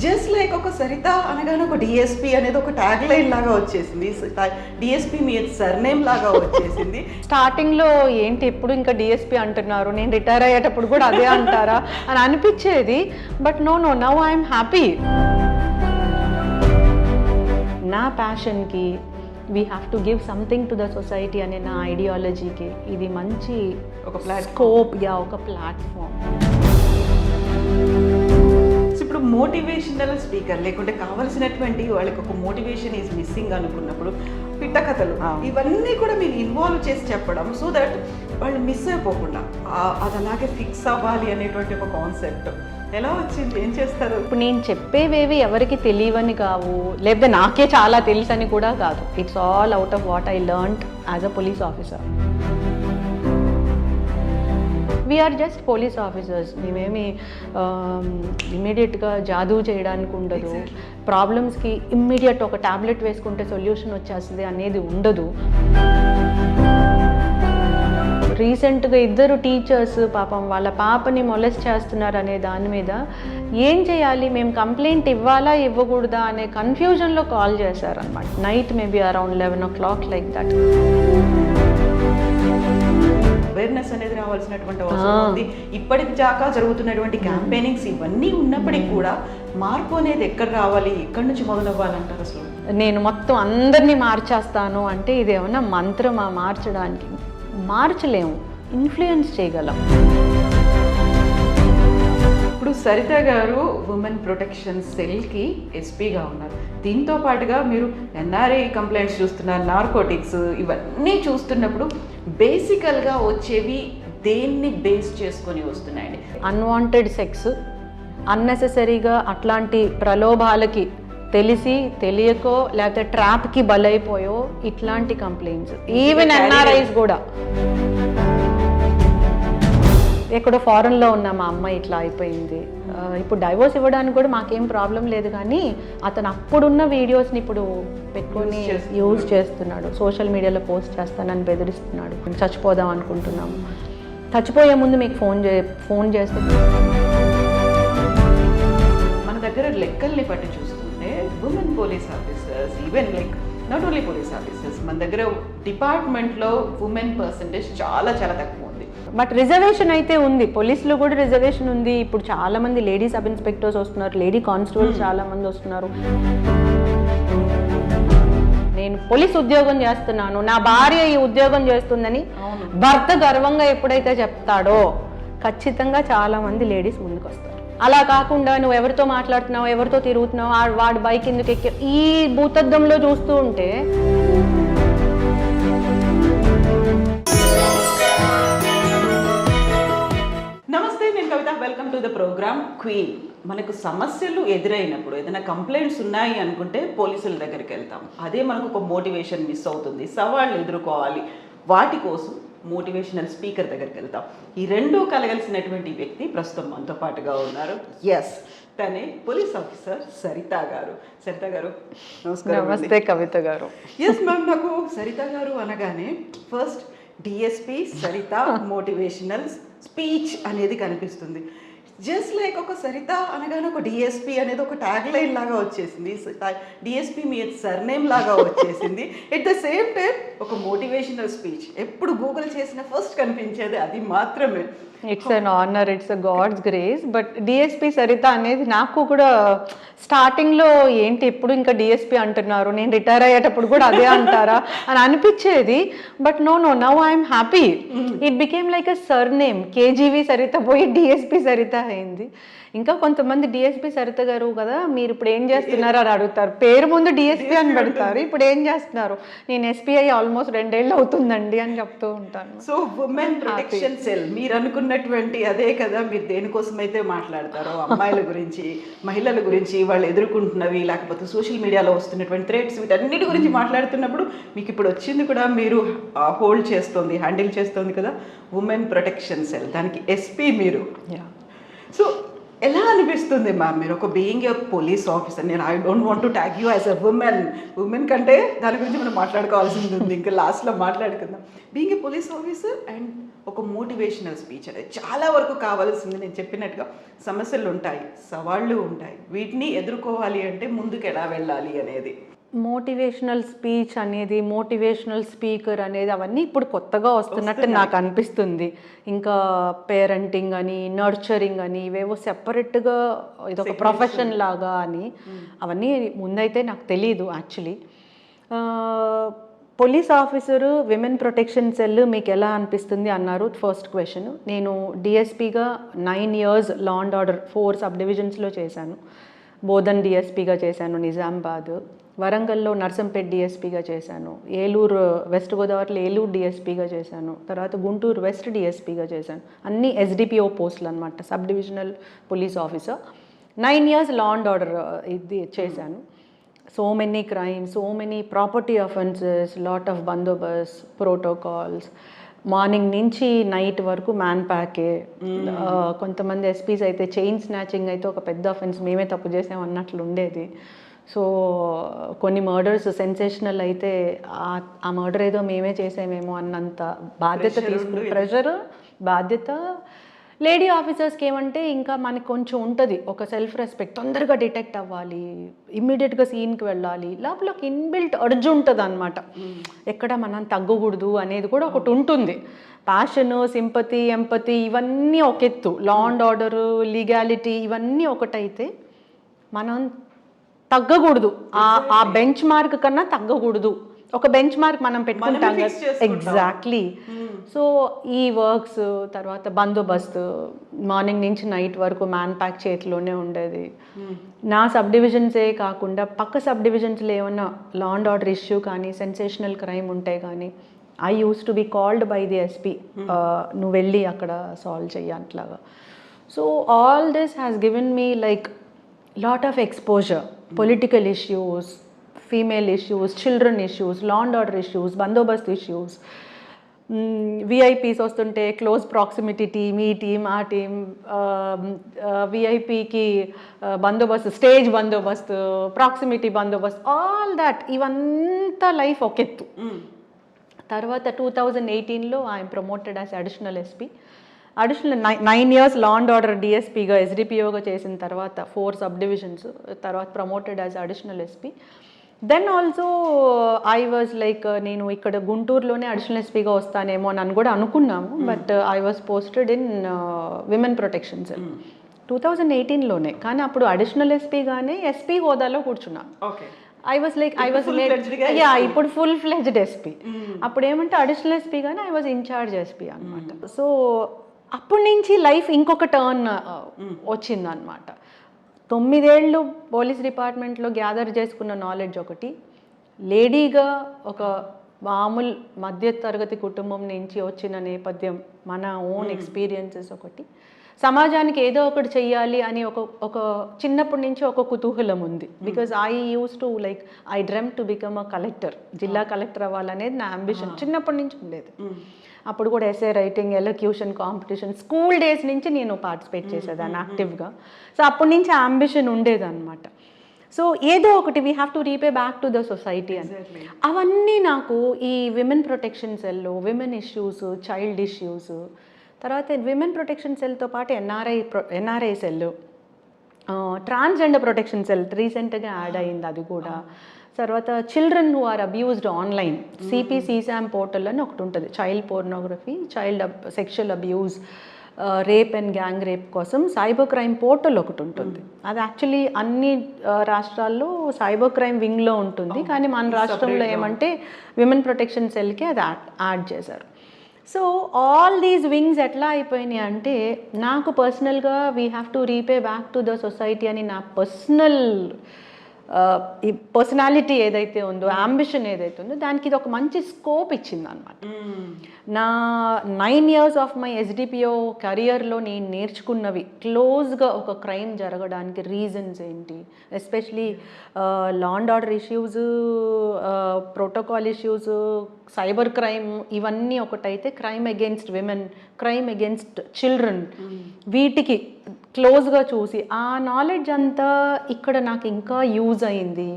Just like ఒక సరిత అనగానే ఒక డిఎస్పీ అనేది ఒక ట్యాగ్ లైన్ లాగా వచ్చేసింది. డిఎస్పీ మీ సర్నేమ్ లాగా వచ్చేసింది. స్టార్టింగ్లో ఏంటి ఎప్పుడు ఇంకా డిఎస్పీ అంటున్నారు, నేను రిటైర్ అయ్యేటప్పుడు కూడా అదే అంటారా అని అనిపించేది. But no now I'm happy. నా ప్యాషన్కి we have to give something to the society అనే నా ఐడియాలజీకి ఇది మంచి ఒక స్కోప్, ఒక ప్లాట్ఫామ్. ఇప్పుడు మోటివేషనల్ స్పీకర్ లేకుంటే కావాల్సినటువంటి వాళ్ళకి ఒక మోటివేషన్ ఈజ్ మిస్సింగ్ అనుకున్నప్పుడు పిట్ట కథలు ఇవన్నీ కూడా మీరు ఇన్వాల్వ్ చేసి చెప్పడం, సో దట్ వాళ్ళు మిస్ అయిపోకుండా అది అలాగే ఫిక్స్ అవ్వాలి అనేటువంటి ఒక కాన్సెప్ట్ ఎలా వచ్చింది? ఏం చేస్తారు? ఇప్పుడు నేను చెప్పేవేవి ఎవరికి తెలియవని కావు, లేకపోతే నాకే చాలా తెలుసు అని కూడా కాదు. It's all out of what I learned as a police officer. We are just police officers. మేమేమి ఇమ్మీడియట్గా జాదూ చేయడానికి ఉండదు. ప్రాబ్లమ్స్కి ఇమ్మీడియట్ ఒక ట్యాబ్లెట్ వేసుకుంటే సొల్యూషన్ వచ్చేస్తుంది అనేది ఉండదు. రీసెంట్గా 2 టీచర్స్ పాపం వాళ్ళ పాపని మొలెస్ట్ చేస్తున్నారు అనే దాని మీద ఏం చేయాలి, మేము కంప్లైంట్ ఇవ్వాలా ఇవ్వకూడదా అనే కన్ఫ్యూజన్లో కాల్ చేశారనమాట. Night maybe around 11 o'clock like that. Awareness అనేది రావాల్సినటువంటి అవసరం ఉంది. ఇప్పటికి దాకా జరుగుతున్నటువంటి క్యాంపెయినింగ్స్ ఇవన్నీ ఉన్నప్పటికీ కూడా మార్పు అనేది ఎక్కడ రావాలి, ఎక్కడి నుంచి మొదలవ్వాలంటారు? అసలు నేను మొత్తం అందరినీ మార్చేస్తాను అంటే ఇది ఏమన్నా మంత్రమా? మార్చడానికి మార్చలేము, ఇన్ఫ్లుయెన్స్ చేయగలం. ఇప్పుడు సరిత గారు ఉమెన్ ప్రొటెక్షన్ సెల్కి ఎస్పీగా ఉన్నారు. దీంతో పాటుగా మీరు ఎన్ఆర్ఐ కంప్లైంట్స్ చూస్తున్నారు, నార్కోటిక్స్ ఇవన్నీ చూస్తున్నప్పుడు బేసికల్గా వచ్చేవి దేన్ని బేస్ చేసుకొని వస్తున్నాయండి? అన్వాంటెడ్ సెక్స్, అన్నెసెసరీగా అట్లాంటి ప్రలోభాలకి తెలిసి తెలియకో లేకపోతే ట్రాప్కి బలైపోయో ఇట్లాంటి కంప్లైంట్స్. ఈవెన్ ఎన్ఆర్ఐస్ కూడా. ఎక్కడో ఫారెన్లో ఉన్న మా అమ్మాయి ఇట్లా అయిపోయింది, ఇప్పుడు డైవోర్స్ ఇవ్వడానికి కూడా మాకేం ప్రాబ్లం లేదు, కానీ అతను అప్పుడున్న వీడియోస్ని ఇప్పుడు పెట్టుకొని యూజ్ చేస్తున్నాడు. సోషల్ మీడియాలో పోస్ట్ చేస్తానని బెదిరిస్తున్నాడు. చచ్చిపోదాం అనుకుంటున్నాము, చచ్చిపోయే ముందు మీకు ఫోన్ చేస్తే. మన దగ్గర లెక్కల్ని బట్టి చూస్తుంటే women police officers, even like not only police officers, మన దగ్గర డిపార్ట్మెంట్లో ఉమెన్ పర్సంటేజ్ చాలా చాలా తక్కువ ఉంది. బట్ రిజర్వేషన్ అయితే ఉంది, పోలీసులో కూడా రిజర్వేషన్ ఉంది. ఇప్పుడు చాలా మంది లేడీ సబ్ ఇన్స్పెక్టర్స్ వస్తున్నారు, లేడీ కానిస్టేబుల్స్ చాలా మంది వస్తున్నారు. నేను పోలీస్ ఉద్యోగం చేస్తున్నాను, నా భార్య ఈ ఉద్యోగం చేస్తుందని భర్త గర్వంగా ఎప్పుడైతే చెప్తాడో ఖచ్చితంగా చాలా మంది లేడీస్ ముందుకు వస్తారు. అలా కాకుండా నువ్వు ఎవరితో మాట్లాడుతున్నావు, ఎవరితో తిరుగుతున్నావు, వాడి బైక్ ఎందుకు ఎక్కి ఈ భూతద్దంలో చూస్తూ ఉంటే నమస్తే, నేను Kavitha. Welcome to the programme queen. మనకు సమస్యలు ఎదురైనప్పుడు ఏదైనా కంప్లైంట్స్ ఉన్నాయి అనుకుంటే పోలీసుల దగ్గరికి వెళ్తాం. అదే మనకు ఒక మోటివేషన్ మిస్ అవుతుంది, సవాళ్ళు ఎదుర్కోవాలి, వాటి కోసం మోటివేషనల్ స్పీకర్ దగ్గరికి వెళ్తాం. ఈ రెండూ కలగలిసినటువంటి వ్యక్తి ప్రస్తుతం మనతో పాటుగా ఉన్నారు. ఎస్, తనే పోలీస్ ఆఫీసర్ సరిత గారు. సరిత గారు నమస్కారం. నమస్తే కవిత గారు. ఎస్ మ్యామ్, నాకు సరిత గారు అనగానే first DSP Saritha motivational speech అనేది కనిపిస్తుంది. జస్ట్ లైక్ ఒక సరిత అనగానే ఒక డిఎస్పీ అనేది ఒక ట్యాగ్ లైన్ లాగా వచ్చేసింది. డిఎస్పీ మీ సర్నేమ్ లాగా వచ్చేసింది. ఎట్ ద సేమ్ టైం ఒక మోటివేషనల్ స్పీచ్ ఎప్పుడు గూగుల్ చేసిన ఫస్ట్ కనిపించేది అది మాత్రమే. It's an honour, it's a God's grace. But DSP Saritha అనేది నాకు కూడా స్టార్టింగ్లో ఏంటి ఎప్పుడు ఇంకా డిఎస్పీ అంటున్నారు, నేను రిటైర్ అయ్యేటప్పుడు కూడా అదే అంటారా అని అనిపించేది. But now I'm happy. It became like a surname. KGV Saritha పోయి డిఎస్పీ సరిత అయింది. ఇంకా కొంతమంది డిఎస్పీ సరిత గారు కదా, మీరు ఇప్పుడు ఏం చేస్తున్నారు అని అడుగుతారు. పేరు ముందు డిఎస్పీ అని పెడతారు. ఇప్పుడు ఏం చేస్తున్నారు? నేను ఎస్పీఐ ఆల్మోస్ట్ 2 ఏళ్ళు అవుతుందండి అని చెప్తూ ఉంటాను. సో ఉమెన్ ప్రొటెక్షన్ సెల్ మీరు అనుకున్నటువంటి అదే కదా. మీరు దేనికోసం అయితే మాట్లాడతారో, అమ్మాయిల గురించి, మహిళల గురించి, వాళ్ళు ఎదుర్కొంటున్నవి, లేకపోతే సోషల్ మీడియాలో వస్తున్నటువంటి థ్రెట్స్, వీటన్నిటి గురించి మాట్లాడుతున్నప్పుడు మీకు ఇప్పుడు వచ్చింది కూడా మీరు హోల్డ్ చేస్తుంది, హ్యాండిల్ చేస్తుంది కదా, ఉమెన్ ప్రొటెక్షన్ సెల్. దానికి ఎస్పీ మీరు. సో ఎలా అనిపిస్తుంది మ్యామ్, మీరు ఒక బీయింగ్ ఎ పోలీస్ ఆఫీసర్? నేను I don't want to tag you as a women కంటే దాని గురించి మనం మాట్లాడుకోవాల్సింది ఉంది, ఇంకా లాస్ట్లో మాట్లాడుకుందాం. Being a police officer and ఒక మోటివేషనల్ స్పీచ్ అనేది చాలా వరకు కావాల్సింది. నేను చెప్పినట్టుగా సమస్యలు ఉంటాయి, సవాళ్ళు ఉంటాయి, వీటిని ఎదుర్కోవాలి అంటే ముందుకు ఎలా వెళ్ళాలి అనేది. మోటివేషనల్ స్పీచ్ అనేది, మోటివేషనల్ స్పీకర్ అనేది అవన్నీ ఇప్పుడు కొత్తగా వస్తున్నట్టు నాకు అనిపిస్తుంది. ఇంకా పేరెంటింగ్ అని, నర్చరింగ్ అని, ఇవేవో సెపరేట్గా ఇదొక ప్రొఫెషన్ లాగా అని, అవన్నీ ముందైతే నాకు తెలియదు actually. Police officer, women protection cell మీకు ఎలా అనిపిస్తుంది అన్నారు ఫస్ట్ క్వశ్చన్. నేను డిఎస్పీగా 9 years law and order 4 sub డివిజన్స్లో చేశాను. బోధన్ డిఎస్పీగా చేశాను, నిజామాబాద్, వరంగల్లో నర్సంపేట్ డిఎస్పీగా చేశాను, ఏలూరు వెస్ట్ గోదావరిలో ఏలూరు డిఎస్పీగా చేశాను, తర్వాత గుంటూరు వెస్ట్ డిఎస్పీగా చేశాను. అన్నీ ఎస్డిపిఓ పోస్టులు అనమాట, sub divisional police officer. 9 years law and order ఇది చేశాను. So many crimes, so many property offences, lot of bandobast, protocols, morning నుంచి నైట్ వరకు మ్యాన్ ప్యాకే. కొంతమంది ఎస్పీస్ అయితే చైన్ స్నాచింగ్ అయితే ఒక పెద్ద అఫెన్స్, మేమే తప్పు చేసాం అన్నట్లు ఉండేది. సో కొన్ని మర్డర్స్ సెన్సేషనల్ అయితే ఆ మర్డర్ ఏదో మేమే చేసామేమో అన్నంత బాధ్యత తీసుకుని, ప్రెషర్, బాధ్యత. లేడీ ఆఫీసర్స్కి ఏమంటే ఇంకా మనకి కొంచెం ఉంటుంది ఒక సెల్ఫ్ రెస్పెక్ట్, తొందరగా డిటెక్ట్ అవ్వాలి, ఇమ్మీడియట్గా సీన్కి వెళ్ళాలి, లోపల ఒక ఇన్బిల్ట్ అర్జ్ ఉంటుంది అనమాట, ఎక్కడ మనం తగ్గకూడదు అనేది కూడా ఒకటి ఉంటుంది. ప్యాషన్, సింపతి, ఎంపతి ఇవన్నీ ఒక ఎత్తు, లా అండ్ ఆర్డర్, లీగాలిటీ ఇవన్నీ ఒకటైతే మనం తగ్గకూడదు, ఆ బెంచ్ మార్క్ కన్నా తగ్గకూడదు. ఒక బెంచ్ మార్క్ మనం పెట్టుకుంటాం కదా, ఎగ్జాక్ట్లీ. సో ఈ వర్క్స్, తర్వాత బందోబస్తు, మార్నింగ్ నుంచి నైట్ వరకు మ్యాన్ ప్యాక్ చేతిలోనే ఉండేది. నా సబ్ డివిజన్సే కాకుండా పక్క సబ్ డివిజన్స్లో ఏమన్నా లా అండ్ ఆర్డర్ ఇష్యూ కానీ, సెన్సేషనల్ క్రైమ్ ఉంటే కానీ, I use to be called by the SP, నువ్వు వెళ్ళి అక్కడ సాల్వ్ చెయ్యి అట్లాగా. So all this has given me like lot of exposure, political issues, female issues, children issues, law and order issues, bandobast issues, VIPs వస్తుంటే close proximity team, ఈ team, ఆ team, విఐపీకి బందోబస్తు, స్టేజ్ బందోబస్తు, ప్రాక్సిమిటీ బందోబస్తు, all that, ఇవంతా life ఒకెత్తు. తర్వాత 2018లో I'm promoted as additional SP. Additional 9 years law and order డిఎస్పీగా, ఎస్డిపిఓగా చేసిన తర్వాత 4 సబ్ డివిజన్స్, తర్వాత promoted as additional SP. Then also I was like, నేను ఇక్కడ గుంటూరులోనే అడిషనల్ ఎస్పీగా వస్తానేమో అని కూడా అనుకున్నాము. But I was posted in women protection cell 2018లోనే. కానీ అప్పుడు అడిషనల్ ఎస్పీగానే ఎస్పీ హోదాలో కూర్చున్నాను. ఇప్పుడు ఫుల్ ఫ్లెజ్డ్ ఎస్పీ. అప్పుడు ఏమంటే అడిషనల్ ఎస్పీ కానీ ఐ వాజ్ ఇన్ఛార్జ్ ఎస్పీ అనమాట. సో అప్పటి నుంచి లైఫ్ ఇంకొక టర్న్ వచ్చిందనమాట. 9 ఏళ్ళు పోలీస్ డిపార్ట్మెంట్లో గ్యాదర్ చేసుకున్న నాలెడ్జ్ ఒకటి, లేడీగా ఒక మామూలు మధ్య తరగతి కుటుంబం నుంచి వచ్చిన నేపథ్యం, మన ఓన్ ఎక్స్పీరియన్సెస్ ఒకటి, సమాజానికి ఏదో ఒకటి చెయ్యాలి అని ఒక చిన్నప్పటి నుంచి ఒక కుతూహలం ఉంది. Because I use to like, I dream to become a collector, జిల్లా కలెక్టర్ అవ్వాలనేది నా అంబిషన్ చిన్నప్పటి నుంచి ఉండేది. అప్పుడు కూడా essay writing, elocution competition, school days నుంచి నేను పార్టిసిపేట్ చేసేదాన్ని యాక్టివ్గా. సో అప్పటి నుంచి ఆ అంబిషన్ ఉండేదన్నమాట. సో ఏదో ఒకటి we have to repay back to the society అని. అవన్నీ నాకు ఈ విమెన్ ప్రొటెక్షన్ సెల్లో, విమెన్ ఇష్యూస్, చైల్డ్ ఇష్యూస్, తర్వాత విమెన్ ప్రొటెక్షన్ సెల్తో పాటు NRI cell, transgender protection cell రీసెంట్గా యాడ్ అయింది అది కూడా. తర్వాత children who are abused online, CPCSAM portal అని ఒకటి ఉంటుంది, child pornography, child sexual abuse, rape and gang rape కోసం సైబర్ క్రైమ్ పోర్టల్ ఒకటి ఉంటుంది. అది యాక్చువల్లీ అన్ని రాష్ట్రాల్లో సైబర్ క్రైమ్ వింగ్లో ఉంటుంది, కానీ మన రాష్ట్రంలో ఏమంటే విమెన్ ప్రొటెక్షన్ సెల్కి అది యాడ్ చేశారు. సో ఆల్ దీస్ వింగ్స్ ఎట్లా అయిపోయినాయి అంటే, నాకు పర్సనల్గా we have to repay back to the society అని నా పర్సనల్ ఈ పర్సనాలిటీ ఏదైతే ఉందో, అంబిషన్ ఏదైతే ఉందో, దానికి ఇది ఒక మంచి స్కోప్ ఇచ్చింది అనమాట. నా 9 years ఆఫ్ మై ఎస్డిపిఓ కెరియర్లో నేను నేర్చుకున్నవి, క్లోజ్గా ఒక క్రైమ్ జరగడానికి రీజన్స్ ఏంటి, especially law and order issues, protocol issues, cyber crime, ఇవన్నీ ఒకటైతే crime against women, crime against children, వీటికి క్లోజ్గా చూసి ఆ నాలెడ్జ్ అంతా ఇక్కడ నాకు ఇంకా యూజ్ అయింది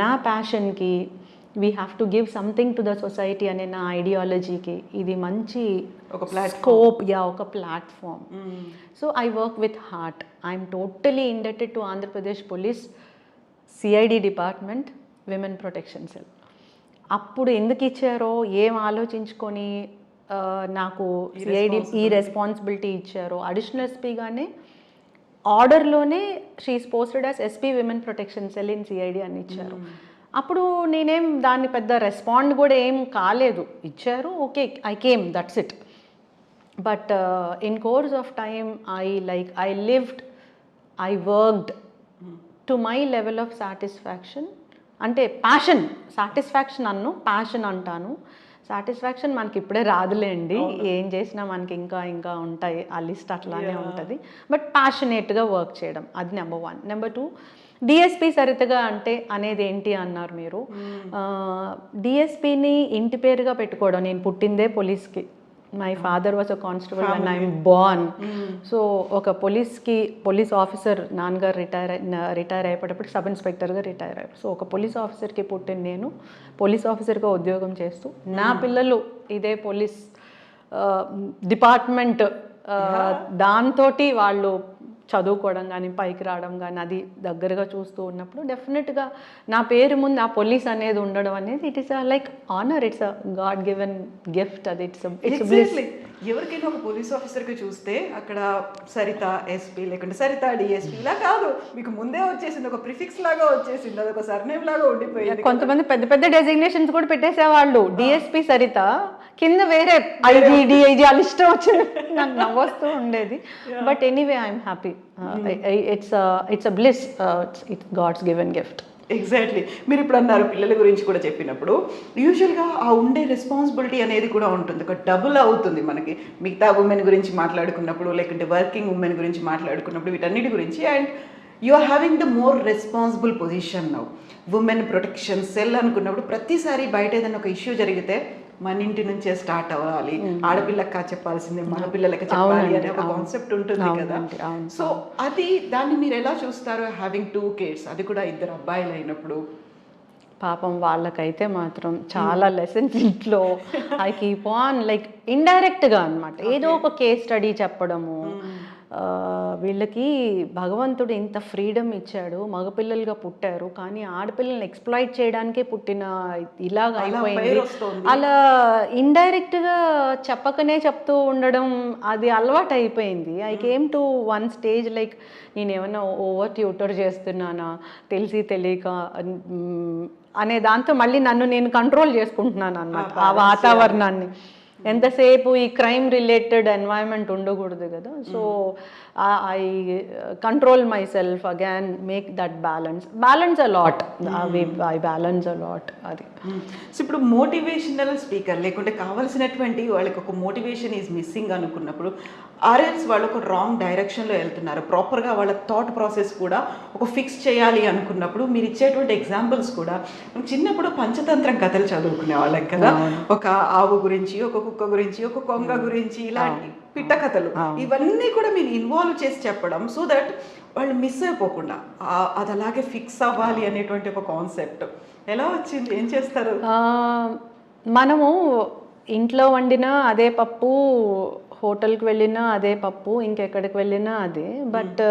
నా ప్యాషన్కి. We have to give something to the society అనే నా ఐడియాలజీకి ఇది మంచి ఒక స్కోప్, ఒక platform. So I work with heart. I'm totally indebted to Andhra Pradesh police CID department, women protection cell. అప్పుడు ఎందుకు ఇచ్చారో ఏం ఆలోచించుకొని నాకు సిఐడి ఈ రెస్పాన్సిబిలిటీ ఇచ్చారో, అడిషనల్ ఎస్పీగానే ఆర్డర్లోనే she's posted as SP women protection cell in CID అని ఇచ్చారు. అప్పుడు నేనేం దాన్ని పెద్ద రెస్పాండ్ కూడా ఏం కాలేదు, ఇచ్చారు, okay, I came, that's it. But in course of time I lived, I worked to my level of satisfaction. అంటే ప్యాషన్, సాటిస్ఫాక్షన్ అన్ను, ప్యాషన్ అంటాను. సాటిస్ఫాక్షన్ మనకి ఇప్పుడే రాదులేండి, ఏం చేసినా మనకి ఇంకా ఇంకా ఉంటాయి, ఆ లిస్ట్ అట్లానే ఉంటుంది. బట్ ప్యాషనేట్గా వర్క్ చేయడం, అది నెంబర్ 1. నెంబర్ 2, డిఎస్పీ సరితగా అంటే అనేది ఏంటి అన్నారు మీరు. డిఎస్పీని ఇంటి పేరుగా పెట్టుకోవడం, నేను పుట్టిందే పోలీస్కి. My father was a constable and I'm Born. So ఒక పోలీస్ ఆఫీసర్, నాన్నగారు రిటైర్ అయిపోయేటప్పుడు సబ్ ఇన్స్పెక్టర్గా రిటైర్ అయ్యారు. సో ఒక పోలీస్ ఆఫీసర్కి పుట్టిన నేను పోలీస్ ఆఫీసర్గా ఉద్యోగం చేస్తూ, నా పిల్లలు ఇదే పోలీస్ డిపార్ట్మెంట్ దాంతో వాళ్ళు చదువుకోవడం కానీ పైకి రావడం కానీ అది దగ్గరగా చూస్తూ ఉన్నప్పుడు డెఫినెట్గా నా పేరు ముందు ఆ పోలీస్ అనేది ఉండడం అనేది it is like honour, it's a God given gift. అది ఇట్స్ బ్లెస్. ఎవరికైనా ఒక పోలీస్ ఆఫీసర్కి చూస్తే అక్కడ సరిత ఎస్పీ లేకుంటే సరిత డిఎస్పీ ఇలా కాదు, మీకు ముందే వచ్చేసింది, ఒక ప్రిఫిక్స్ లాగా వచ్చేసింది, అది ఒక సర్నేమ్ లాగా ఉండిపోయింది. కొంతమంది పెద్ద పెద్ద డెసిగ్నేషన్స్ కూడా పెట్టేసేవాళ్ళు. డిఎస్పీ సరిత కింద వేరే ఐజీ డిఐజీ వాళ్ళ ఇష్టం వచ్చింది, నాకు నవ్వొస్తూ ఉండేది. But anyway I'm happy. It's a bliss, it's God's given gift. Exactly. మీరు ఇప్పుడు అన్నారు పిల్లల గురించి కూడా చెప్పినప్పుడు, యూజువల్గా ఆ ఉండే రెస్పాన్సిబిలిటీ అనేది కూడా ఉంటుంది, ఒక డబుల్ అవుతుంది మనకి. మిగతా ఉమెన్ గురించి మాట్లాడుకున్నప్పుడు, లేకుంటే వర్కింగ్ ఉమెన్ గురించి మాట్లాడుకున్నప్పుడు, వీటన్నిటి గురించి. And you are having the more responsible position now. Women protection cell అనుకున్నప్పుడు ప్రతిసారి బయట ఏదైనా ఒక ఇష్యూ జరిగితే మన ఇంటి నుంచే స్టార్ట్ అవ్వాలి, ఆడపిల్లక్క చెప్పాల్సిందే మన పిల్లలకి చెప్పాలి అనే ఒక కాన్సెప్ట్ ఉంటుంది కదా. సో అది దాన్ని మీరు ఎలా చూస్తారు, హ్యావింగ్ 2 kids, అది కూడా 2 అబ్బాయిలు అయినప్పుడు? పాపం వాళ్ళకైతే మాత్రం చాలా లెసన్స్ ఇంట్లో ఐ కీప్ ఆన్ లైక్ ఇండైరెక్ట్గా అనమాట, ఏదో ఒక కేస్ స్టడీ చెప్పడము. వీళ్ళకి భగవంతుడు ఇంత ఫ్రీడమ్ ఇచ్చాడు, మగపిల్లలుగా పుట్టారు కానీ ఆడపిల్లల్ని ఎక్స్ప్లాయిట్ చేయడానికే పుట్టిన ఇలాగ అయిపోయింది. అలా ఇండైరెక్ట్గా చెప్పకనే చెప్తూ ఉండడం అది అలవాటు అయిపోయింది. I came to one stage like నేను ఏమన్నా ఓవర్ ట్యూటర్ చేస్తున్నానా తెలిసి తెలియక అనే దాంతో మళ్ళీ నన్ను నేను కంట్రోల్ చేసుకుంటున్నాను అన్నమాట. ఆ వాతావరణాన్ని ఎంతసేపు ఈ క్రైమ్ రిలేటెడ్ ఎన్వైరన్మెంట్ ఉండకూడదు కదా. So I control my self again, make that balance a lot. I balance a lot. అది సో ఇప్పుడు మోటివేషనల్ స్పీకర్ లేకుంటే కావాల్సినటువంటి వాళ్ళకి ఒక మోటివేషన్ ఈజ్ మిస్సింగ్ అనుకున్నప్పుడు, ఆర్ఎల్స్ వాళ్ళు ఒక రాంగ్ డైరెక్షన్లో వెళ్తున్నారు, ప్రాపర్గా వాళ్ళ థాట్ ప్రాసెస్ కూడా ఒక ఫిక్స్ చేయాలి అనుకున్నప్పుడు మీరు ఇచ్చేటువంటి ఎగ్జాంపుల్స్ కూడా, చిన్నప్పుడు పంచతంత్రం కథలు చదువుకునే వాళ్ళం కదా, ఒక ఆవు గురించి, ఒక కుక్క గురించి, ఒక కొంగ గురించి, ఇలాంటి పిట్ట కథలు, ఇవన్నీ కూడా మీరు ఇన్వాల్వ్ చేసి చెప్పడం, సో దట్ వాళ్ళు మిస్ అయిపోకుండా అది అలాగే ఫిక్స్ అవ్వాలి అనేటువంటి ఒక కాన్సెప్ట్ ఎలా వచ్చింది, ఏం చేస్తారు? మనము ఇంట్లో వండిన అదే పప్పు, హోటల్కి వెళ్ళినా అదే పప్పు, ఇంకెక్కడికి వెళ్ళినా అదే. బట్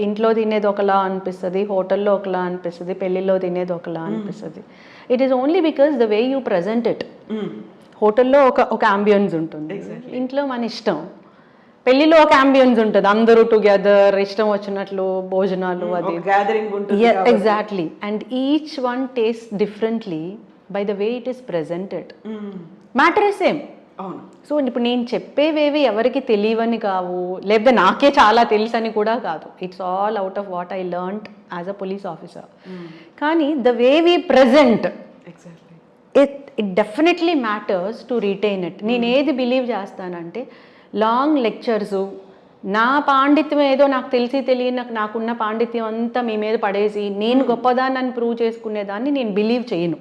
ఇంట్లో తినేది ఒకలా అనిపిస్తుంది, హోటల్లో ఒకలా అనిపిస్తుంది, పెళ్ళిలో తినేది ఒకలా అనిపిస్తుంది. It is only because the way you present it. హోటల్లో ఒక అంబియన్స్ ఉంటుంది, ఇంట్లో మన ఇష్టం. పెళ్లిలో ఒక అంబియన్స్ ఉంటుంది, అందరూ టుగెదర్ ఇష్టం వచ్చినట్లు భోజనాలు, అది గ్యాదరింగ్ ఉంటుంది. Exactly. And each one taste differently by the way it is presented. Matter is same. So ఇప్పుడు నేను చెప్పేవేవి ఎవరికి తెలియవని కావు, లేకపోతే నాకే చాలా తెలుసు అని కూడా కాదు. It's all out of what I learned as a police officer. కానీ the way we present, it definitely matters to retain it. నేను ఏది బిలీవ్ చేస్తానంటే, లాంగ్ లెక్చర్స్, నా పాండిత్యం ఏదో నాకు తెలిసి తెలియని నాకున్న పాండిత్యం అంతా మీ మీద పడేసి నేను గొప్పదాన్ని ప్రూవ్ చేసుకునేదాన్ని నేను బిలీవ్ చేయను.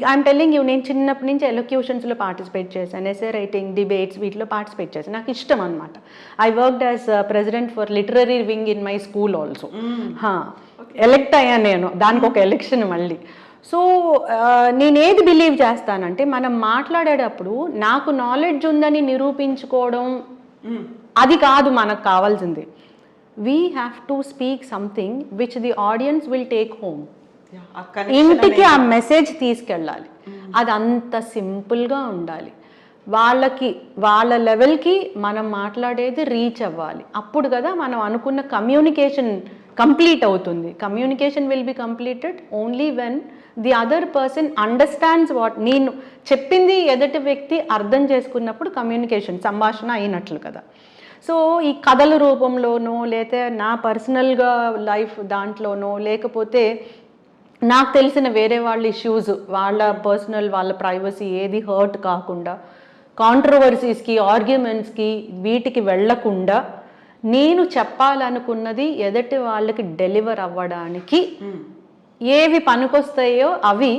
ఐఎమ్ టెల్లింగ్ యూ, నేను చిన్నప్పటి నుంచి ఎలోక్యూషన్స్లో పార్టిసిపేట్ చేశాను, ఎస్ఏ రైటింగ్, డిబేట్స్, వీటిలో పార్టిసిపేట్ చేశాను, నాకు ఇష్టం అనమాట. I worked as president for literary wing in my school also. Elect అయ్యాను నేను, దానికి ఒక ఎలక్షన్ మళ్ళీ. సో నేనేది బిలీవ్ చేస్తానంటే మనం మాట్లాడేటప్పుడు నాకు నాలెడ్జ్ ఉందని నిరూపించుకోవడం అది కాదు మనకు కావాల్సింది. We have to speak something which the audience will take home. ఇంటికి ఆ మెసేజ్ తీసుకెళ్ళాలి. అది అంత సింపుల్గా ఉండాలి. వాళ్ళకి వాళ్ళ లెవెల్కి మనం మాట్లాడేది రీచ్ అవ్వాలి. అప్పుడు కదా మనం అనుకున్న కమ్యూనికేషన్ కంప్లీట్ అవుతుంది. Communication will be completed only when the other person understands what నేను చెప్పింది ఎదుటి వ్యక్తి అర్థం చేసుకున్నప్పుడు కమ్యూనికేషన్ సంభాషణ అయినట్లు కదా. సో ఈ కథల రూపంలోనో లేకపోతే నా పర్సనల్గా లైఫ్ దాంట్లోనో లేకపోతే నాకు తెలిసిన వేరే వాళ్ళ ఇష్యూస్ వాళ్ళ పర్సనల్ వాళ్ళ ప్రైవసీ ఏది హర్ట్ కాకుండా కాంట్రవర్సీస్కి ఆర్గ్యుమెంట్స్కి వీటికి వెళ్లకుండా నేను చెప్పాలనుకున్నది ఎదుటి వాళ్ళకి డెలివర్ అవ్వడానికి ఏవి పనికొస్తాయో అవి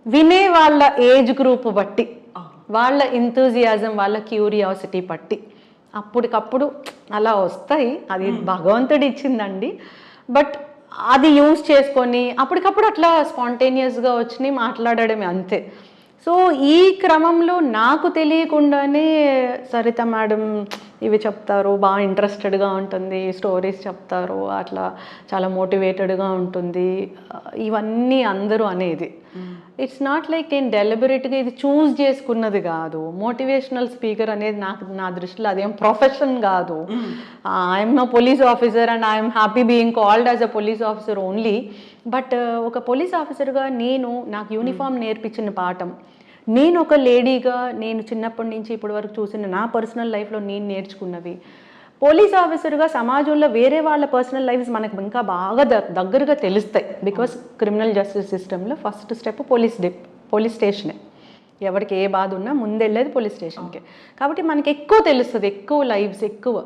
వినే వాళ్ళ ఏజ్ గ్రూప్ బట్టి వాళ్ళ ఎంతూజియాజం వాళ్ళ క్యూరియాసిటీ బట్టి అప్పటికప్పుడు అలా వస్తాయి. అది భగవంతుడు ఇచ్చిందండి. బట్ అది యూజ్ చేసుకొని అప్పటికప్పుడు అట్లా స్పాంటేనియస్గా వచ్చి మాట్లాడడమే అంతే. సో ఈ క్రమంలో నాకు తెలియకుండానే సరిత మేడం ఇవి చెప్తారు, బాగా ఇంట్రెస్టెడ్గా ఉంటుంది, స్టోరీస్ చెప్తారు, అట్లా చాలా మోటివేటెడ్గా ఉంటుంది, ఇవన్నీ అందరూ అనేది. ఇట్స్ నాట్ లైక్ నేను డెలిబరేట్గా ఇది చూస్ చేసుకున్నది కాదు. మోటివేషనల్ స్పీకర్ అనేది నా దృష్టిలో అదేం ప్రొఫెషన్ కాదు. I'm no police officer and I'm happy being called as a police officer only. But ఒక పోలీస్ ఆఫీసర్గా నాకు యూనిఫామ్ నేర్పించిన పాఠం, నేను ఒక లేడీగా నేను చిన్నప్పటి నుంచి ఇప్పటి వరకు చూసిన నా పర్సనల్ లైఫ్లో నేను నేర్చుకున్నవి, పోలీస్ ఆఫీసర్గా సమాజంలో వేరే వాళ్ళ పర్సనల్ లైఫ్స్ మనకు ఇంకా బాగా దగ్గరగా తెలుస్తాయి. బికాస్ క్రిమినల్ జస్టిస్ సిస్టంలో ఫస్ట్ స్టెప్ పోలీస్ స్టేషనే. ఎవరికి ఏ బాధ ఉన్నా ముందెళ్ళేది పోలీస్ స్టేషన్కే. కాబట్టి మనకి ఎక్కువ తెలుస్తుంది, ఎక్కువ లైఫ్స్ ఎక్కువ.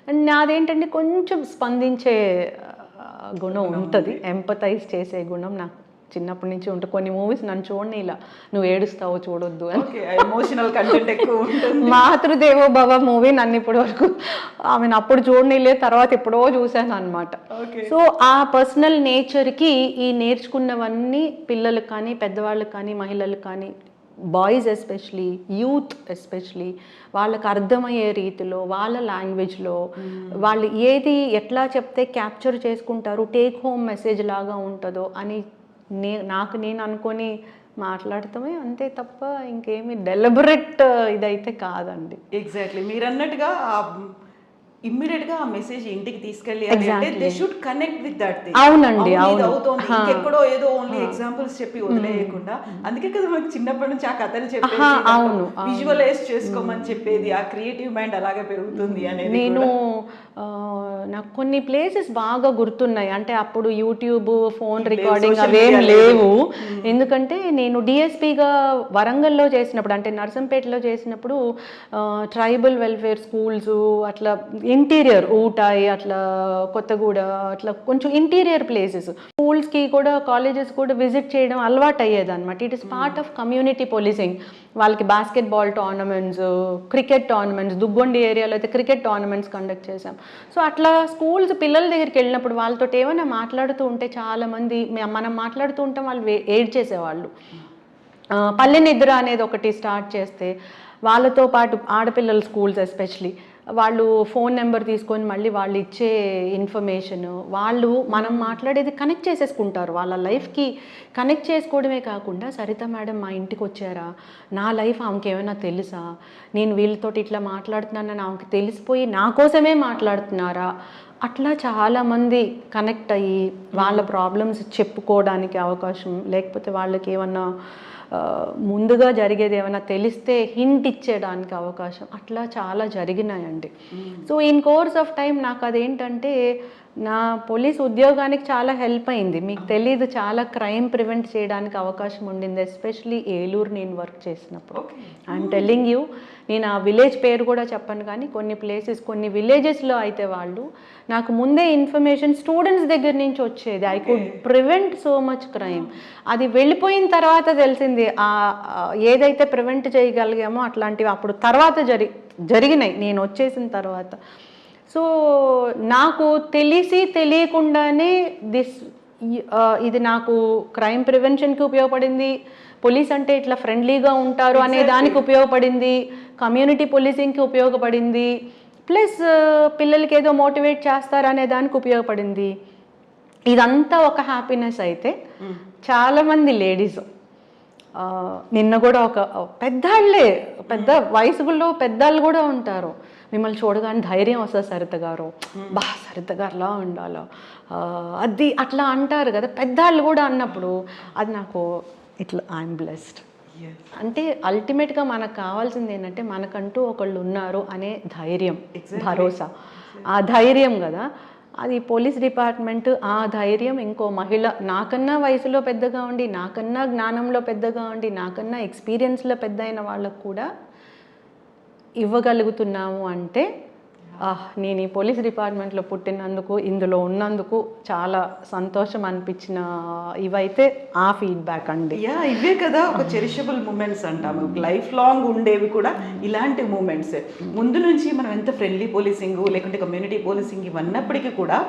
అండ్ నాదేంటంటే కొంచెం స్పందించే గుణం ఉంటుంది, ఎంపథైజ్ చేసే గుణం నాకు చిన్నప్పటి నుంచి ఉంటుంది. కొన్ని మూవీస్ నన్ను చూడండి ఇలా నువ్వు ఏడుస్తావో చూడొద్దు అని, ఎమోషనల్ కంటెంట్ ఎక్కువ ఉంటుంది. మాతృదేవో భవ మూవీ నన్ను ఇప్పటి వరకు అప్పుడు చూడనిలే, తర్వాత ఎప్పుడో చూశాను అనమాట. సో ఆ పర్సనల్ నేచర్కి ఈ నేర్చుకున్నవన్నీ పిల్లలకు కానీ పెద్దవాళ్ళకి కానీ మహిళలకు కానీ బాయ్స్ ఎస్పెషలీ యూత్ ఎస్పెషలీ వాళ్ళకి అర్థమయ్యే రీతిలో వాళ్ళ లాంగ్వేజ్లో వాళ్ళు ఏది ఎట్లా చెప్తే క్యాప్చర్ చేసుకుంటారు, టేక్ హోమ్ మెసేజ్ లాగా ఉంటుందో అని నాకు నేను అనుకొని మాట్లాడతామే అంతే తప్ప ఇంకేమి డెలిబరేట్ ఇదైతే కాదండి. ఎగ్జాక్ట్లీ మీరు అన్నట్టుగా ఇమ్మీడియట్గా ఆ మెసేజ్ ఇంటికి తీసుకెళ్ళి they should connect with that thing. అవునండి, అవుతోంది ఇంకెక్కడో ఏదో ఓన్లీ ఎగ్జాంపుల్స్ చెప్పి వదిలేయకుండా. అందుకే కదా మనకి చిన్నప్పటి నుంచి ఆ కథలు చెప్పేది, విజువలైజ్ చేసుకోమని చెప్పేది, ఆ క్రియేటివ్ మైండ్ అలాగే పెరుగుతుంది అనేది. నేను నాకు కొన్ని ప్లేసెస్ బాగా గుర్తున్నాయి. అంటే అప్పుడు యూట్యూబ్ ఫోన్ రికార్డింగ్ అవేం లేవు. ఎందుకంటే నేను డిఎస్పీగా వరంగల్లో చేసినప్పుడు, అంటే నర్సంపేటలో చేసినప్పుడు ట్రైబల్ వెల్ఫేర్ స్కూల్స్ అట్లా ఇంటీరియర్ ఊటాయి అట్లా కొత్తగూడ అట్లా కొంచెం ఇంటీరియర్ ప్లేసెస్ స్కూల్స్కి కూడా కాలేజెస్ కూడా విజిట్ చేయడం అలవాటు అయ్యేది అనమాట. It is part of community policing. వాళ్ళకి basketball tournaments, cricket tournaments, Duggondi ఏరియాలో అయితే క్రికెట్ టోర్నమెంట్స్ కండక్ట్ చేశాం. సో అట్లా స్కూల్స్ పిల్లల దగ్గరికి వెళ్ళినప్పుడు వాళ్ళతో ఏమైనా మాట్లాడుతూ ఉంటే చాలామంది మనం మాట్లాడుతూ ఉంటాం, వాళ్ళు ఏడ్ చేసేవాళ్ళు. పల్లె నిద్ర అనేది ఒకటి స్టార్ట్ చేస్తే వాళ్ళతో పాటు ఆడపిల్లల స్కూల్స్ ఎస్పెషలీ వాళ్ళు ఫోన్ నెంబర్ తీసుకొని మళ్ళీ వాళ్ళు ఇచ్చే ఇన్ఫర్మేషన్ వాళ్ళు మనం మాట్లాడేది కనెక్ట్ చేసేసుకుంటారు. వాళ్ళ లైఫ్కి కనెక్ట్ చేసుకోవడమే కాకుండా సరిత మేడం మా ఇంటికి వచ్చారా, నా లైఫ్ ఆమెకి ఏమైనా తెలుసా, నేను వీళ్ళతోటి ఇట్లా మాట్లాడుతున్నానని ఆమెకి తెలిసిపోయి నా కోసమే మాట్లాడుతున్నారా, అట్లా చాలామంది కనెక్ట్ అయ్యి వాళ్ళ ప్రాబ్లమ్స్ చెప్పుకోవడానికి అవకాశం, లేకపోతే వాళ్ళకి ఏమన్నా ముందుగా జరిగేది ఏమైనా తెలిస్తే హింట్ ఇచ్చేయడానికి అవకాశం, అట్లా చాలా జరిగినాయండి. So in course of time నాకు అదేంటంటే నా పోలీస్ ఉద్యోగానికి చాలా హెల్ప్ అయింది. మీకు తెలీదు, చాలా క్రైమ్ ప్రివెంట్ చేయడానికి అవకాశం ఉండింది, ఎస్పెషలీ ఏలూరు నేను వర్క్ చేసినప్పుడు. ఐఎమ్ టెల్లింగ్ యూ, నేను ఆ విలేజ్ పేరు కూడా చెప్పను, కానీ కొన్ని ప్లేసెస్ కొన్ని విలేజెస్లో అయితే వాళ్ళు నాకు ముందే ఇన్ఫర్మేషన్ స్టూడెంట్స్ దగ్గర నుంచి వచ్చేది. I could prevent so much crime. అది వెళ్ళిపోయిన తర్వాత తెలిసింది ఏదైతే ప్రివెంట్ చేయగలిగామో అట్లాంటివి అప్పుడు తర్వాత జరిగినాయి నేను వచ్చేసిన తర్వాత. సో నాకు తెలిసి తెలియకుండానే దిస్ ఇది నాకు క్రైమ్ ప్రివెన్షన్కి ఉపయోగపడింది, పోలీస్ అంటే ఇట్లా ఫ్రెండ్లీగా ఉంటారు అనే దానికి ఉపయోగపడింది, కమ్యూనిటీ పోలీసింగ్కి ఉపయోగపడింది, ప్లస్ పిల్లలకి ఏదో మోటివేట్ చేస్తారు అనే దానికి ఉపయోగపడింది. ఇదంతా ఒక హ్యాపీనెస్ అయితే చాలామంది లేడీస్ నిన్న కూడా ఒక పెద్దాళ్ళే, పెద్ద వయసులో పెద్దవాళ్ళు కూడా ఉంటారు, మిమ్మల్ని చూడగానే ధైర్యం వస్తుంది సరిత గారు, బా సరిత గారులా ఉండాలో అది అట్లా అంటారు కదా పెద్దవాళ్ళు కూడా అన్నప్పుడు అది నాకు ఇట్లా ఐఎమ్ బ్లెస్డ్. అంటే అల్టిమేట్గా మనకు కావాల్సింది ఏంటంటే మనకంటూ ఒకళ్ళు ఉన్నారు అనే ధైర్యం, భరోసా, ఆ ధైర్యం కదా. అది పోలీస్ డిపార్ట్మెంట్ ఆ ధైర్యం ఇంకో మహిళ నాకన్నా వయసులో పెద్దగా ఉండి, నాకన్నా జ్ఞానంలో పెద్దగా ఉండి, నాకన్నా ఎక్స్పీరియన్స్లో పెద్ద అయిన వాళ్ళకు కూడా ఇవ్వగలుగుతున్నాము అంటే నేను ఈ పోలీస్ డిపార్ట్మెంట్లో పుట్టినందుకు, ఇందులో ఉన్నందుకు చాలా సంతోషం అనిపించిన ఇవైతే ఆ ఫీడ్బ్యాక్ అండి. ఇవే కదా ఒక చెరిషబుల్ మూమెంట్స్ అంటాము, లైఫ్ లాంగ్ ఉండేవి కూడా ఇలాంటి మూమెంట్స్. ముందు నుంచి మనం ఎంత ఫ్రెండ్లీ పోలీసింగ్ లేకుంటే కమ్యూనిటీ పోలీసింగ్ ఇవన్నప్పటికీ కూడా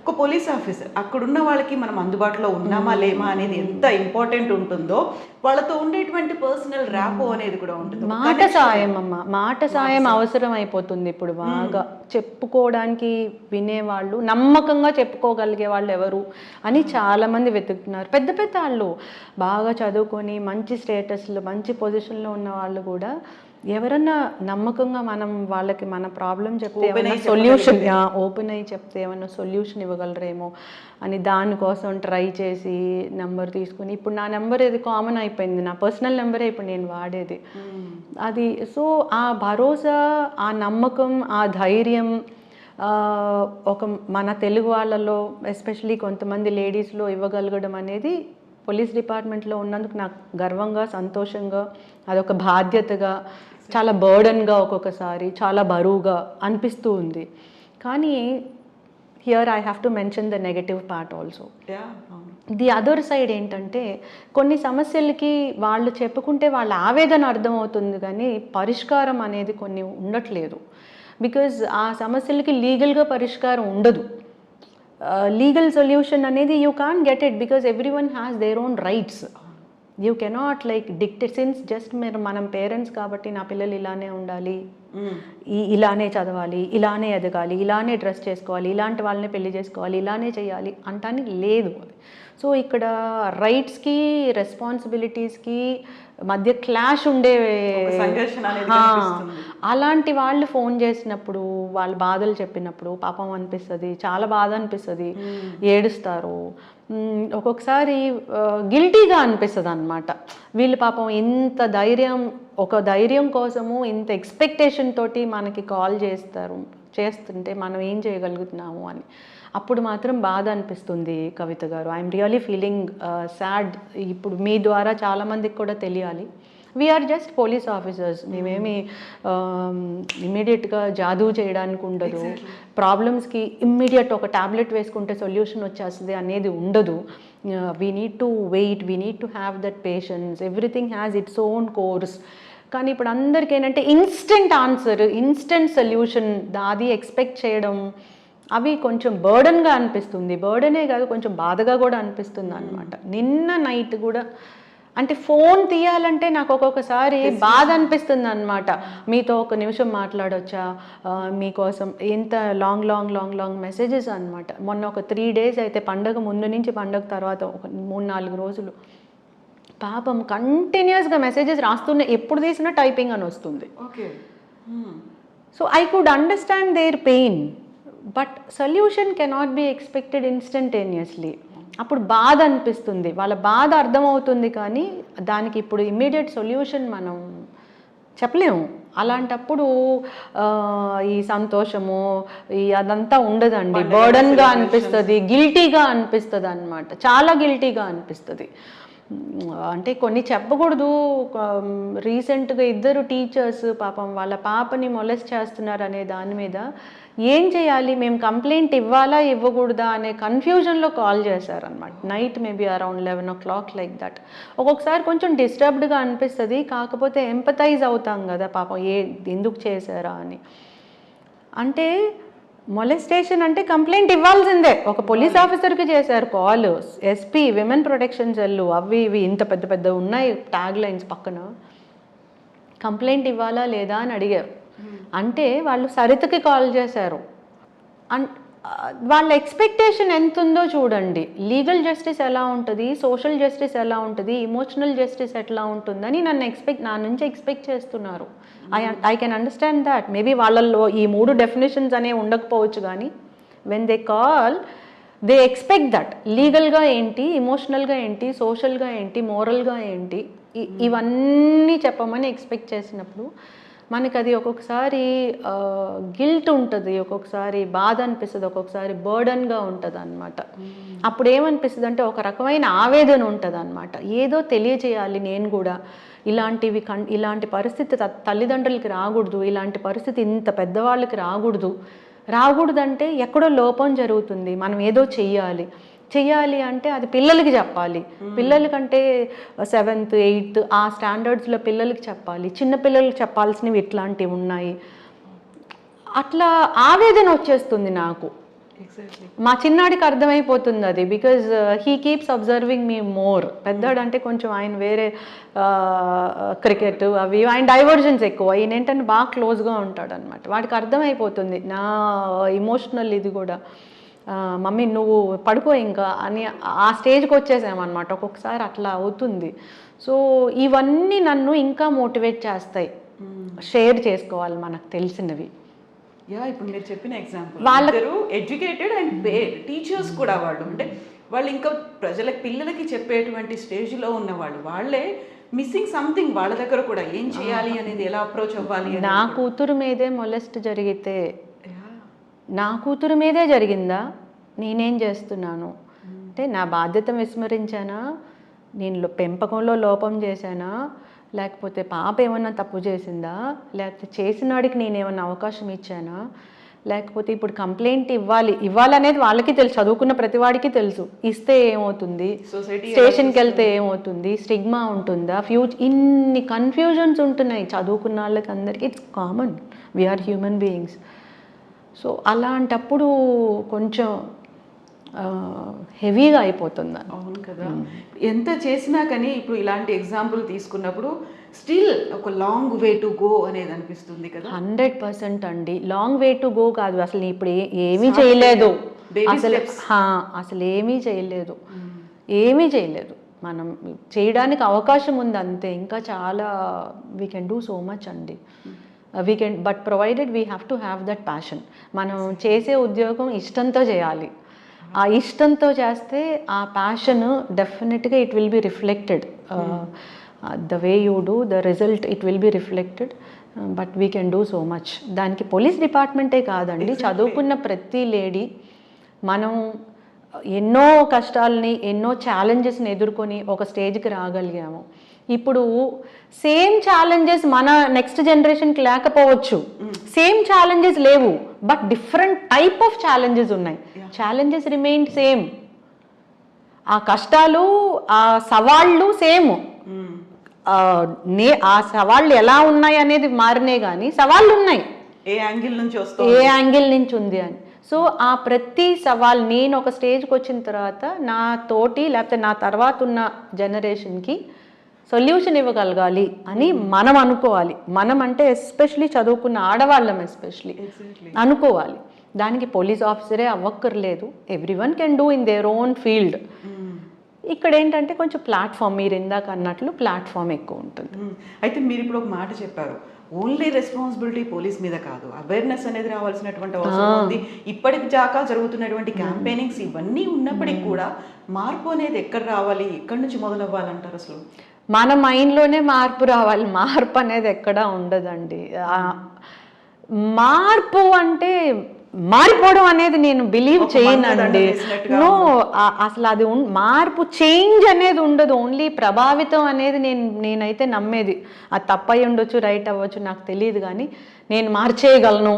ఒక పోలీస్ ఆఫీసర్ అక్కడున్న వాళ్ళకి మనం అందుబాటులో ఉన్నామా లేమా అనేది ఎంత ఇంపార్టెంట్ ఉంటుందో, వాళ్ళతో ఉండేటువంటి పర్సనల్ ర్యాపో అనేది కూడా ఉంటుంది. మాట సాయం అమ్మ, మాట సాయం అవసరం అయిపోతుంది ఇప్పుడు బాగా. చెప్పుకోవడానికి వినేవాళ్ళు, నమ్మకంగా చెప్పుకోగలిగే వాళ్ళు ఎవరు అని చాలామంది వెతుకుతున్నారు. పెద్ద పెద్ద వాళ్ళు బాగా చదువుకొని మంచి స్టేటస్లో మంచి పొజిషన్లో ఉన్న వాళ్ళు కూడా ఎవరన్నా నమ్మకంగా మనం వాళ్ళకి మన ప్రాబ్లం చెప్తే ఏమైనా సొల్యూషన్, ఓపెన్ అయ్యి చెప్తే ఏమైనా సొల్యూషన్ ఇవ్వగలరేమో అని దానికోసం ట్రై చేసి నెంబర్ తీసుకుని, ఇప్పుడు నా నెంబర్ ఏది కామన్ అయిపోయింది, నా పర్సనల్ నెంబరే ఇప్పుడు నేను వాడేది అది. సో ఆ భరోసా, ఆ నమ్మకం, ఆ ధైర్యం ఒక మన తెలుగు వాళ్ళలో ఎస్పెషలీ కొంతమంది లేడీస్లో ఇవ్వగలగడం అనేది పోలీస్ డిపార్ట్మెంట్లో ఉన్నందుకు నాకు గర్వంగా, సంతోషంగా, అదొక బాధ్యతగా, చాలా బర్డన్గా, ఒక్కొక్కసారి చాలా బరువుగా అనిపిస్తూ ఉంది. కానీ here I have to mention the negative part also. The other side ఏంటంటే కొన్ని సమస్యలకి వాళ్ళు చెప్పుకుంటే వాళ్ళ ఆవేదన అర్థమవుతుంది కానీ పరిష్కారం అనేది కొన్ని ఉండట్లేదు. బికాజ్ ఆ సమస్యలకి లీగల్గా పరిష్కారం ఉండదు. లీగల్ సొల్యూషన్ అనేది you can get it because everyone has their own rights. You cannot like dictate, since just మనం పేరెంట్స్ కాబట్టి నా పిల్లలు ఇలానే ఉండాలి, ఇలానే చదవాలి, ఇలానే ఎదగాలి, ఇలానే డ్రెస్ చేసుకోవాలి, ఇలాంటి వాళ్ళని పెళ్లి చేసుకోవాలి, ఇలానే చేయాలి అంటానికి లేదు. సో ఇక్కడ రైట్స్కి రెస్పాన్సిబిలిటీస్కి మధ్య క్లాష్ ఉండే అలాంటి వాళ్ళు ఫోన్ చేసినప్పుడు, వాళ్ళ బాధలు చెప్పినప్పుడు పాపం అనిపిస్తుంది, చాలా బాధ అనిపిస్తుంది, ఏడుస్తారు. ఒక్కొక్కసారి గిల్టీగా అనిపిస్తుంది అనమాట. వీళ్ళు పాపం ఇంత ధైర్యం, ఒక ధైర్యం కోసము ఇంత ఎక్స్పెక్టేషన్ తోటి మనకి కాల్ చేస్తుంటే మనం ఏం చేయగలుగుతున్నాము అని అప్పుడు మాత్రం బాధ అనిపిస్తుంది. కవిత గారు, ఐఎమ్ రియలీ ఫీలింగ్ సాడ్. ఇప్పుడు మీ ద్వారా చాలామందికి కూడా తెలియాలి, వీఆర్ జస్ట్ పోలీస్ ఆఫీసర్స్. మేమేమి ఇమ్మీడియట్గా జాదూ చేయడానికి ఉండదు, ప్రాబ్లమ్స్కి ఇమ్మీడియట్ ఒక టాబ్లెట్ వేసుకుంటే సొల్యూషన్ వచ్చేస్తుంది అనేది ఉండదు. We need to wait, we need to have that patience, everything has its own course. కానీ ఇప్పుడు అందరికీ ఏంటంటే ఇన్స్టెంట్ ఆన్సర్, ఇన్స్టెంట్ సొల్యూషన్, అది ఎక్స్పెక్ట్ చేయడం అవి కొంచెం బర్డన్గా అనిపిస్తుంది. బర్డనే కాదు, కొంచెం బాధగా కూడా అనిపిస్తుంది అనమాట. నిన్న నైట్ కూడా అంటే ఫోన్ తీయాలంటే నాకు ఒక్కొక్కసారి బాధ అనిపిస్తుంది అనమాట. మీతో ఒక నిమిషం మాట్లాడొచ్చా, మీకోసం ఎంత long long long long messages అనమాట. మొన్న ఒక 3 days అయితే, పండగ ముందు నుంచి పండగ తర్వాత ఒక 3-4 రోజులు పాపం కంటిన్యూస్గా మెసేజెస్ రాస్తూనే, ఎప్పుడు తీసినా టైపింగ్ అని వస్తుంది. So I could understand their pain, but solution cannot be expected instantaneously. అప్పుడు బాధ అనిపిస్తుంది, వాళ్ళ బాధ అర్థమవుతుంది, కానీ దానికి ఇప్పుడు ఇమ్మీడియట్ సొల్యూషన్ మనం చెప్పలేము. అలాంటప్పుడు ఈ సంతోషము అదంతా ఉండదండి, బర్డన్గా అనిపిస్తుంది, గిల్టీగా అనిపిస్తుంది అనమాట, చాలా గిల్టీగా అనిపిస్తుంది. అంటే కొన్ని చెప్పకూడదు. రీసెంట్గా 2 టీచర్స్ పాపం వాళ్ళ పాపని మొలెస్ట్ చేస్తున్నారు అనే దాని మీద ఏం చేయాలి, మేము కంప్లైంట్ ఇవ్వాలా ఇవ్వకూడదా అనే కన్ఫ్యూజన్లో కాల్ చేశారనమాట. Night maybe around 11 o'clock like that. ఒక్కొక్కసారి కొంచెం డిస్టర్బ్డ్గా అనిపిస్తుంది, కాకపోతే ఎంపథైజ్ అవుతాం కదా, పాపం ఎందుకు చేశారా అని. అంటే మొలెస్టేషన్ అంటే కంప్లైంట్ ఇవ్వాల్సిందే. ఒక పోలీస్ ఆఫీసర్కి చేశారు call, SP, women protection cell, అవి ఇవి ఇంత పెద్ద పెద్ద ఉన్నాయి ట్యాగ్ లైన్స్ పక్కన. కంప్లైంట్ ఇవ్వాలా లేదా అని అడిగారు. అంటే వాళ్ళు సరితకి కాల్ చేశారు. వాళ్ళ ఎక్స్పెక్టేషన్ ఎంత ఉందో చూడండి. లీగల్ జస్టిస్ ఎలా ఉంటుంది, సోషల్ జస్టిస్ ఎలా ఉంటుంది, ఇమోషనల్ జస్టిస్ ఎట్లా ఉంటుందని నా నుంచి ఎక్స్పెక్ట్ చేస్తున్నారు. I can understand that. Maybe వాళ్ళల్లో ఈ 3 డెఫినేషన్స్ అనేవి ఉండకపోవచ్చు, కానీ when they call they expect that. లీగల్గా ఏంటి, ఇమోషనల్గా ఏంటి, సోషల్గా ఏంటి, మోరల్గా ఏంటి, ఇవన్నీ చెప్పమని ఎక్స్పెక్ట్ చేసినప్పుడు మనకి అది ఒక్కొక్కసారి గిల్ట్ ఉంటుంది, ఒక్కొక్కసారి బాధ అనిపిస్తుంది, ఒక్కొక్కసారి బర్డన్గా ఉంటుంది అనమాట. అప్పుడు ఏమనిపిస్తుంది అంటే ఒక రకమైన ఆవేదన ఉంటుంది అనమాట. ఏదో తెలియజేయాలి నేను కూడా, ఇలాంటి పరిస్థితి తల్లిదండ్రులకి రాకూడదు, ఇలాంటి పరిస్థితి ఇంత పెద్దవాళ్ళకి రాకూడదంటే ఎక్కడో లోపం జరుగుతుంది, మనం ఏదో చెయ్యాలి అంటే అది పిల్లలకి చెప్పాలి. పిల్లలకంటే 7th 8th ఆ స్టాండర్డ్స్లో పిల్లలకి చెప్పాలి. చిన్న పిల్లలకి చెప్పాల్సినవి ఇట్లాంటివి ఉన్నాయి. అట్లా ఆవేదన వచ్చేస్తుంది నాకు. మా చిన్నాడికి అర్థమైపోతుంది అది, because he keeps observing me more. పెద్దాడు అంటే కొంచెం ఆయన వేరే క్రికెట్ అవి, ఆయన డైవర్జన్స్ ఎక్కువ, ఆయన ఏంటంటే బాగా క్లోజ్గా ఉంటాడు అనమాట. వాడికి అర్థమైపోతుంది నా ఇమోషనల్ ఇది కూడా. మమ్మీ నువ్వు పడుకో ఇంకా అని ఆ స్టేజ్కి వచ్చేసామన్నమాట. ఒక్కొక్కసారి అట్లా అవుతుంది. సో ఇవన్నీ నన్ను ఇంకా మోటివేట్ చేస్తాయి, షేర్ చేసుకోవాలి మనకు తెలిసినవి. ఇప్పుడు మీరు చెప్పిన ఎగ్జాంపుల్ వాళ్ళరు ఎడ్యుకేటెడ్ అండ్ పేడ్ టీచర్స్ కూడా, వాళ్ళు ఇంకా పిల్లలకి చెప్పేటువంటి స్టేజ్లో ఉన్నవాళ్ళు, వాళ్ళే మిస్సింగ్ సంథింగ్. వాళ్ళ దగ్గర కూడా ఏం చేయాలి అనేది, ఎలా అప్రోచ్ అవ్వాలి. నా కూతురు మీదే మొలెస్ట్ జరిగితే, నా కూతురు మీదే జరిగిందా, నేనేం చేస్తున్నాను అంటే నా బాధ్యత విస్మరించానా, నేను పెంపకంలో లోపం చేశానా, లేకపోతే పాప ఏమన్నా తప్పు చేసిందా, లేకపోతే చేసినాడికి నేనేమన్నా అవకాశం ఇచ్చానా, లేకపోతే ఇప్పుడు కంప్లైంట్ ఇవ్వాలనేది వాళ్ళకి తెలుసు, చదువుకున్న ప్రతి వాడికి తెలుసు. ఇస్తే ఏమవుతుంది, స్టేషన్కి వెళ్తే ఏమవుతుంది, స్టిగ్మా ఉంటుందా, ఇన్ని కన్ఫ్యూజన్స్ ఉంటున్నాయి చదువుకున్న వాళ్ళకి అందరికీ. It's common, we are human beings. So అలాంటప్పుడు కొంచెం హెవీగా అయిపోతుంది. అవును కదా. ఎంత చేసినా కానీ ఇప్పుడు ఇలాంటి ఎగ్జాంపుల్ తీసుకున్నప్పుడు స్టిల్ ఒక లాంగ్ వే టు గో అనేది అనిపిస్తుంది కదా. 100% అండి. లాంగ్ వే టు గో కాదు, అసలు ఇప్పుడు ఏమీ చేయలేదు, అసలు ఏమీ చేయలేదు. మనం చేయడానికి అవకాశం ఉంది అంతే. ఇంకా చాలా we can do so much అండి. But provided we have to have that passion. మనం చేసే ఉద్యోగం ఇష్టంతో చేయాలి. ఆ ఇష్టంతో చేస్తే ఆ ప్యాషన్ డెఫినెట్గా it will be reflected. The way you do the result it will be reflected. But we can do so much. దానికి పోలీస్ డిపార్ట్మెంటే కాదండి, చదువుకున్న ప్రతి లేడీ మనం ఎన్నో కష్టాలని, ఎన్నో ఛాలెంజెస్ని ఎదుర్కొని ఒక స్టేజ్కి రాగలిగాము. ఇప్పుడు సేమ్ ఛాలెంజెస్ మన నెక్స్ట్ జనరేషన్కి లేకపోవచ్చు, సేమ్ ఛాలెంజెస్ లేవు, but different type of challenges ఉన్నాయి. Challenges remain same. ఆ కష్టాలు, ఆ సవాళ్ళు సేమ్. ఆ సవాళ్ళు ఎలా ఉన్నాయి అనేది మారినే కానీ సవాళ్ళు ఉన్నాయి, ఏ యాంగిల్ నుంచి ఉంది అని. సో ఆ ప్రతి సవాల్ నేను ఒక స్టేజ్కి వచ్చిన తర్వాత నా తోటి లేకపోతే నా తర్వాత ఉన్న జనరేషన్కి సొల్యూషన్ ఇవ్వగలగాలి అని మనం అనుకోవాలి. మనం అంటే ఎస్పెషలీ చదువుకున్న ఆడవాళ్ళం ఎస్పెషలీ అనుకోవాలి. దానికి పోలీస్ ఆఫీసరే అవ్వక్కర్లేదు, everyone can do in their own field. ఇక్కడ ఏంటంటే కొంచెం ప్లాట్ఫామ్, మీరు ఇందాక అన్నట్లు ప్లాట్ఫామ్ ఎక్కువ ఉంటుంది. అయితే మీరు ఇప్పుడు ఒక మాట చెప్పారు, ఓన్లీ రెస్పాన్సిబిలిటీ పోలీస్ మీద కాదు, అవేర్నెస్ అనేది రావాల్సినటువంటి అవసరం ఉంది. ఇప్పటికి దాకా జరుగుతున్నటువంటి క్యాంపెయినింగ్స్ ఇవన్నీ ఉన్నప్పటికీ కూడా మార్పు అనేది ఎక్కడ రావాలి, ఎక్కడి నుంచి మొదలవ్వాలంటారు? అసలు మన మైండ్లోనే మార్పు రావాలి, మార్పు అనేది ఎక్కడా ఉండదండి. మార్పు అంటే మారిపోవడం అనేది నేను బిలీవ్ చేయనండి. నో, అసలు అది మార్పు, చేంజ్ అనేది ఉండదు, ఓన్లీ ప్రభావితం అనేది నేనైతే నమ్మేది. అది తప్పై ఉండొచ్చు, రైట్ అవ్వచ్చు, నాకు తెలియదు, కానీ నేను మార్చేయగలను,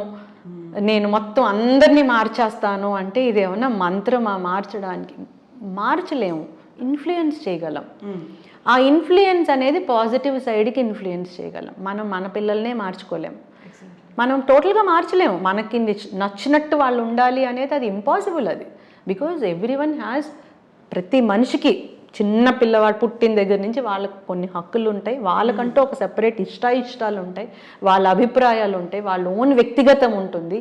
నేను మొత్తం అందరినీ మార్చేస్తాను అంటే ఇది ఏమన్నా మంత్రమా మార్చడానికి? మార్చలేము, ఇన్ఫ్లుయెన్స్ చేయగలం. ఆ ఇన్ఫ్లుయెన్స్ అనేది పాజిటివ్ సైడ్కి ఇన్ఫ్లుయెన్స్ చేయగలం. మనం మన పిల్లల్నే మార్చుకోలేం. మనం టోటల్గా మార్చలేము. మనకి నచ్చినట్టు వాళ్ళు ఉండాలి అనేది అది ఇంపాసిబుల్. అది బికాజ్ ఎవ్రీ వన్ హ్యాస్, ప్రతి మనిషికి చిన్న పిల్లవాడు పుట్టిన దగ్గర నుంచి వాళ్ళకు కొన్ని హక్కులు ఉంటాయి, వాళ్ళకంటూ ఒక సెపరేట్ ఇష్టాలు ఉంటాయి, వాళ్ళ అభిప్రాయాలు ఉంటాయి, వాళ్ళ ఓన్ వ్యక్తిగతం ఉంటుంది,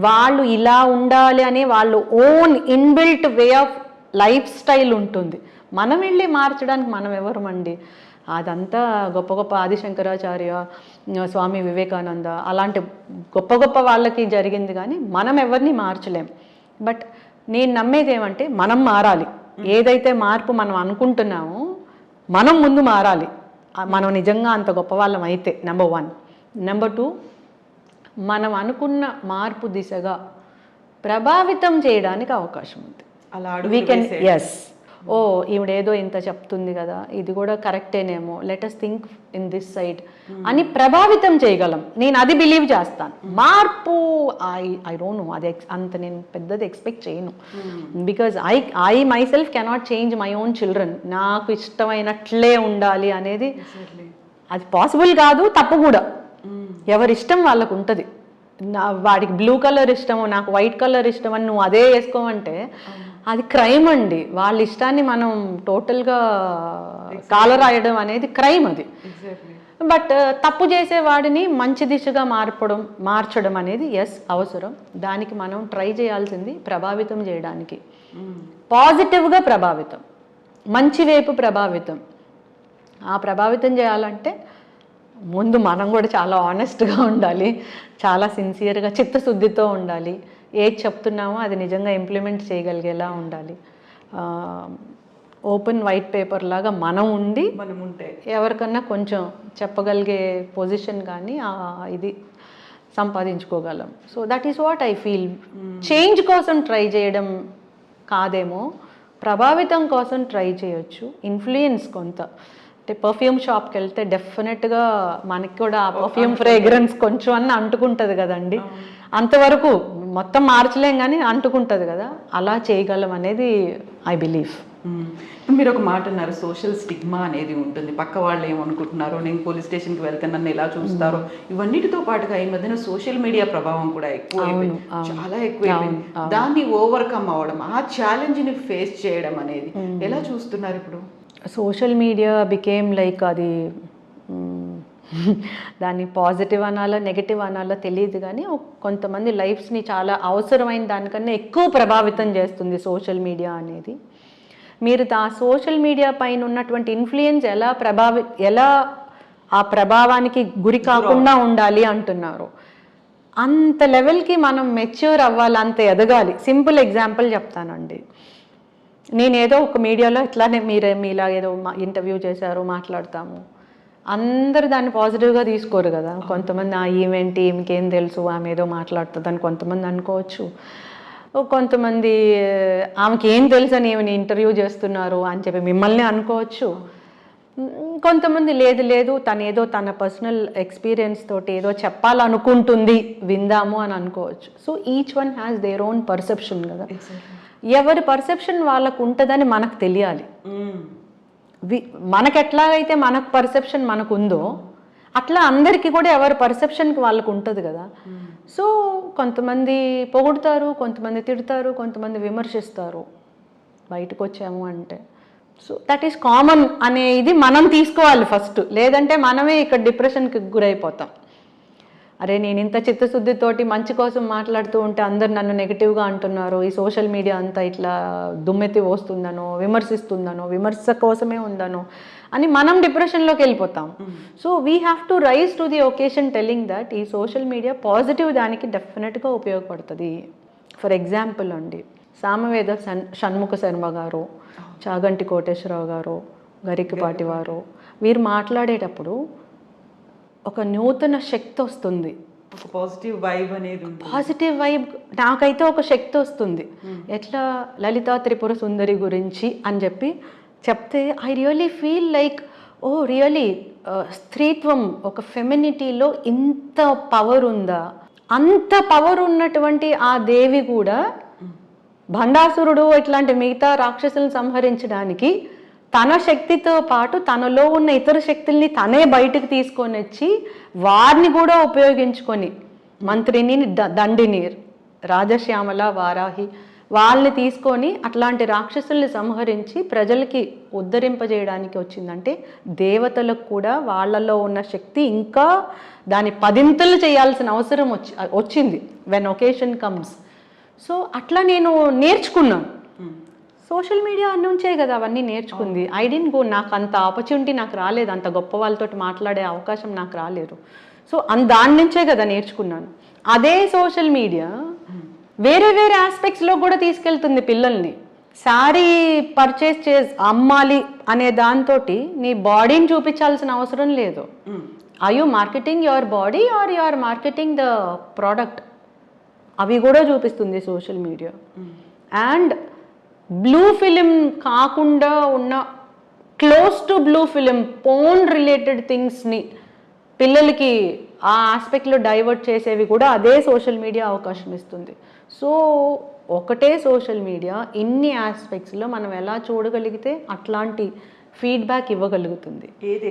వాళ్ళు ఇలా ఉండాలి అనే వాళ్ళ own inbuilt way of life style ఉంటుంది. మనం వెళ్ళి మార్చడానికి మనం ఎవరమండి? అదంతా గొప్ప గొప్ప ఆదిశంకరాచార్య, స్వామి వివేకానంద అలాంటి గొప్ప గొప్ప వాళ్ళకి జరిగింది, కానీ మనం ఎవరిని మార్చలేం. బట్ నేను నమ్మేది ఏమంటే మనం మారాలి. ఏదైతే మార్పు మనం అనుకుంటున్నామో మనం ముందు మారాలి. మనం నిజంగా అంత గొప్ప వాళ్ళం అయితే నెంబర్ 1. నెంబర్ 2, మనం అనుకున్న మార్పు దిశగా ప్రభావితం చేయడానికి అవకాశం ఉంది. అలా వీ కెన్, ఎస్, ఓ ఈవిడేదో ఇంత చెప్తుంది కదా, ఇది కూడా కరెక్టేనేమో, let us think in this side అని ప్రభావితం చేయగలం. నేను అది బిలీవ్ చేస్తాను. మార్పు ఐ డోంట్ నో, అది అంత నేను పెద్దది ఎక్స్పెక్ట్ చేయను. Because I my self cannot change my own children. నాకు ఇష్టమైనట్లే ఉండాలి అనేది అది పాసిబుల్ కాదు, తప్పు కూడా. ఎవరి ఇష్టం వాళ్ళకు ఉంటుంది. వాడికి బ్లూ కలర్ ఇష్టము, నాకు వైట్ కలర్ ఇష్టం అని నువ్వు అదే వేసుకోమంటే అది క్రైమ్ అండి. వాళ్ళ ఇష్టాన్ని మనం టోటల్గా కాలరాయడం అనేది క్రైమ్ అది. బట్ తప్పు చేసే వాడిని మంచి దిశగా మార్చడం అనేది ఎస్ అవసరం. దానికి మనం ట్రై చేయాల్సింది ప్రభావితం చేయడానికి, పాజిటివ్గా ప్రభావితం, మంచి వైపు ప్రభావితం. ఆ ప్రభావితం చేయాలంటే ముందు మనం కూడా చాలా ఆనెస్ట్గా ఉండాలి, చాలా సిన్సియర్గా చిత్తశుద్ధితో ఉండాలి. ఏది చెప్తున్నామో అది నిజంగా ఇంప్లిమెంట్ చేయగలిగేలా ఉండాలి. ఓపెన్ వైట్ పేపర్ లాగా మనం ఉంటే ఎవరికన్నా కొంచెం చెప్పగలిగే పొజిషన్ కానీ ఇది సంపాదించుకోగలం. So that is what I feel. Change కోసం ట్రై చేయడం కాదేమో, ప్రభావితం కోసం ట్రై చేయొచ్చు. ఇన్ఫ్లుయెన్స్ కొంత, అంటే పర్ఫ్యూమ్ షాప్కి వెళ్తే డెఫినెట్గా మనకి కూడా ఆ పర్ఫ్యూమ్ ఫ్రేగ్రెన్స్ కొంచెం అన్న అంటుకుంటుంది కదండి. అంతవరకు మొత్తం మార్చలేం కానీ అంటుకుంటుంది కదా, అలా చేయగలం అనేది ఐ బిలీవ్. ఇప్పుడు మీరు ఒక మాట అన్నారు, సోషల్ స్టిగ్మా అనేది ఉంటుంది. పక్క వాళ్ళు ఏమనుకుంటున్నారో, నేను పోలీస్ స్టేషన్కి వెళ్తే నన్ను ఎలా చూస్తారో, ఇవన్నిటితో పాటుగా ఈ మధ్యన సోషల్ మీడియా ప్రభావం కూడా ఎక్కువైపోయింది, చాలా ఎక్కువైపోయింది. దాన్ని ఓవర్కమ్ అవ్వడం, ఆ ఛాలెంజ్ని ఫేస్ చేయడం అనేది ఎలా చూస్తున్నారు ఇప్పుడు? సోషల్ మీడియా బికేమ్ లైక్, అది దాన్ని పాజిటివ్ అనాలా నెగటివ్ అనాలా తెలియదు, కానీ కొంతమంది లైఫ్స్ని చాలా అవసరమైన దానికన్నా ఎక్కువ ప్రభావితం చేస్తుంది సోషల్ మీడియా అనేది. మీరు ఆ సోషల్ మీడియా పైన ఉన్నటువంటి ఇన్ఫ్లుయెన్స్ ఎలా ఆ ప్రభావానికి గురి కాకుండా ఉండాలి అంటున్నారు. అంత లెవెల్కి మనం మెచ్యూర్ అవ్వాలి, అంత ఎదగాలి. సింపుల్ ఎగ్జాంపుల్ చెప్తానండి. నేనేదో ఒక మీడియాలో ఇట్లానే మీలా ఏదో ఇంటర్వ్యూ చేశారు, మాట్లాడతాము, అందరు దాన్ని పాజిటివ్గా తీసుకోరు కదా. కొంతమంది ఆ ఈవెంట్ ఈమెకేం తెలుసు, ఆమె ఏదో మాట్లాడుతుంది అని కొంతమంది అనుకోవచ్చు. కొంతమంది ఆమెకి ఏం తెలుసు అని ఏమైనా ఇంటర్వ్యూ చేస్తున్నారు అని చెప్పి మిమ్మల్ని అనుకోవచ్చు. కొంతమంది లేదు తన పర్సనల్ ఎక్స్పీరియన్స్ తోటి ఏదో చెప్పాలనుకుంటుంది, విందాము అని అనుకోవచ్చు. So each one has their own perception కదా. ఎవరి పర్సెప్షన్ వాళ్ళకు ఉంటుందని మనకు తెలియాలి. మనకు ఎట్లాగైతే మనకు పర్సెప్షన్ మనకు ఉందో అట్లా అందరికీ కూడా ఎవరి పర్సెప్షన్కి వాళ్ళకు ఉంటుంది కదా. సో కొంతమంది పొగుడుతారు, కొంతమంది తిడతారు, కొంతమంది విమర్శిస్తారు బయటకు వచ్చాము అంటే. సో దట్ ఈస్ కామన్ అనే ఇది మనం తీసుకోవాలి ఫస్ట్. లేదంటే మనమే ఇక్కడ డిప్రెషన్కి గురైపోతాం. అరే నేను ఇంత చిత్తశుద్ధితోటి మంచి కోసం మాట్లాడుతూ ఉంటే అందరు నన్ను నెగిటివ్గా అంటున్నారు, ఈ సోషల్ మీడియా అంతా ఇట్లా దుమ్మెత్తి పోస్తుందనో, విమర్శిస్తుందనో, విమర్శ కోసమే ఉందనో అని మనం డిప్రెషన్లోకి వెళ్ళిపోతాం. So we have to rise to the occasion telling that ఈ సోషల్ మీడియా పాజిటివ్ దానికి డెఫినెట్గా ఉపయోగపడుతుంది. ఫర్ ఎగ్జాంపుల్ అండి, సామవేద షణ్ముఖ శర్మ గారు, చాగంటి కోటేశ్వరరావు గారు, గరికపాటి వారు, వీరు మాట్లాడేటప్పుడు ఒక నూతన శక్తి వస్తుంది, ఒక పాజిటివ్ వైబ్ అనేది, పాజిటివ్ వైబ్. నాకైతే ఒక శక్తి వస్తుంది. ఎట్లా లలితా త్రిపుర సుందరి గురించి అని చెప్తే I really feel like, oh really స్త్రీత్వం, ఒక ఫెమినిటీలో ఇంత పవర్ ఉందా. అంత పవర్ ఉన్నటువంటి ఆ దేవి కూడా భండాసురుడు ఇట్లాంటి మిగతా రాక్షసులను సంహరించడానికి తన శక్తితో పాటు తనలో ఉన్న ఇతర శక్తుల్ని తనే బయటకు తీసుకొని వచ్చి వారిని కూడా ఉపయోగించుకొని మంత్రిని, దండిని, రాజశ్యామల, వారాహి వాళ్ళని తీసుకొని అట్లాంటి రాక్షసుల్ని సంహరించి ప్రజలకి ఉద్ధరింపజేయడానికి వచ్చిందంటే దేవతలకు కూడా వాళ్ళలో ఉన్న శక్తి ఇంకా దాని పదింతలు చేయాల్సిన అవసరం వచ్చింది వెన్ ఒకేషన్ కమ్స్. సో అట్లా నేను నేర్చుకున్నాను. సోషల్ మీడియా నుంచే కదా అవన్నీ నేర్చుకుంది. ఐ డెంట్ గో, నాకు అంత ఆపర్చునిటీ నాకు రాలేదు, అంత గొప్ప వాళ్ళతో మాట్లాడే అవకాశం నాకు రాలేదు. సో దాని నుంచే కదా నేర్చుకున్నాను. అదే సోషల్ మీడియా వేరే వేరే ఆస్పెక్ట్స్లో కూడా తీసుకెళ్తుంది పిల్లల్ని. శారీ పర్చేస్ అమ్మాలి అనే దాంతో నీ బాడీని చూపించాల్సిన అవసరం లేదు. Are you marketing your body are you are marketing the product? అవి కూడా చూపిస్తుంది social media. And blue film కాకుండా ఉన్న close to blue film porn related థింగ్స్ని పిల్లలకి ఆ ఆస్పెక్ట్లో డైవర్ట్ చేసేవి కూడా అదే సోషల్ మీడియా అవకాశం ఇస్తుంది. సో ఒకటే సోషల్ మీడియా ఇన్ని ఆస్పెక్ట్స్లో మనం ఎలా చూడగలిగితే అట్లాంటి ఫీడ్బ్యాక్ ఇవ్వగలుగుతుంది. ఏది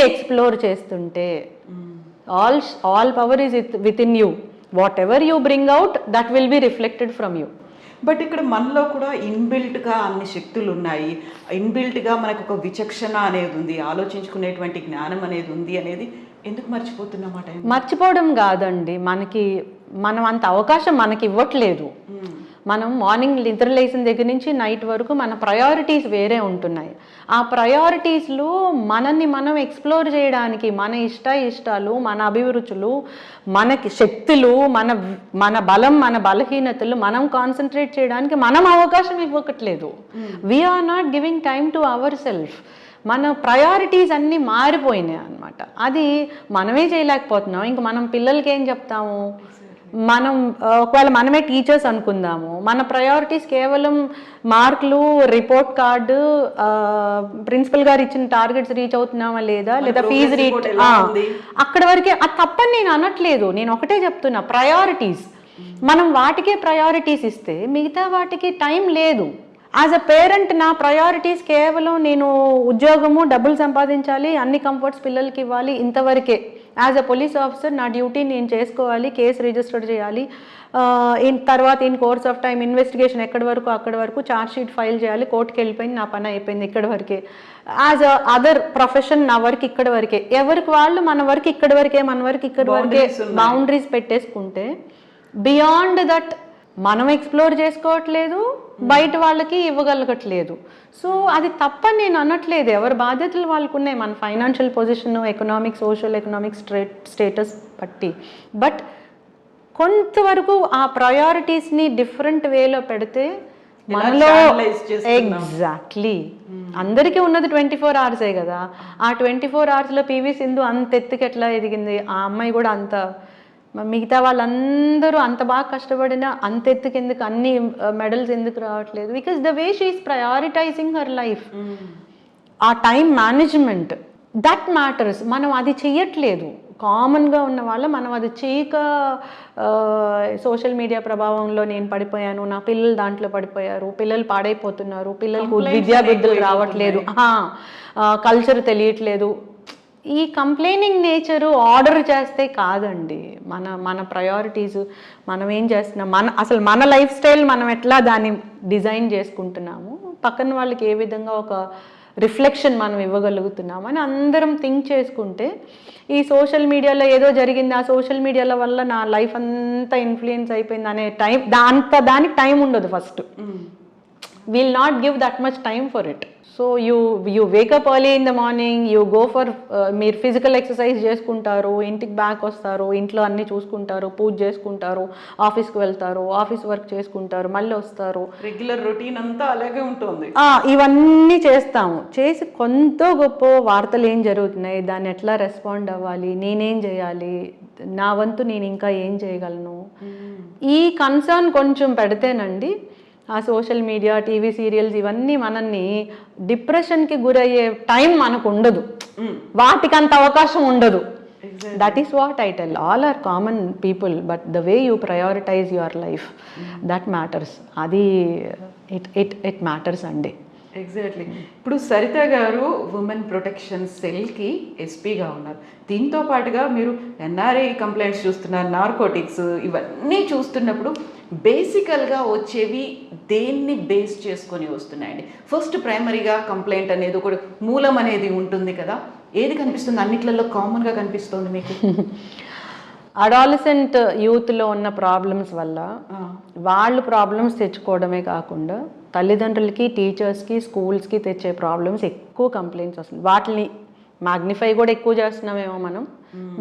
ఎక్స్ప్లోర్ చేస్తుంటే all power is with in you. What ever you bring out that will be reflected from you. But ఇక్కడ మనలో కూడా ఇన్బిల్ట్గా అన్ని శక్తులు ఉన్నాయి, ఇన్బిల్ట్గా మనకు ఒక విచక్షణ అనేది ఉంది, ఆలోచించుకునేటువంటి జ్ఞానం అనేది ఉంది అనేది ఎందుకు మర్చిపోతున్నమాట? మర్చిపోవడం కాదండి, మనం అంత అవకాశం మనకి ఇవ్వట్లేదు. మనం మార్నింగ్ నిద్ర లేచిన దగ్గర నుంచి నైట్ వరకు మన ప్రయారిటీస్ వేరే ఉంటున్నాయి. ఆ ప్రయారిటీస్లో మనల్ని మనం ఎక్స్ప్లోర్ చేయడానికి మన ఇష్టాలు, మన అభిరుచులు, మనకి శక్తులు, మన బలం, మన బలహీనతలు మనం కాన్సన్ట్రేట్ చేయడానికి మనం అవకాశం ఇవ్వట్లేదు. We are not giving time to our self. మన ప్రయారిటీస్ అన్నీ మారిపోయినాయి అన్నమాట. అది మనమే చేయలేకపోతున్నాం. ఇంక మనం పిల్లలకి ఏం చెప్తాము? ఒకవేళ మనమే టీచర్స్ అనుకుందాము, మన ప్రయారిటీస్ కేవలం మార్కులు, రిపోర్ట్ కార్డు, ప్రిన్సిపల్ గారు ఇచ్చిన టార్గెట్స్ రీచ్ అవుతున్నామా లేదా ఫీజు రీచ్, అక్కడ వరకే. అది తప్పని నేను అనట్లేదు, నేను ఒకటే చెప్తున్నా, ప్రయారిటీస్ మనం వాటికే ప్రయారిటీస్ ఇస్తే మిగతా వాటికి టైం లేదు. యాజ్ అ పేరెంట్ నా ప్రయారిటీస్ కేవలం నేను ఉద్యోగము, డబ్బులు సంపాదించాలి, అన్ని కంఫర్ట్స్ పిల్లలకి ఇవ్వాలి, ఇంతవరకే. యాజ్ అ పోలీస్ ఆఫీసర్ నా డ్యూటీ నేను చేసుకోవాలి, కేసు రిజిస్టర్ చేయాలి, తర్వాత in course of time investigation ఎక్కడి వరకు అక్కడి వరకు, ఛార్జ్ షీట్ ఫైల్ చేయాలి, కోర్టుకి వెళ్ళిపోయింది, నా పని అయిపోయింది, ఇక్కడి వరకే. యాజ్ అ అదర్ ప్రొఫెషన్ నా వర్క్ ఇక్కడి వరకే. ఎవరికి వాళ్ళు మన వర్క్ ఇక్కడి వరకే, మన వర్క్ ఇక్కడి వరకే బౌండరీస్ పెట్టేసుకుంటే బియాండ్ దట్ మనం ఎక్స్ప్లోర్ చేసుకోవట్లేదు, బయట వాళ్ళకి ఇవ్వగలగట్లేదు. సో అది తప్పని నేను అనట్లేదు, ఎవరి బాధ్యతలు వాళ్ళకు ఉన్నాయి, మన financial position, economic, social economic status బట్టి. బట్ కొంతవరకు ఆ ప్రయారిటీస్ని డిఫరెంట్ వేలో పెడితే మనలో ఎగ్జాక్ట్లీ అందరికీ ఉన్నది 24 hours కదా. ఆ 24 hours పివి సింధు అంత ఎత్తుకి ఎట్లా ఎదిగింది, ఆ అమ్మాయి కూడా అంత, మిగతా వాళ్ళందరూ అంత బాగా కష్టపడినా అంత ఎత్తుకి ఎందుకు, అన్ని మెడల్స్ ఎందుకు రావట్లేదు? Because the way she is prioritising her life. ఆ టైం మేనేజ్మెంట్ దట్ మ్యాటర్స్. మనం అది చెయ్యట్లేదు. కామన్గా ఉన్న వాళ్ళు మనం అది చేయక సోషల్ మీడియా ప్రభావంలో నేను పడిపోయాను, నా పిల్లలు దాంట్లో పడిపోయారు, పిల్లలు పాడైపోతున్నారు, పిల్లలకు విద్యాబుద్ధులు రావట్లేదు, కల్చర్ తెలియట్లేదు. ఈ కంప్లైనింగ్ నేచరు ఆర్డర్ చేస్తే కాదండి. మన ప్రయారిటీస్ మనం ఏం చేస్తున్నాం, అసలు మన లైఫ్ స్టైల్ మనం ఎట్లా దాన్ని డిజైన్ చేసుకుంటున్నాము, పక్కన వాళ్ళకి ఏ విధంగా ఒక రిఫ్లెక్షన్ మనం ఇవ్వగలుగుతున్నాము అని అందరం థింక్ చేసుకుంటే, ఈ సోషల్ మీడియాలో ఏదో జరిగింది, ఆ సోషల్ మీడియాల వల్ల నా లైఫ్ అంతా ఇన్ఫ్లుయెన్స్ అయిపోయింది అనే దానికి టైం ఉండదు. First will not give that much time for it. So you wake up early in the morning, you go for, మీరు ఫిజికల్ ఎక్సర్సైజ్ చేసుకుంటారు, ఇంటికి బ్యాక్ వస్తారు, ఇంట్లో అన్నీ చూసుకుంటారు, పూజ చేసుకుంటారు, ఆఫీస్కి వెళ్తారు, ఆఫీస్ వర్క్ చేసుకుంటారు, మళ్ళీ వస్తారు, రెగ్యులర్ రొటీన్ అంతా అలాగే ఉంటుంది. ఇవన్నీ చేస్తాము. చేసి కొంత గొప్ప వార్తలు ఏం జరుగుతున్నాయి, దాన్ని ఎట్లా రెస్పాండ్ అవ్వాలి, నేనేం చేయాలి, నా వంతు నేను ఇంకా ఏం చేయగలను, ఈ కన్సర్న్ కొంచెం పెడితేనండి ఆ సోషల్ మీడియా, టీవీ సీరియల్స్ ఇవన్నీ మనల్ని డిప్రెషన్కి గురయ్యే టైం మనకు ఉండదు, వాటికి అంత అవకాశం ఉండదు. That is what I tell all our common people. But the way you prioritise your life that matters. అది ఇట్ మ్యాటర్స్ అండి. ఎగ్జాక్ట్లీ. ఇప్పుడు సరిత గారు ఉమెన్ ప్రొటెక్షన్ సెల్కి ఎస్పీగా ఉన్నారు. దీంతో పాటుగా మీరు ఎన్ఆర్ఐ కంప్లైంట్స్ చూస్తున్నారు, నార్కోటిక్స్ ఇవన్నీ చూస్తున్నప్పుడు బేసికల్గా వచ్చేవి దేన్ని బేస్ చేసుకొని వస్తున్నాయండి? ఫస్ట్ ప్రైమరీగా కంప్లైంట్ అనేది ఒక మూలం అనేది ఉంటుంది కదా, ఏది కనిపిస్తుంది అన్నిట్లలో కామన్గా కనిపిస్తుంది మీకు? అడాలసెంట్ యూత్లో ఉన్న ప్రాబ్లమ్స్ వల్ల వాళ్ళు ప్రాబ్లమ్స్ తెచ్చుకోవడమే కాకుండా తల్లిదండ్రులకి, టీచర్స్కి, స్కూల్స్కి తెచ్చే ప్రాబ్లమ్స్ ఎక్కువ కంప్లైంట్స్ వస్తుంది. వాటిని మ్యాగ్నిఫై కూడా ఎక్కువ చేస్తున్నామేమో మనం,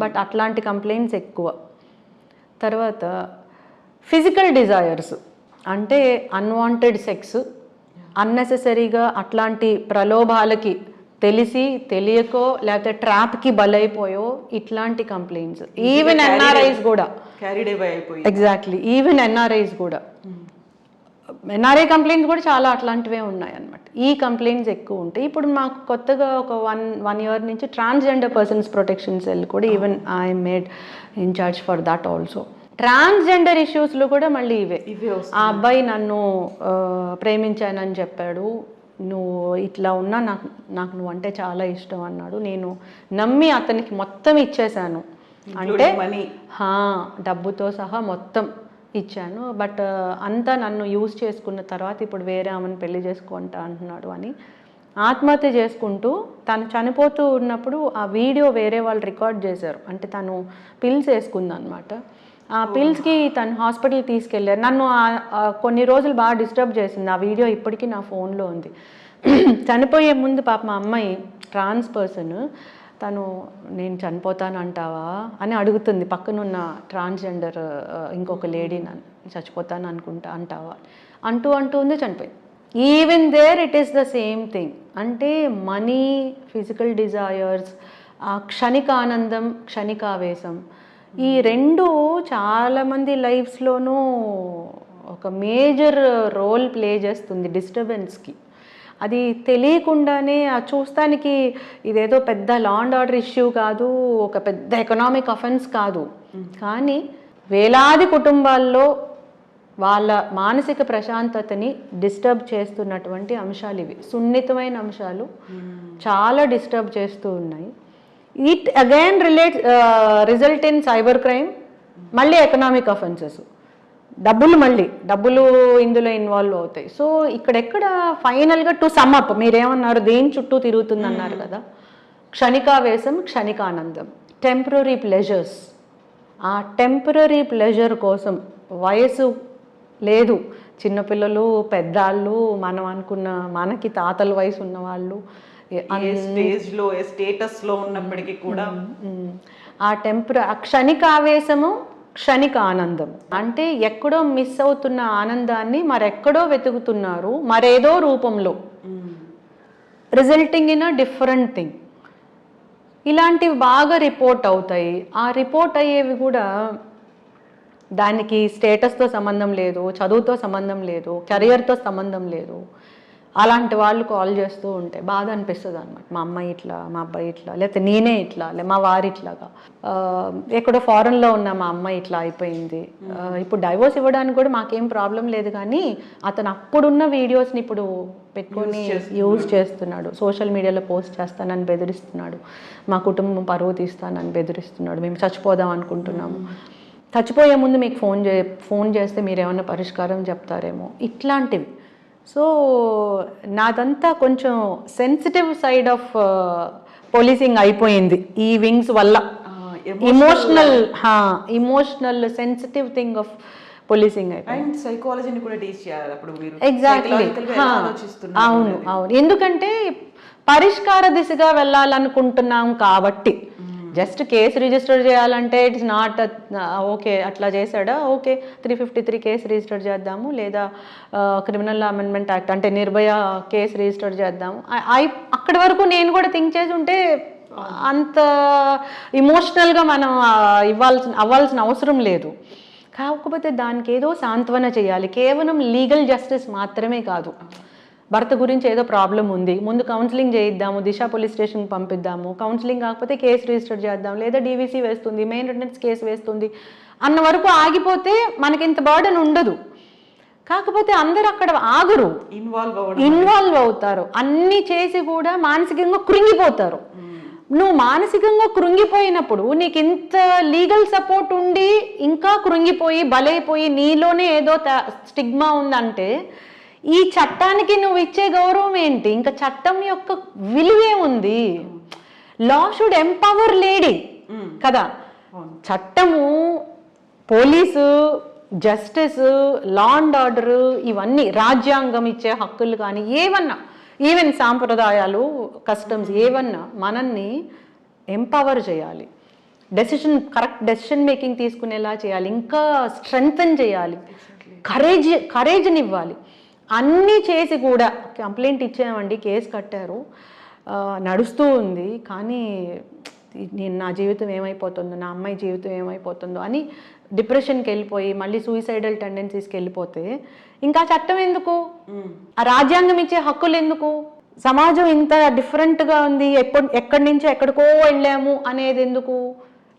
బట్ అట్లాంటి కంప్లైంట్స్ ఎక్కువ. తర్వాత ఫిజికల్ డిజైర్స్ అంటే అన్వాంటెడ్ సెక్స్, అన్నెసెసరీగా అట్లాంటి ప్రలోభాలకి తెలిసి తెలియకో లేకపోతే ట్రాప్కి బలైపోయో ఇట్లాంటి కంప్లైంట్స్. ఈవెన్ ఎన్ఆర్ఐస్ కూడా ఎగ్జాక్ట్లీ, ఈవెన్ ఎన్ఆర్ఐస్ కూడా ఎన్ఆర్ఐ కంప్లైంట్స్ కూడా చాలా అట్లాంటివే ఉన్నాయి అన్నమాట. ఈ కంప్లైంట్స్ ఎక్కువ ఉంటాయి. ఇప్పుడు మాకు కొత్తగా ఒక వన్ ఇయర్ నుంచి ట్రాన్స్జెండర్ పర్సన్స్ ప్రొటెక్షన్ సెల్ కూడా even I made incharge for that also. Transgender ఇష్యూస్లో కూడా మళ్ళీ ఇవే. ఆ అబ్బాయి నన్ను ప్రేమించానని చెప్పాడు, నువ్వు ఇట్లా ఉన్నా నాకు నువ్వు అంటే చాలా ఇష్టం అన్నాడు. నేను నమ్మి అతనికి మొత్తం ఇచ్చేసాను, అంటే డబ్బుతో సహా మొత్తం ఇచ్చాను. బట్ అంతా నన్ను యూజ్ చేసుకున్న తర్వాత ఇప్పుడు వేరే ఆమెను పెళ్లి చేసుకుంటా అంటున్నాడు అని ఆత్మహత్య చేసుకుంటూ తను చనిపోతూ ఉన్నప్పుడు ఆ వీడియో వేరే వాళ్ళు రికార్డ్ చేశారు. అంటే తను పిల్స్ వేసుకుందనమాట. ఆ పిల్స్కి తను హాస్పిటల్ తీసుకెళ్ళారు. నన్ను కొన్ని రోజులు బాగా డిస్టర్బ్ చేసింది. ఆ వీడియో ఇప్పటికీ నా ఫోన్లో ఉంది. చనిపోయే ముందు పాప మా అమ్మాయి ట్రాన్స్ పర్సన్, తను నేను చనిపోతాను అంటావా అని అడుగుతుంది పక్కనున్న ట్రాన్స్జెండర్ ఇంకొక లేడీ, నన్ను చచ్చిపోతాను అనుకుంటా అంటావా అంటూ ఉంది, చనిపోయింది. Even there it is the same thing. అంటే మనీ, ఫిజికల్ డిజైర్స్, ఆ క్షణిక ఆనందం, క్షణికావేశం, ఈ రెండు చాలామంది లైఫ్స్లోనూ ఒక మేజర్ రోల్ ప్లే చేస్తుంది డిస్టర్బెన్స్కి. అది తెలియకుండానే చూస్తానికి ఇదేదో పెద్ద లా అండ్ ఆర్డర్ ఇష్యూ కాదు, ఒక పెద్ద ఎకనామిక్ అఫెన్స్ కాదు, కానీ వేలాది కుటుంబాల్లో వాళ్ళ మానసిక ప్రశాంతతని డిస్టర్బ్ చేస్తున్నటువంటి అంశాలు ఇవి. సున్నితమైన అంశాలు చాలా డిస్టర్బ్ చేస్తూ ఉన్నాయి. It again result in cyber crime, మళ్ళీ ఎకనామిక్ అఫెన్సెస్, డబ్బులు ఇందులో ఇన్వాల్వ్ అవుతాయి. సో ఇక్కడెక్కడ ఫైనల్గా టు సమ్అప్ మీరేమన్నారు, దేని చుట్టూ తిరుగుతుంది అన్నారు కదా, క్షణికావేశం, క్షణికానందం, టెంపరరీ ప్లెజర్స్. ఆ టెంపరరీ ప్లెజర్ కోసం వయసు లేదు, చిన్నపిల్లలు, పెద్దాళ్ళు, మనం అనుకున్న మనకి తాతల వయసు ఉన్నవాళ్ళు, స్టేజ్లో స్టేటస్లో ఉన్నప్పటికీ కూడా ఆ క్షణికావేశము, క్షణిక ఆనందం. అంటే ఎక్కడో మిస్ అవుతున్న ఆనందాన్ని మరెక్కడో వెతుకుతున్నారు, మరేదో రూపంలో, resulting in a different thing. ఇలాంటివి బాగా రిపోర్ట్ అవుతాయి. ఆ రిపోర్ట్ అయ్యేవి కూడా దానికి స్టేటస్తో సంబంధం లేదు, చదువుతో సంబంధం లేదు, కెరియర్తో సంబంధం లేదు. అలాంటి వాళ్ళు కాల్ చేస్తూ ఉంటే బాధ అనిపిస్తుంది అనమాట. మా అమ్మాయి ఇట్లా, మా అబ్బాయి ఇట్లా, లేకపోతే నేనే ఇట్లా, మా వారి ఇట్లాగా, ఎక్కడో ఫారెన్లో ఉన్న మా అమ్మాయి ఇట్లా అయిపోయింది. ఇప్పుడు డైవోర్స్ ఇవ్వడానికి కూడా మాకేం ప్రాబ్లం లేదు, కానీ అతను అప్పుడున్న వీడియోస్ని ఇప్పుడు పెట్టుకొని యూజ్ చేస్తున్నాడు, సోషల్ మీడియాలో పోస్ట్ చేస్తానని బెదిరిస్తున్నాడు, మా కుటుంబం పరువు తీస్తానని బెదిరిస్తున్నాడు, మేము చచ్చిపోదాం అనుకుంటున్నాము, చచ్చిపోయే ముందు మీకు ఫోన్ చేస్తే మీరు ఏమన్నా పరిష్కారం చెప్తారేమో, ఇట్లాంటివి. సో నాదంతా కొంచెం సెన్సిటివ్ సైడ్ ఆఫ్ పోలీసింగ్ అయిపోయింది ఈ వింగ్స్ వల్ల. Emotional sensitive thing of policing అయిపోయింది. సైకాలజీని కూడా టీచ్ చేయాలి అప్పుడు మీరు. ఎగ్జాక్ట్లీ, అవును. ఎందుకంటే పరిష్కార దిశగా వెళ్ళాలనుకుంటున్నాం కాబట్టి. జస్ట్ కేసు రిజిస్టర్ చేయాలంటే ఇట్స్ నాట్ ఓకే, అట్లా చేశాడా, ఓకే 353 కేసు రిజిస్టర్ చేద్దాము, లేదా క్రిమినల్ అమెండ్మెంట్ యాక్ట్ అంటే నిర్భయ కేసు రిజిస్టర్ చేద్దాము. అక్కడి వరకు నేను కూడా థింక్ చేసి ఉంటే అంత ఇమోషనల్గా మనం అవ్వాల్సిన అవసరం లేదు. కాకపోతే దానికి ఏదో సాంత్వన చేయాలి. కేవలం లీగల్ జస్టిస్ మాత్రమే కాదు. భర్త గురించి ఏదో ప్రాబ్లం ఉంది, ముందు కౌన్సిలింగ్ చేయిద్దాము, దిశ పోలీస్ స్టేషన్కి పంపిద్దాము, కౌన్సిలింగ్ కాకపోతే కేసు రిజిస్టర్ చేద్దాం, లేదా డీవీసీ వేస్తుంది, మెయిన్ అటెండెన్స్ కేసు వేస్తుంది అన్న వరకు ఆగిపోతే మనకి ఇంత బర్డెన్ ఉండదు. కాకపోతే అందరూ అక్కడ ఆగరు, ఇన్వాల్వ్ అవుతారు, అన్ని చేసి కూడా మానసికంగా కృంగిపోతారు. నువ్వు మానసికంగా కృంగిపోయినప్పుడు నీకు ఇంత లీగల్ సపోర్ట్ ఉండి ఇంకా కృంగిపోయి బలైపోయి నీలోనే ఏదో స్టిగ్మా ఉందంటే ఈ చట్టానికి నువ్వు ఇచ్చే గౌరవం ఏంటి? ఇంకా చట్టం యొక్క విలువే ఉంది. లా షుడ్ ఎంపవర్ లేడీ కదా. చట్టము, police, justice, law and order, ఇవన్నీ రాజ్యాంగం ఇచ్చే హక్కులు కానీ ఏవన్నా, ఈవెన్ సాంప్రదాయాలు, కస్టమ్స్ ఏవన్నా మనల్ని ఎంపవర్ చేయాలి, కరెక్ట్ డెసిషన్ మేకింగ్ తీసుకునేలా చేయాలి, ఇంకా స్ట్రెంగ్తన్ చేయాలి, కరేజ్ని ఇవ్వాలి. అన్నీ చేసి కూడా కంప్లైంట్ ఇచ్చామండి, కేసు కట్టారు, నడుస్తూ ఉంది, కానీ నా జీవితం ఏమైపోతుందో, నా అమ్మాయి జీవితం ఏమైపోతుందో అని డిప్రెషన్కి వెళ్ళిపోయి మళ్ళీ సూయిసైడల్ టెండెన్సీస్కి వెళ్ళిపోతే ఇంకా చట్టం ఎందుకు? ఆ రాజ్యాంగం ఇచ్చే హక్కులు ఎందుకు? సమాజం ఇంత డిఫరెంట్గా ఉంది, ఎక్కడి నుంచి ఎక్కడికో వెళ్ళాము అనేది ఎందుకు?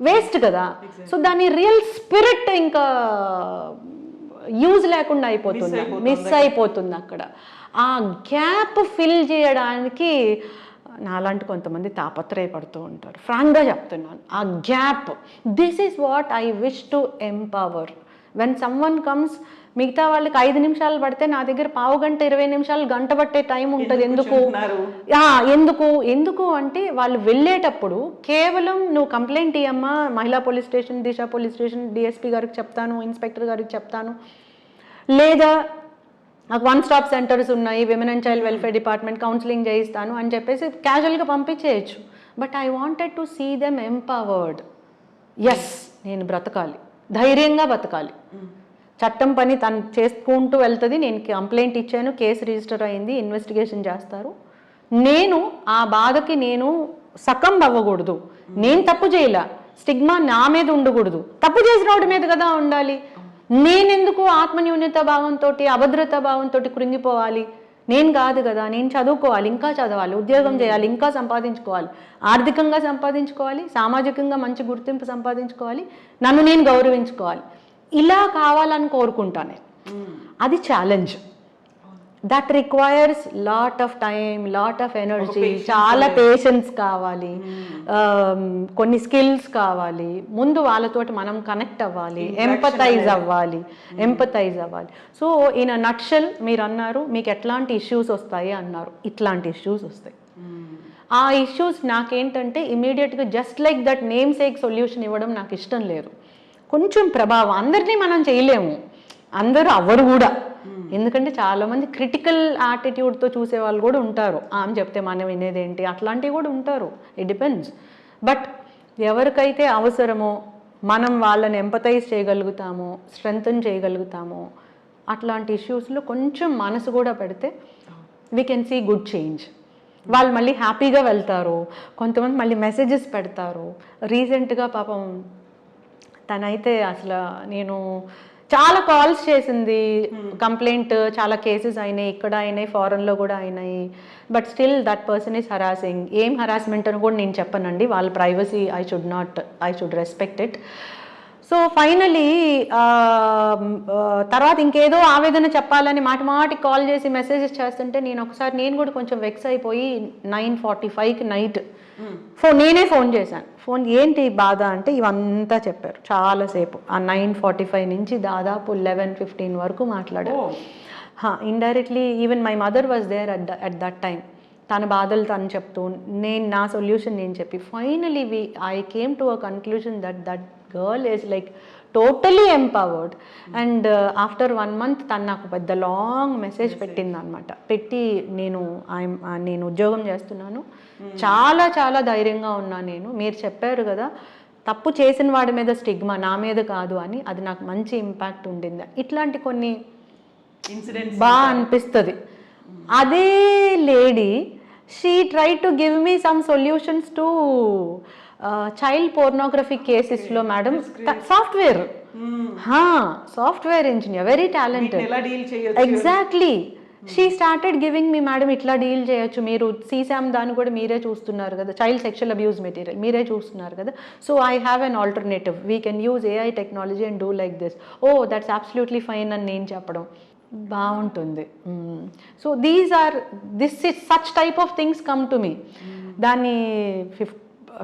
వేస్ట్ కదా. సో దాని రియల్ స్పిరిట్ ఇంకా యూజ్ లేకుండా అయిపోతుంది, మిస్ అయిపోతుంది అక్కడ. ఆ గ్యాప్ ఫిల్ చేయడానికి నాలాంటి కొంతమంది తాపత్రయపడుతూ ఉంటారు. ఫ్రాంక్గా చెప్తున్నాను, ఆ gap, this is what I wish to empower. When someone comes, మిగతా వాళ్ళకి 5 నిమిషాలు పడితే నా దగ్గర పావు గంట 20 నిమిషాలు గంట పట్టే టైం ఉంటుంది. ఎందుకు అంటే వాళ్ళు వెళ్ళేటప్పుడు కేవలం నువ్వు కంప్లైంట్ ఇయ్యమ్మా, మహిళా police station, Disha police station, DSP గారికి చెప్తాను, ఇన్స్పెక్టర్ గారికి చెప్తాను, లేదా నాకు 1 స్టాప్ సెంటర్స్ ఉన్నాయి, women and child welfare department, counselling చేయిస్తాను అని చెప్పేసి క్యాజువల్గా పంపించేయచ్చు. But I wanted to see them empowered. Yes, నేను బ్రతకాలి, ధైర్యంగా బ్రతకాలి, చట్టం పని తను చేసుకుంటూ వెళ్తుంది, నేను కంప్లైంట్ ఇచ్చాను, కేసు రిజిస్టర్ అయింది, ఇన్వెస్టిగేషన్ చేస్తారు, నేను ఆ బాధకి నేను సకంబ్ అవ్వకూడదు, నేను తప్పు చేయలే, స్టిగ్మా నా మీద ఉండకూడదు, తప్పు చేసిన వాడి మీద కదా ఉండాలి. నేనెందుకు ఆత్మన్యూన్యత భావంతో, అభద్రతా భావంతో కృంగిపోవాలి? నేను కాదు కదా, నేను చదువుకోవాలి, ఇంకా చదవాలి, ఉద్యోగం చేయాలి, ఇంకా సంపాదించుకోవాలి, ఆర్థికంగా సంపాదించుకోవాలి, సామాజికంగా మంచి గుర్తింపు సంపాదించుకోవాలి, నన్ను నేను గౌరవించుకోవాలి, ఇలా కావాలని కోరుకుంటాను. అది challenge. That requires lot of time, lot of energy, చాలా పేషెన్స్ కావాలి, కొన్ని స్కిల్స్ కావాలి, ముందు వాళ్ళతోటి మనం కనెక్ట్ అవ్వాలి, ఎంపథైజ్ అవ్వాలి. సో ఇన్ అ నట్షెల్ మీరు అన్నారు మీకు ఎట్లాంటి ఇష్యూస్ వస్తాయి అన్నారు, ఇట్లాంటి ఇష్యూస్ వస్తాయి. ఆ ఇష్యూస్ నాకేంటంటే ఇమీడియట్గా just like that name sake solution ఇవ్వడం నాకు ఇష్టం లేదు. కొంచెం ప్రభావం, అందరినీ మనం చేయలేము, అందరూ అవ్వరు కూడా, ఎందుకంటే చాలామంది క్రిటికల్ యాటిట్యూడ్తో చూసే వాళ్ళు కూడా ఉంటారు. ఆమె చెప్తే మనం వినేదేంటి, అట్లాంటివి కూడా ఉంటారు. It depends. బట్ ఎవరికైతే అవసరమో మనం వాళ్ళని ఎంపథైజ్ చేయగలుగుతామో, స్ట్రెంగ్తన్ చేయగలుగుతామో, అట్లాంటి ఇష్యూస్లో కొంచెం మనసు కూడా పెడితే we can see good change. వాళ్ళు మళ్ళీ హ్యాపీగా వెళ్తారు. కొంతమంది మళ్ళీ మెసేజెస్ పెడతారు. రీసెంట్గా పాపం తనైతే అసలు నేను చాలా కాల్స్ చేసింది, కంప్లైంట్, చాలా కేసెస్ అయినాయి, ఇక్కడ అయినాయి, ఫారెన్లో కూడా అయినాయి, but still that person is harassing. ఏం హరాస్మెంట్ అని కూడా నేను చెప్పనండి, వాళ్ళ privacy I should respect it. So finally తర్వాత ఇంకేదో ఆవేదన చెప్పాలని మాటికి కాల్ చేసి మెసేజెస్ చేస్తుంటే నేను కూడా కొంచెం వెక్స్ అయిపోయి 9:45కి నైట్ నేనే ఫోన్ చేశాను. ఏంటి బాధ అంటే ఇవంతా చెప్పారు చాలాసేపు. ఆ 9:45 నుంచి దాదాపు 11:15 వరకు మాట్లాడారు. Indirectly even my mother was there at that time. తన బాధలు తను చెప్తూ, నా సొల్యూషన్ నేను చెప్పి finally I came to a conclusion that girl is like totally empowered. And after 1 month తను నాకు పెద్ద లాంగ్ మెసేజ్ పెట్టిందనమాట. పెట్టి నేను ఉద్యోగం చేస్తున్నాను, చాలా చాలా ధైర్యంగా ఉన్నాను నేను, మీరు చెప్పారు కదా తప్పు చేసిన వాడి మీద స్టిగ్మా, నా మీద కాదు అని, అది నాకు మంచి ఇంపాక్ట్ ఉండింది. ఇట్లాంటి కొన్ని ఇన్సిడెంట్స్ బాగా అనిపిస్తుంది. అదే lady she try to give me some solutions to child pornography కేసెస్లో madam. Software engineer, very talented. Exactly. She started giving me madam ఇట్లా డీల్ చేయొచ్చు, మీరు సీసామ్ దాన్ని కూడా మీరే చూస్తున్నారు కదా, చైల్డ్ సెక్షువల్ అబ్యూస్ మెటీరియల్ మీరే చూస్తున్నారు కదా, so I have an alternative, we can use AI technology and do like this. Oh that's absolutely fine అని నేను చెప్పడం. బాగుంటుంది. So such type of things come to me. దాన్ని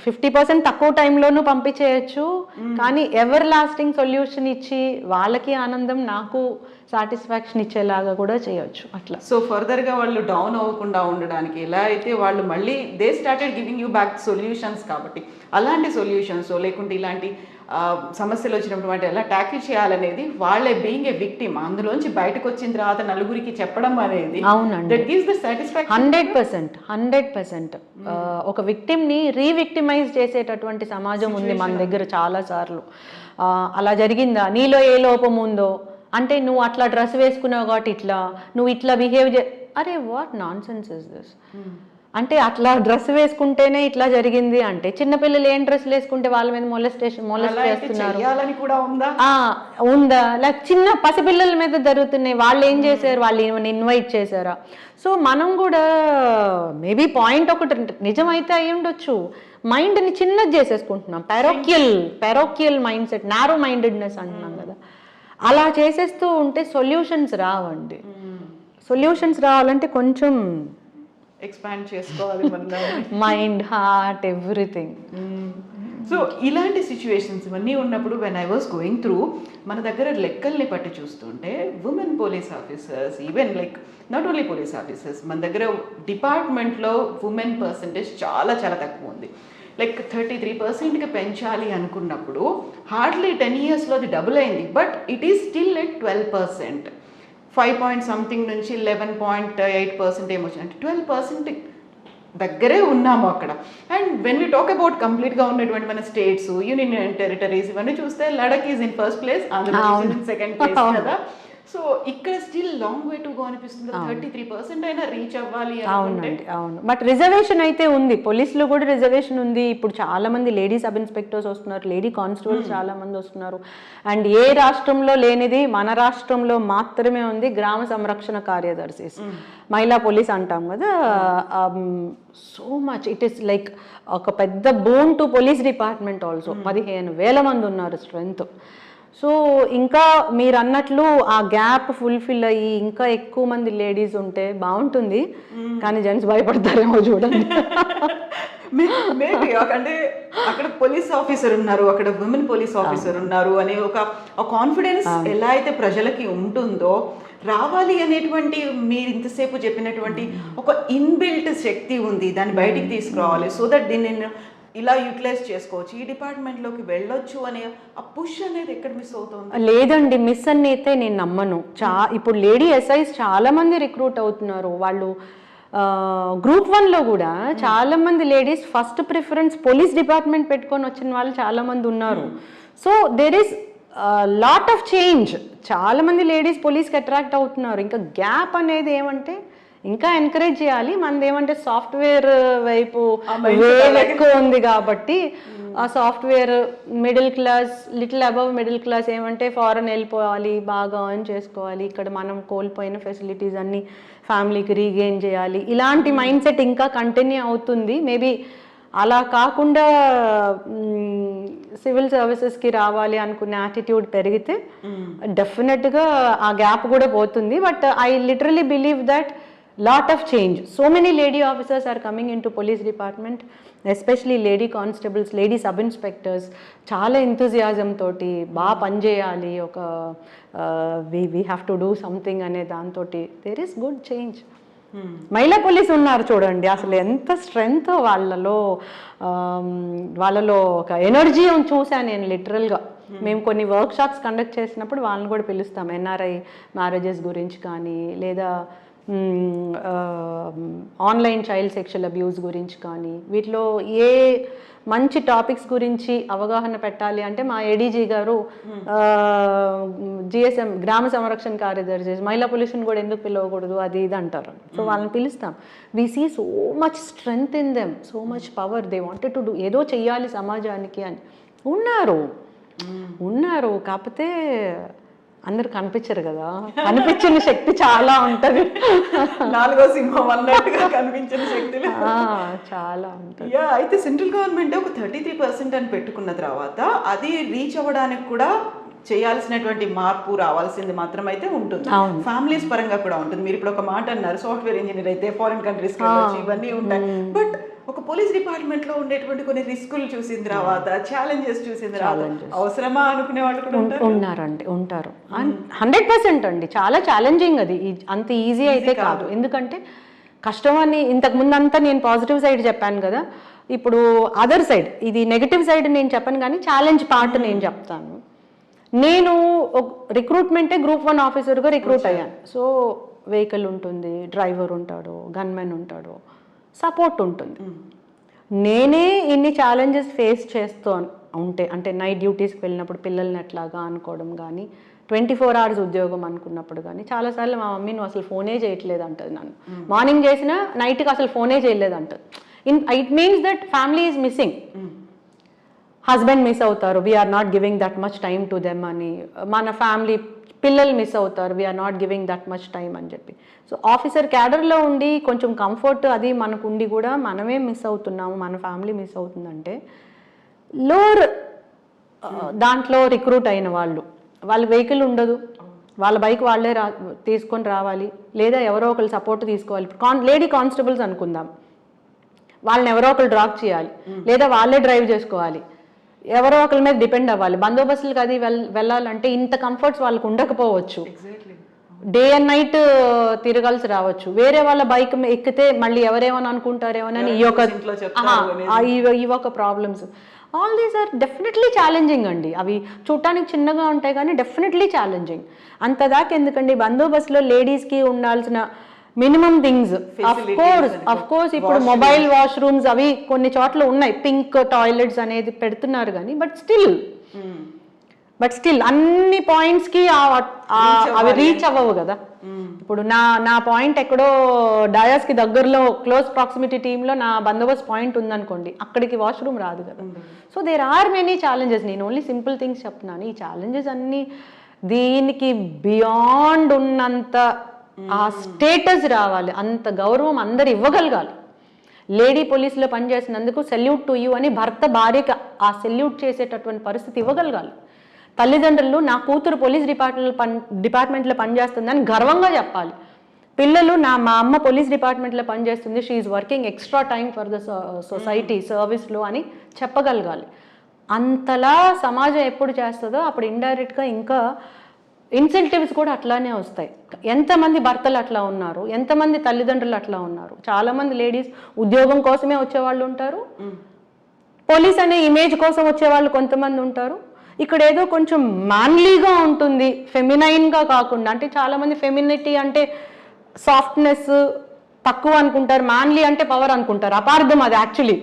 50% తక్కువ టైంలోనూ పంపించేయచ్చు, కానీ ఎవర్ లాస్టింగ్ సొల్యూషన్ ఇచ్చి వాళ్ళకి ఆనందం, నాకు సాటిస్ఫాక్షన్ ఇచ్చేలాగా కూడా చేయొచ్చు అట్లా. సో ఫర్దర్గా వాళ్ళు డౌన్ అవ్వకుండా ఉండడానికి ఎలా అయితే వాళ్ళు మళ్ళీ they started giving you back solutions, కాబట్టి అలాంటి సొల్యూషన్స్ లేకుంటే ఇలాంటి సమస్యలు వచ్చినప్పుడు వాటి ఎలా ట్యాకిల్ చేయాలనేది వాళ్ళే బీయింగ్ ఏ విక్టిమ్ అందులోంచి బయటకు వచ్చిన తర్వాత నలుగురికి చెప్పడం అనేది దట్ గివ్స్ ద సాటిస్ఫాక్షన్. 100%. ఒక విక్టిమ్ని రీవిక్టిమైజ్ చేసేటటువంటి సమాజం ఉంది మన దగ్గర చాలా సార్లు. అలా జరిగిందా, నీలో ఏ లోపం ఉందో, అంటే నువ్వు అట్లా డ్రెస్ వేసుకున్నావు కాబట్టి ఇట్లా, నువ్వు ఇట్లా బిహేవ్ అరే what non sense is this. అంటే అట్లా డ్రెస్ వేసుకుంటేనే ఇట్లా జరిగింది అంటే, చిన్నపిల్లలు ఏం డ్రెస్లు వేసుకుంటే వాళ్ళ మీద మొలెస్ట్ చేస్తున్నారు ఉందా, లేక చిన్న పసిపిల్లల మీద జరుగుతున్నాయి, వాళ్ళు ఏం చేశారు, వాళ్ళు ఏమైనా ఇన్వైట్ చేశారా? సో మనం కూడా మేబీ పాయింట్ ఒకటి నిజమైతే అయి ఉండొచ్చు, మైండ్ని చిన్నది చేసేసుకుంటున్నాం, పెరోకియల్ మైండ్ సెట్, నారో మైండెడ్నెస్ అంటున్నాం కదా. అలా చేసేస్తూ ఉంటే సొల్యూషన్స్ రావండి. సొల్యూషన్స్ రావాలంటే కొంచెం ఎక్స్పాండ్ చేసుకోవాలి మన మైండ్, హార్ట్, ఎవ్రీథింగ్. సో ఇలాంటి సిచ్యువేషన్స్ ఇవన్నీ ఉన్నప్పుడు when I was going through మన దగ్గర లెక్కల్ని పట్టి చూస్తుంటే women police officers, even like not only police officers, మన దగ్గర డిపార్ట్మెంట్లో ఉమెన్ పర్సంటేజ్ చాలా చాలా తక్కువ ఉంది. లైక్ 33%కి పెంచాలి అనుకున్నప్పుడు హార్డ్లీ 10 yearsలో అది డబుల్ అయింది, but it is still at 12%. 5.something నుంచి 11.8% ఏమొచ్చింది, అంటే 12% దగ్గరే ఉన్నాము అక్కడ. And when we talk about కంప్లీట్గా ఉన్నటువంటి మన స్టేట్స్, యూనియన్ టెరిటరీస్ ఇవన్నీ చూస్తే Ladakh is in first place, Andhra Pradesh in second place కదా. సో ఇక్కడ still long way to go అనిపిస్తుంది. 33% అయినా రీచ్ అవ్వాలి. అవును, బట్ రిజర్వేషన్ అయితే ఉంది, పోలీసులో కూడా రిజర్వేషన్ ఉంది. ఇప్పుడు చాలా మంది లేడీ సబ్ ఇన్స్పెక్టర్స్ వస్తున్నారు, లేడీ కానిస్టేబుల్స్ చాలా మంది వస్తున్నారు. అండ్ ఏ రాష్ట్రంలో లేనిది మన రాష్ట్రంలో మాత్రమే ఉంది, గ్రామ సంరక్షణ కార్యదర్శి, మహిళా పోలీస్ అంటాం కదా. So much it is like ఒక పెద్ద bone to police department also. 15,000 మంది ఉన్నారు స్ట్రెంత్. సో ఇంకా మీరు అన్నట్లు ఆ గ్యాప్ ఫుల్ఫిల్ అయ్యి ఇంకా ఎక్కువ మంది లేడీస్ ఉంటే బాగుంటుంది, కానీ జెంట్స్ భయపడతారేమో చూడండి. మేబీ అంటే అక్కడ పోలీస్ ఆఫీసర్ ఉన్నారు, అక్కడ ఉమెన్ పోలీస్ ఆఫీసర్ ఉన్నారు అనే ఒక కాన్ఫిడెన్స్ ఎలా అయితే ప్రజలకి ఉంటుందో, రావాలి అనేటువంటి మీరు ఇంతసేపు చెప్పినటువంటి ఒక ఇన్బిల్ట్ శక్తి ఉంది, దాన్ని బయటికి తీసుకురావాలి. సో దట్ దీన్ని ఇలా యూటిలైజ్ చేసుకోవచ్చు, ఈ డిపార్ట్మెంట్లోకి వెళ్ళొచ్చు అనే ఆ పుష్ అనేది ఎక్కడ మిస్ అవుతుంది? లేదండి, మిస్ అని అయితే నేను నమ్మను. ఇప్పుడు లేడీ ఎస్ఐస్ చాలా మంది రిక్రూట్ అవుతున్నారు. వాళ్ళు గ్రూప్ 1లో కూడా చాలా మంది ladies first preference police department పెట్టుకొని వచ్చిన వాళ్ళు చాలా మంది ఉన్నారు. So there is lot of change. చాలా మంది లేడీస్ పోలీస్కి అట్రాక్ట్ అవుతున్నారు. ఇంకా గ్యాప్ అనేది ఏమంటే ఇంకా ఎంకరేజ్ చేయాలి. మనది ఏమంటే సాఫ్ట్వేర్ వైపు ఎక్కువ ఉంది కాబట్టి ఆ software middle class, little above middle class ఏమంటే ఫారెన్ వెళ్ళిపోవాలి, బాగా ఎర్న్ చేసుకోవాలి, ఇక్కడ మనం కోల్పోయిన ఫెసిలిటీస్ అన్ని ఫ్యామిలీకి రీగెయిన్ చేయాలి, ఇలాంటి మైండ్ సెట్ ఇంకా కంటిన్యూ అవుతుంది. మేబీ అలా కాకుండా సివిల్ సర్వీసెస్కి రావాలి అనుకునే యాటిట్యూడ్ పెరిగితే డెఫినెట్గా ఆ గ్యాప్ కూడా పోతుంది. But I literally believe that lot of change, so many lady officers are coming into police department, especially lady constables, lady sub inspectors, చాలా enthusiasm తోటి బాగా పనిచేయాలి, ఒక we have to do something అనే దాంతోటి there is good change. మహిళా police ఉన్నారు చూడండి, అసలు ఎంత స్ట్రెంగ్త్ వాళ్ళలో ఒక ఎనర్జీ చూసాను నేను లిటరల్గా. మేము కొన్ని వర్క్ షాప్స్ కండక్ట్ చేసినప్పుడు వాళ్ళని కూడా పిలుస్తాం, ఎన్ఆర్ఐ మ్యారేజెస్ గురించి కానీ, లేదా ఆన్లైన్ చైల్డ్ సెక్షువల్ అబ్యూస్ గురించి కానీ, వీటిలో ఏ మంచి టాపిక్స్ గురించి అవగాహన పెట్టాలి అంటే మా ఏడీజీ గారు జిఎస్ఎం గ్రామ సంరక్షణ కార్యదర్శి మహిళా పోలీసుని కూడా ఎందుకు పిలవకూడదు అది ఇది అంటారు. సో వాళ్ళని పిలుస్తాం. We see so much strength in them, so much power, they wanted to do, ఏదో చెయ్యాలి సమాజానికి అని ఉన్నారు. కాకపోతే అందరు కనిపించరు కదా, కనిపించిన శక్తి చాలా ఉంటది. 4వ సింహం అన్నట్టుగా కనిపించిన శక్తులు చాలా ఉంటుంది. అయితే సెంట్రల్ గవర్నమెంట్ ఒక 33% అని పెట్టుకున్న తర్వాత అది రీచ్ అవ్వడానికి కూడా చేయాల్సినటువంటి మార్పు రావాల్సింది మాత్రం అయితే ఉంటుంది. ఫ్యామిలీస్ పరంగా కూడా ఉంటుంది. మీరు ఇప్పుడు ఒక మాట అన్నారు, సాఫ్ట్వేర్ ఇంజనీర్ అయితే ఫారిన్ కంట్రీస్ ఇవన్నీ ఉంటాయి. బట్ ఒక పోలీస్ డిపార్ట్మెంట్ లో ఉండేటువంటి కొన్ని రిస్కులు చూసిన తర్వాత, ఛాలెంజెస్ చూసిన తర్వాత అవసరమా అనుకునే వాళ్ళు కూడా ఉంటారు 100% అండి. చాలా ఛాలెంజింగ్ అది, అంత ఈజీ అయితే కాదు. ఎందుకంటే కష్టం అని ఇంతకు ముందు అంతా నేను పాజిటివ్ సైడ్ చెప్పాను కదా, ఇప్పుడు అదర్ సైడ్, ఇది నెగటివ్ సైడ్ నేను చెప్పను కానీ ఛాలెంజ్ పార్ట్ నేను చెప్తాను. నేను రిక్రూట్మెంటే గ్రూప్ 1 ఆఫీసర్గా రిక్రూట్ అయ్యాను. సో వెహికల్ ఉంటుంది, డ్రైవర్ ఉంటాడు, గన్మెన్ ఉంటాడు, సపోర్ట్ ఉంటుంది. నేనే ఇన్ని ఛాలెంజెస్ ఫేస్ చేస్తూ ఉంటే, అంటే నైట్ డ్యూటీస్కి వెళ్ళినప్పుడు పిల్లల్ని ఎట్లాగా అనుకోవడం కానీ, 24 hours ఉద్యోగం అనుకున్నప్పుడు కానీ చాలాసార్లు మా మమ్మీ నువ్వు అసలు ఫోనే చేయట్లేదు అంటది. నన్ను మార్నింగ్ చేసినా నైట్కి అసలు ఫోనే చేయలేదు అంటది. It means that family is missing. Husband miss అవుతారు, we're not giving that much time to them అని, మన ఫ్యామిలీ పిల్లలు మిస్ అవుతారు, we're not giving that much time అని చెప్పి. సో ఆఫీసర్ క్యాడర్లో ఉండి కొంచెం కంఫర్ట్ అది మనకు ఉండి కూడా మనమే మిస్ అవుతున్నాము, మన ఫ్యామిలీ మిస్ అవుతుందంటే, లోవర్ దాంట్లో రిక్రూట్ అయిన వాళ్ళ వెహికల్ ఉండదు, వాళ్ళ బైక్ వాళ్ళే తీసుకొని రావాలి, లేదా ఎవరో ఒకరు సపోర్ట్ తీసుకోవాలి. లేడీ కానిస్టేబుల్స్ అనుకుందాం, వాళ్ళని ఎవరో ఒకరు డ్రాప్ చేయాలి, లేదా వాళ్ళే డ్రైవ్ చేసుకోవాలి, ఎవరో ఒకరి మీద డిపెండ్ అవ్వాలి. బందోబస్తులకు అది వెళ్ళాలంటే ఇంత కంఫర్ట్స్ వాళ్ళకు ఉండకపోవచ్చు, డే అండ్ నైట్ తిరగాల్సి రావచ్చు, వేరే వాళ్ళ బైక్ ఎక్కితే మళ్ళీ ఎవరేమని అనుకుంటారేమోనని ఈ ఒక problems. All these are definitely challenging అండి. అవి చూడటానికి చిన్నగా ఉంటాయి కానీ డెఫినెట్లీ ఛాలెంజింగ్. అంతదాకా ఎందుకండి, బందోబస్తులో లేడీస్కి ఉండాల్సిన మినిమం థింగ్స్, అఫ్ కోర్స్ ఇప్పుడు మొబైల్ వాష్రూమ్స్ అవి కొన్ని చోట్ల ఉన్నాయి, పింక్ టాయిలెట్స్ అనేది పెడుతున్నారు కానీ, బట్ స్టిల్ అన్ని పాయింట్స్కి అవి రీచ్ అవ్వవు కదా. ఇప్పుడు నా పాయింట్ ఎక్కడో డయాస్కి దగ్గరలో క్లోజ్ ప్రాక్సిమిటీ టీంలో నా బందోబస్తు పాయింట్ ఉందనుకోండి, అక్కడికి వాష్రూమ్ రాదు కదా. So there are many challenges. నేను ఓన్లీ సింపుల్ థింగ్స్ చెప్తున్నాను. ఈ ఛాలెంజెస్ అన్నీ దీనికి బియాండ్ ఉన్నంత ఆ స్టేటస్ రావాలి, అంత గౌరవం అందరు ఇవ్వగలగాలి. లేడీ పోలీసులో పనిచేసినందుకు సెల్యూట్ టు యూ అని భర్త భార్యకి ఆ సెల్యూట్ చేసేటటువంటి పరిస్థితి ఇవ్వగలగాలి. తల్లిదండ్రులు నా కూతురు పోలీస్ డిపార్ట్మెంట్లో పనిచేస్తుందని గర్వంగా చెప్పాలి. పిల్లలు మా అమ్మ పోలీస్ డిపార్ట్మెంట్లో పనిచేస్తుంది, she is working extra time for the society సర్వీస్లో అని చెప్పగలగాలి. అంతలా సమాజం ఎప్పుడు చేస్తుందో అప్పుడు ఇండైరెక్ట్గా ఇంకా ఇన్సెంటివ్స్ కూడా అట్లానే వస్తాయి. ఎంతమంది భర్తలు అట్లా ఉన్నారు, ఎంతమంది తల్లిదండ్రులు అట్లా ఉన్నారు. చాలామంది లేడీస్ ఉద్యోగం కోసమే వచ్చేవాళ్ళు ఉంటారు, పోలీస్ అనే ఇమేజ్ కోసం వచ్చేవాళ్ళు కొంతమంది ఉంటారు. ఇక్కడ ఏదో కొంచెం మ్యాన్లీగా ఉంటుంది, ఫెమినైన్గా కాకుండా. అంటే చాలామంది ఫెమినిటీ అంటే సాఫ్ట్నెస్ తక్కువ అనుకుంటారు, మ్యాన్లీ అంటే పవర్ అనుకుంటారు. అపార్థం అది. Actually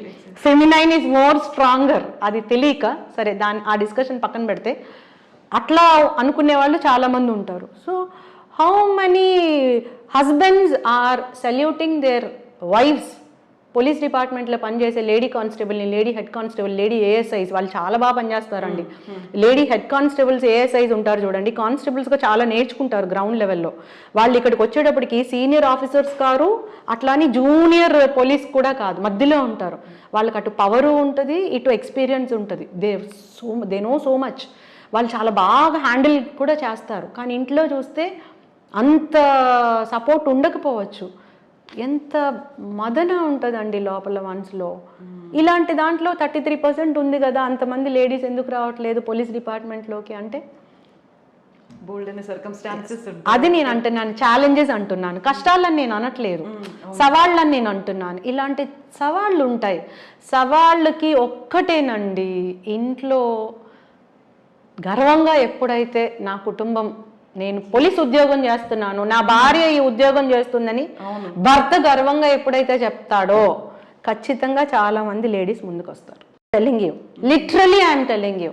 feminine is more stronger. అది తెలియక సరే ఆ డిస్కషన్ పక్కన పెడితే అట్లా అనుకునే వాళ్ళు చాలామంది ఉంటారు. So how many husbands are saluting their wives? Police డిపార్ట్మెంట్లో పనిచేసే లేడీ కానిస్టేబుల్ని, lady head constable, lady ASIs వాళ్ళు చాలా బాగా పనిచేస్తారండి. లేడీ హెడ్ కానిస్టేబుల్స్, ఏఎస్ఐస్ ఉంటారు చూడండి, కానిస్టేబుల్స్గా చాలా నేర్చుకుంటారు గ్రౌండ్ లెవెల్లో. వాళ్ళు ఇక్కడికి వచ్చేటప్పటికి సీనియర్ ఆఫీసర్స్ కారు, అట్లాని జూనియర్ పోలీస్ కూడా కాదు, మధ్యలో ఉంటారు. వాళ్ళకి అటు పవరు ఉంటుంది, ఇటు ఎక్స్పీరియన్స్ ఉంటుంది. They know so much. వాళ్ళు చాలా బాగా హ్యాండిల్ కూడా చేస్తారు. కానీ ఇంట్లో చూస్తే అంత సపోర్ట్ ఉండకపోవచ్చు. ఎంత మదన ఉంటుందండి లోపల మనసులో. ఇలాంటి దాంట్లో 33% ఉంది కదా, అంతమంది లేడీస్ ఎందుకు రావట్లేదు పోలీస్ డిపార్ట్మెంట్లోకి అంటే అది నేను అంటున్నాను. ఛాలెంజెస్ అంటున్నాను, కష్టాలని నేను అనట్లేదు, సవాళ్ళని నేను అంటున్నాను. ఇలాంటి సవాళ్ళు ఉంటాయి. సవాళ్ళకి ఒక్కటేనండి, ఇంట్లో గర్వంగా ఎప్పుడైతే నా కుటుంబం, నేను పోలీస్ ఉద్యోగం చేస్తున్నాను, నా భార్య ఈ ఉద్యోగం చేస్తుందని భర్త గర్వంగా ఎప్పుడైతే చెప్తాడో ఖచ్చితంగా చాలా మంది లేడీస్ ముందుకు వస్తారు. Telling you, literally I'm telling you.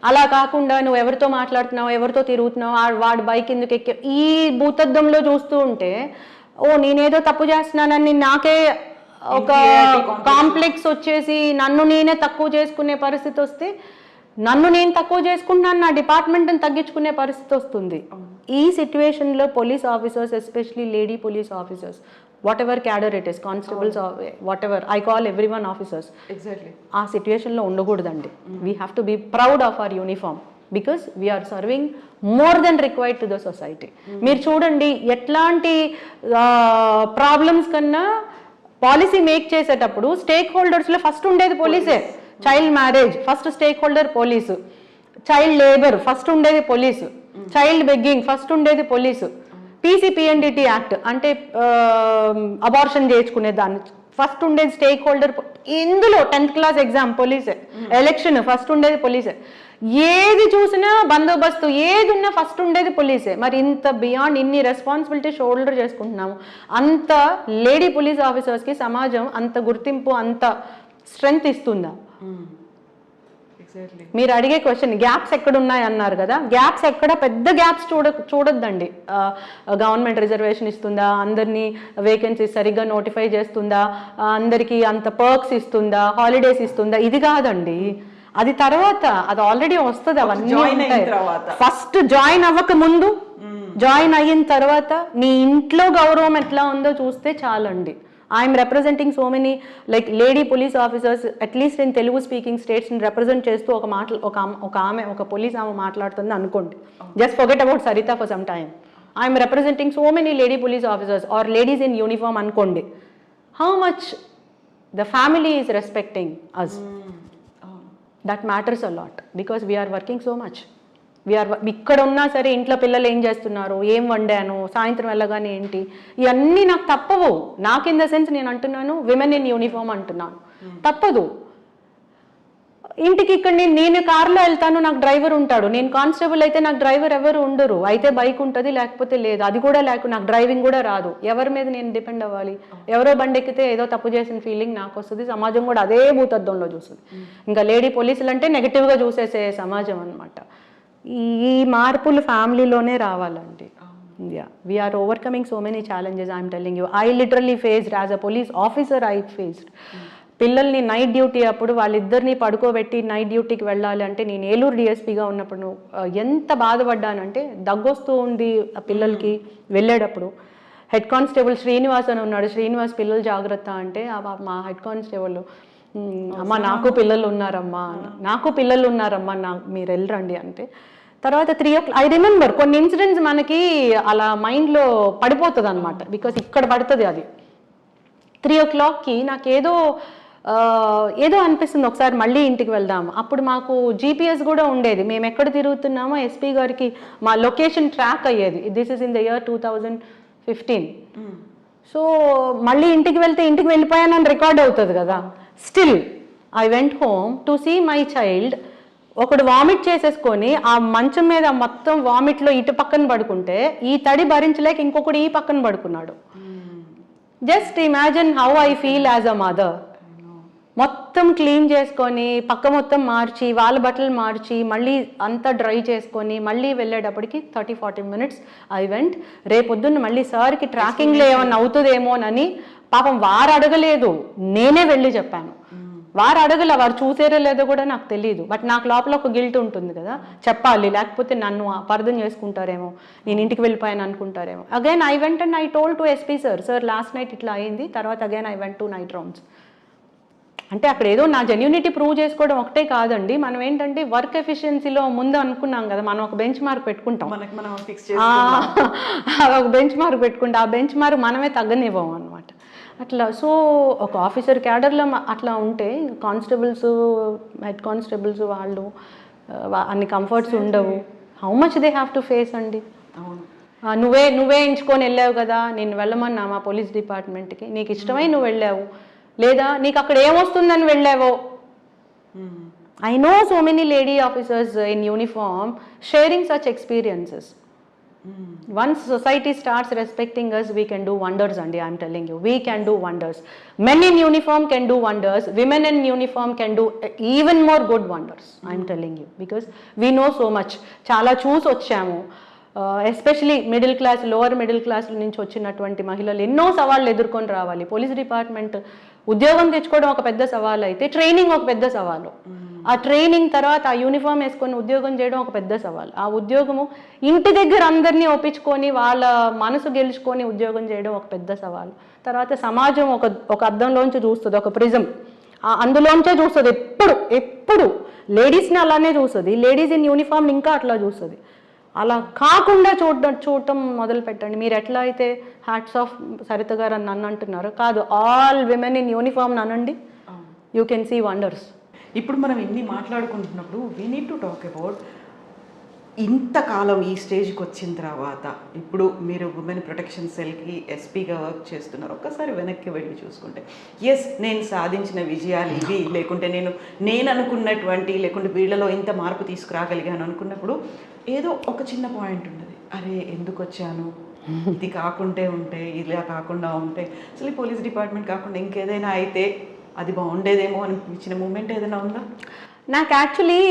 అలా కాకుండా నువ్వు ఎవరితో మాట్లాడుతున్నావు, ఎవరితో తిరుగుతున్నావు, వాడి బైక్ ఎందుకు ఎక్కి ఈ భూతద్దంలో చూస్తూ ఉంటే నేనేదో తప్పు చేస్తున్నానని నాకే ఒక కాంప్లెక్స్ వచ్చేసి నన్ను నేనే తక్కువ చేసుకునే పరిస్థితి వస్తే, నన్ను నేను తక్కువ చేసుకుంటున్నాను, నా డిపార్ట్మెంట్ని తగ్గించుకునే పరిస్థితి వస్తుంది. ఈ సిచ్యువేషన్లో police officers, especially lady police officers, whatever cadre it is, constables, whatever, I call every one officers, ఆ సిచ్యువేషన్లో ఉండకూడదండి. We have to be proud of our uniform. Because we're serving more than required to the society. మీరు చూడండి ఎట్లాంటి problems కన్నా policy make చేసేటప్పుడు stake హోల్డర్స్లో first ఉండేది పోలీసే. Child marriage first stake holder police, child labour first ఉండేది police, child begging first ఉండేది పోలీసు, PCPNDT యాక్ట్ అంటే అబార్షన్ చేయించుకునే దాన్ని ఫస్ట్ ఉండేది స్టేక్ హోల్డర్. ఇందులో 10th క్లాస్ ఎగ్జామ్ పోలీసే, ఎలక్షన్ ఫస్ట్ ఉండేది పోలీసే, ఏది చూసినా బందోబస్తు ఏది ఉన్నా ఫస్ట్ ఉండేది పోలీసే. మరి ఇంత బియాండ్ ఇన్ని రెస్పాన్సిబిలిటీ షోల్డర్ చేసుకుంటున్నాము. అంత లేడీ పోలీస్ ఆఫీసర్స్కి సమాజం అంత గుర్తింపు అంత స్ట్రెంగ్త్ ఇస్తుందా? మీరు అడిగే క్వశ్చన్ గ్యాప్స్ ఎక్కడ ఉన్నాయి అన్నారు కదా, గ్యాప్స్ ఎక్కడ పెద్ద గ్యాప్స్ చూడొద్దండి. గవర్నమెంట్ రిజర్వేషన్ ఇస్తుందా, అందరినీ వేకెన్సీస్ సరిగ్గా నోటిఫై చేస్తుందా, అందరికీ అంత పర్క్స్ ఇస్తుందా, హాలిడేస్ ఇస్తుందా, ఇది కాదండి. అది తర్వాత, అది ఆల్రెడీ వస్తుంది. అవన్నీ ఫస్ట్ జాయిన్ అవ్వక ముందు, జాయిన్ అయిన తర్వాత నీ ఇంట్లో గౌరవం ఎట్లా ఉందో చూస్తే చాలండి. I'm representing so many like lady police officers at least in Telugu speaking స్టేట్స్ని రిప్రజెంట్ చేస్తూ ఒక పోలీస్ ఆమె మాట్లాడుతుంది అనుకోండి. Just forget about Saritha for some time. I'm representing so many lady police officers or ladies in uniform అనుకోండి. How much the family is respecting us. That matters a lot because we're working so much. ఇక్కడ ఉన్నా సరే ఇంట్లో పిల్లలు ఏం చేస్తున్నారు, ఏం వండాను, సాయంత్రం వెళ్ళగానే ఏంటి, ఇవన్నీ నాకు తప్పవు. నాకు ఇన్ ద సెన్స్ నేను అంటున్నాను విమెన్ ఇన్ యూనిఫామ్ అంటున్నాను, తప్పదు. ఇంటికి ఇక్కడ నేను కార్లో వెళ్తాను, నాకు డ్రైవర్ ఉంటాడు. నేను కానిస్టేబుల్ అయితే నాకు డ్రైవర్ ఎవరు ఉండరు. అయితే బైక్ ఉంటుంది, లేకపోతే లేదు. అది కూడా నాకు డ్రైవింగ్ కూడా రాదు. ఎవరి మీద నేను డిపెండ్ అవ్వాలి? ఎవరో బండి ఎక్కితే ఏదో తప్పు చేసిన ఫీలింగ్ నాకు వస్తుంది. సమాజం కూడా అదే భూతద్దంలో చూస్తుంది. ఇంకా లేడీ పోలీసులు అంటే నెగిటివ్గా చూసేసే సమాజం అనమాట. ఈ మార్పులు ఫ్యామిలీలోనే రావాలండి. We are overcoming so many challenges. I'm telling you, I literally faced as a police officer. I faced పిల్లల్ని నైట్ డ్యూటీ అప్పుడు వాళ్ళిద్దరిని పడుకోబెట్టి నైట్ డ్యూటీకి వెళ్ళాలి అంటే, నేను ఏలూరు డిఎస్పీగా ఉన్నప్పుడు ఎంత బాధపడ్డానంటే, దగ్గొస్తూ ఉంది ఆ పిల్లలకి వెళ్ళేటప్పుడు. హెడ్ కానిస్టేబుల్ శ్రీనివాస్ అని ఉన్నాడు. శ్రీనివాస్ పిల్లలు జాగ్రత్త అంటే మా హెడ్ కానిస్టేబుల్, అమ్మ నాకు పిల్లలు ఉన్నారమ్మా, మీరు వెళ్ళరండి అంటే. తర్వాత 3 o'clock ఐ రిమెంబర్ కొన్ని ఇన్సిడెంట్స్ మనకి అలా మైండ్లో పడిపోతుంది అనమాట. బికాస్ ఇక్కడ పడుతుంది అది. 3 o'clockకి నాకేదో అనిపిస్తుంది, ఒకసారి మళ్ళీ ఇంటికి వెళ్దాం. అప్పుడు మాకు GPS కూడా ఉండేది. మేము ఎక్కడ తిరుగుతున్నామో ఎస్పీ గారికి మా లొకేషన్ ట్రాక్ అయ్యేది. This is in the year 2015. So మళ్ళీ ఇంటికి వెళ్తే ఇంటికి వెళ్ళిపోయానని రికార్డ్ అవుతుంది కదా. Still I went home to see my child. ఒకడు వామిట్ చేసేసుకొని ఆ మంచం మీద మొత్తం వామిట్లో ఇటు పక్కన పడుకుంటే, ఈ తడి భరించలేక ఇంకొకడు ఈ పక్కన పడుకున్నాడు. Just imagine how I feel as a mother. మొత్తం క్లీన్ చేసుకొని పక్క మొత్తం మార్చి వాళ్ళ బట్టలు మార్చి మళ్ళీ అంతా డ్రై చేసుకొని మళ్ళీ వెళ్ళేటప్పటికి 30-40 minutes ఐ వెంట్. రేపొద్దున్న మళ్ళీ సార్కి ట్రాకింగ్లో ఏమన్నా అవుతుందేమోనని పాపం వారు అడగలేదు, నేనే వెళ్ళి చెప్పాను. వారు అడగల, వారు చూసారో లేదో కూడా నాకు తెలియదు. బట్ నాకు లోపల ఒక గిల్ట్ ఉంటుంది కదా, చెప్పాలి, లేకపోతే నన్ను అపార్థం చేసుకుంటారేమో, నేను ఇంటికి వెళ్ళిపోయాను అనుకుంటారేమో. Again I went and I told to SP sir last night ఇట్లా అయింది. తర్వాత again I went 2 night rounds. అంటే అక్కడ ఏదో నా జెన్యూనిటీ ప్రూవ్ చేసుకోవడం ఒకటే కాదండి. మనం ఏంటంటే వర్క్ ఎఫిషియన్సీలో ముందు అనుకున్నాం కదా, మనం ఒక బెంచ్ మార్క్ పెట్టుకుంటాం, ఒక బెంచ్ మార్క్ పెట్టుకుంటాం. ఆ బెంచ్ మార్క్ మనమే తగ్గనివ్వం అనమాట. అట్లా సో ఒక ఆఫీసర్ క్యాడర్లో అట్లా ఉంటే కానిస్టేబుల్స్, హెడ్ కానిస్టేబుల్స్ వాళ్ళు అన్ని కంఫర్ట్స్ ఉండవు. How much they have to face అండి. నువ్వే ఎంచుకొని వెళ్ళావు కదా, నేను వెళ్ళమన్నా మా పోలీస్ డిపార్ట్మెంట్కి, నీకు ఇష్టమై నువ్వు వెళ్ళావు, లేదా నీకు అక్కడ ఏమొస్తుందని వెళ్ళావో. I know so many lady officers in uniform sharing such experiences. Once society starts respecting us, we can do wonders, and I am telling you, we can do wonders. Men in uniform can do wonders. Women in uniform can do even more good wonders. I am telling you, because we know so much. Chala choose వచ్చాము. Especially middle class, lower middle class నుంచి వచ్చినటువంటి మహిళలు ఎన్నో సవాళ్ళు ఎదుర్కొని రావాలి. Police department ఉద్యోగం తెచ్చుకోవడం ఒక పెద్ద సవాలు అయితే, ట్రైనింగ్ ఒక పెద్ద సవాలు. ఆ ట్రైనింగ్ తర్వాత ఆ యూనిఫామ్ వేసుకొని ఉద్యోగం చేయడం ఒక పెద్ద సవాలు. ఆ ఉద్యోగము ఇంటి దగ్గర అందరినీ ఒప్పించుకొని వాళ్ళ మనసు గెలుచుకొని ఉద్యోగం చేయడం ఒక పెద్ద సవాలు. తర్వాత సమాజం ఒక అద్దంలోంచి చూస్తుంది, ఒక ప్రిజం, అందులోంచే చూస్తుంది ఎప్పుడు లేడీస్ని అలానే చూస్తుంది, లేడీస్ ఇన్ యూనిఫామ్ ఇంకా అట్లా చూస్తుంది. అలా కాకుండా చూడటం మొదలు పెట్టండి. మీరు ఎట్లా అయితే హ్యాట్స్ ఆఫ్ సరిత గారు అని నన్ను అంటున్నారు, కాదు, ఆల్ విమెన్ ఇన్ యూనిఫామ్ అనండి, యూ కెన్ సీ వండర్స్. ఇప్పుడు మనం ఇన్ని మాట్లాడుకుంటున్నప్పుడు we need to talk about ఇంతకాలం ఈ స్టేజ్కి వచ్చిన తర్వాత ఇప్పుడు మీరు ఉమెన్ ప్రొటెక్షన్ సెల్కి ఎస్పీగా వర్క్ చేస్తున్నారు. ఒక్కసారి వెనక్కి వెళ్ళి చూసుకుంటే ఎస్ నేను సాధించిన విజయాలు ఇవి, లేకుంటే నేను అనుకున్నటువంటి, లేకుంటే వీళ్ళలో ఇంత మార్పు తీసుకురాగలిగాను అనుకున్నప్పుడు ఏదో ఒక చిన్న పాయింట్ ఉన్నది, అరే ఎందుకు వచ్చాను, ఇది కాకుంటే ఉంటే, ఇలా కాకుండా ఉంటే, అసలు ఈ పోలీస్ డిపార్ట్మెంట్ కాకుండా ఇంకేదైనా అయితే అది బాగుండేదేమో అనిపించిన మూమెంట్ ఏదైనా ఉందా? నాకు యాక్చువల్లీ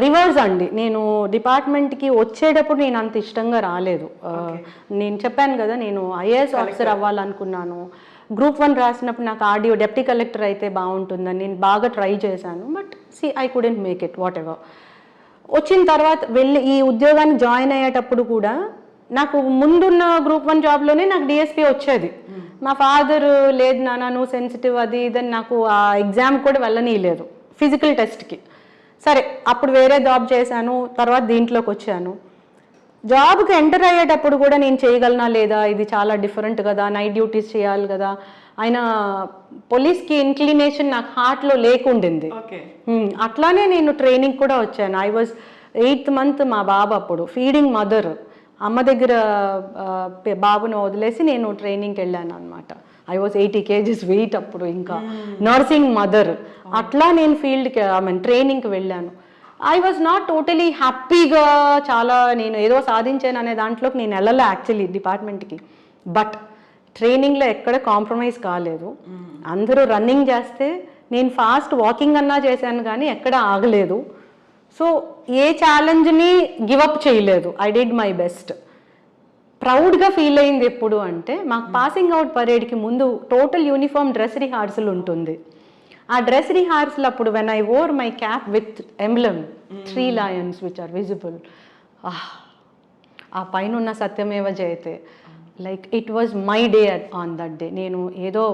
రివర్స్ అండి. నేను డిపార్ట్మెంట్కి వచ్చేటప్పుడు నేను అంత ఇష్టంగా రాలేదు. నేను చెప్పాను కదా, నేను ఐఏఎస్ ఆఫీసర్ అవ్వాలనుకున్నాను. గ్రూప్ 1 రాసినప్పుడు నాకు ఆర్డీఓ డెప్యూటీ కలెక్టర్ అయితే బాగుంటుందని నేను బాగా ట్రై చేశాను. But I couldn't make it, what ever. వచ్చిన తర్వాత వెళ్ళి ఈ ఉద్యోగాన్ని జాయిన్ అయ్యేటప్పుడు కూడా నాకు ముందున్న గ్రూప్ 1 జాబ్లోనే నాకు డిఎస్పీ వచ్చేది. మా ఫాదర్ లేదు నాన్న నువ్వు సెన్సిటివ్ అది ఇదని నాకు ఆ ఎగ్జామ్ కూడా వెళ్ళనీయలేదు, ఫిజికల్ టెస్ట్కి. సరే అప్పుడు వేరే జాబ్ చేశాను, తర్వాత దీంట్లోకి వచ్చాను. జాబ్కి ఎంటర్ అయ్యేటప్పుడు కూడా నేను చేయగలనా లేదా, ఇది చాలా డిఫరెంట్ కదా, నైట్ డ్యూటీస్ చేయాలి కదా, అయినా పోలీస్కి ఇన్క్లినేషన్ నాకు హార్ట్లో లేకుండింది. అట్లానే నేను ట్రైనింగ్ కూడా వచ్చాను. ఐ వాజ్ 8th month, మా బాబు అప్పుడు ఫీడింగ్ మదర్, అమ్మ దగ్గర బాబును వదిలేసి నేను ట్రైనింగ్కి వెళ్ళాను అనమాట. ఐ వాజ్ 80 kgs వెయిట్ అప్పుడు, ఇంకా నర్సింగ్ మదర్. అట్లా నేను ఫీల్డ్కి ట్రైనింగ్కి వెళ్ళాను. ఐ వాజ్ నాట్ టోటలీ హ్యాపీగా, చాలా నేను ఏదో సాధించాను అనే దాంట్లోకి నేను వెళ్ళలే యాక్చువల్లీ డిపార్ట్మెంట్కి. బట్ ట్రైనింగ్లో ఎక్కడ కాంప్రమైజ్ కాలేదు. అందరూ రన్నింగ్ చేస్తే నేను ఫాస్ట్ వాకింగ్ అన్నా చేశాను కానీ ఎక్కడ ఆగలేదు. సో ఏ ఛాలెంజ్ని గివప్ చేయలేదు. I did my best. ప్రౌడ్గా ఫీల్ అయింది ఎప్పుడు అంటే, మాకు పాసింగ్ అవుట్ పరేడ్కి ముందు టోటల్ యూనిఫామ్ డ్రెస్ రిహార్సల్ ఉంటుంది. ఆ డ్రెస్ రిహార్సల్ అప్పుడు when I wore my cap with emblem 3 lions which are visible, ఆ పైన ఉన్న సత్యమేవ జయతే, like it was my day on that day. నేను ఏదో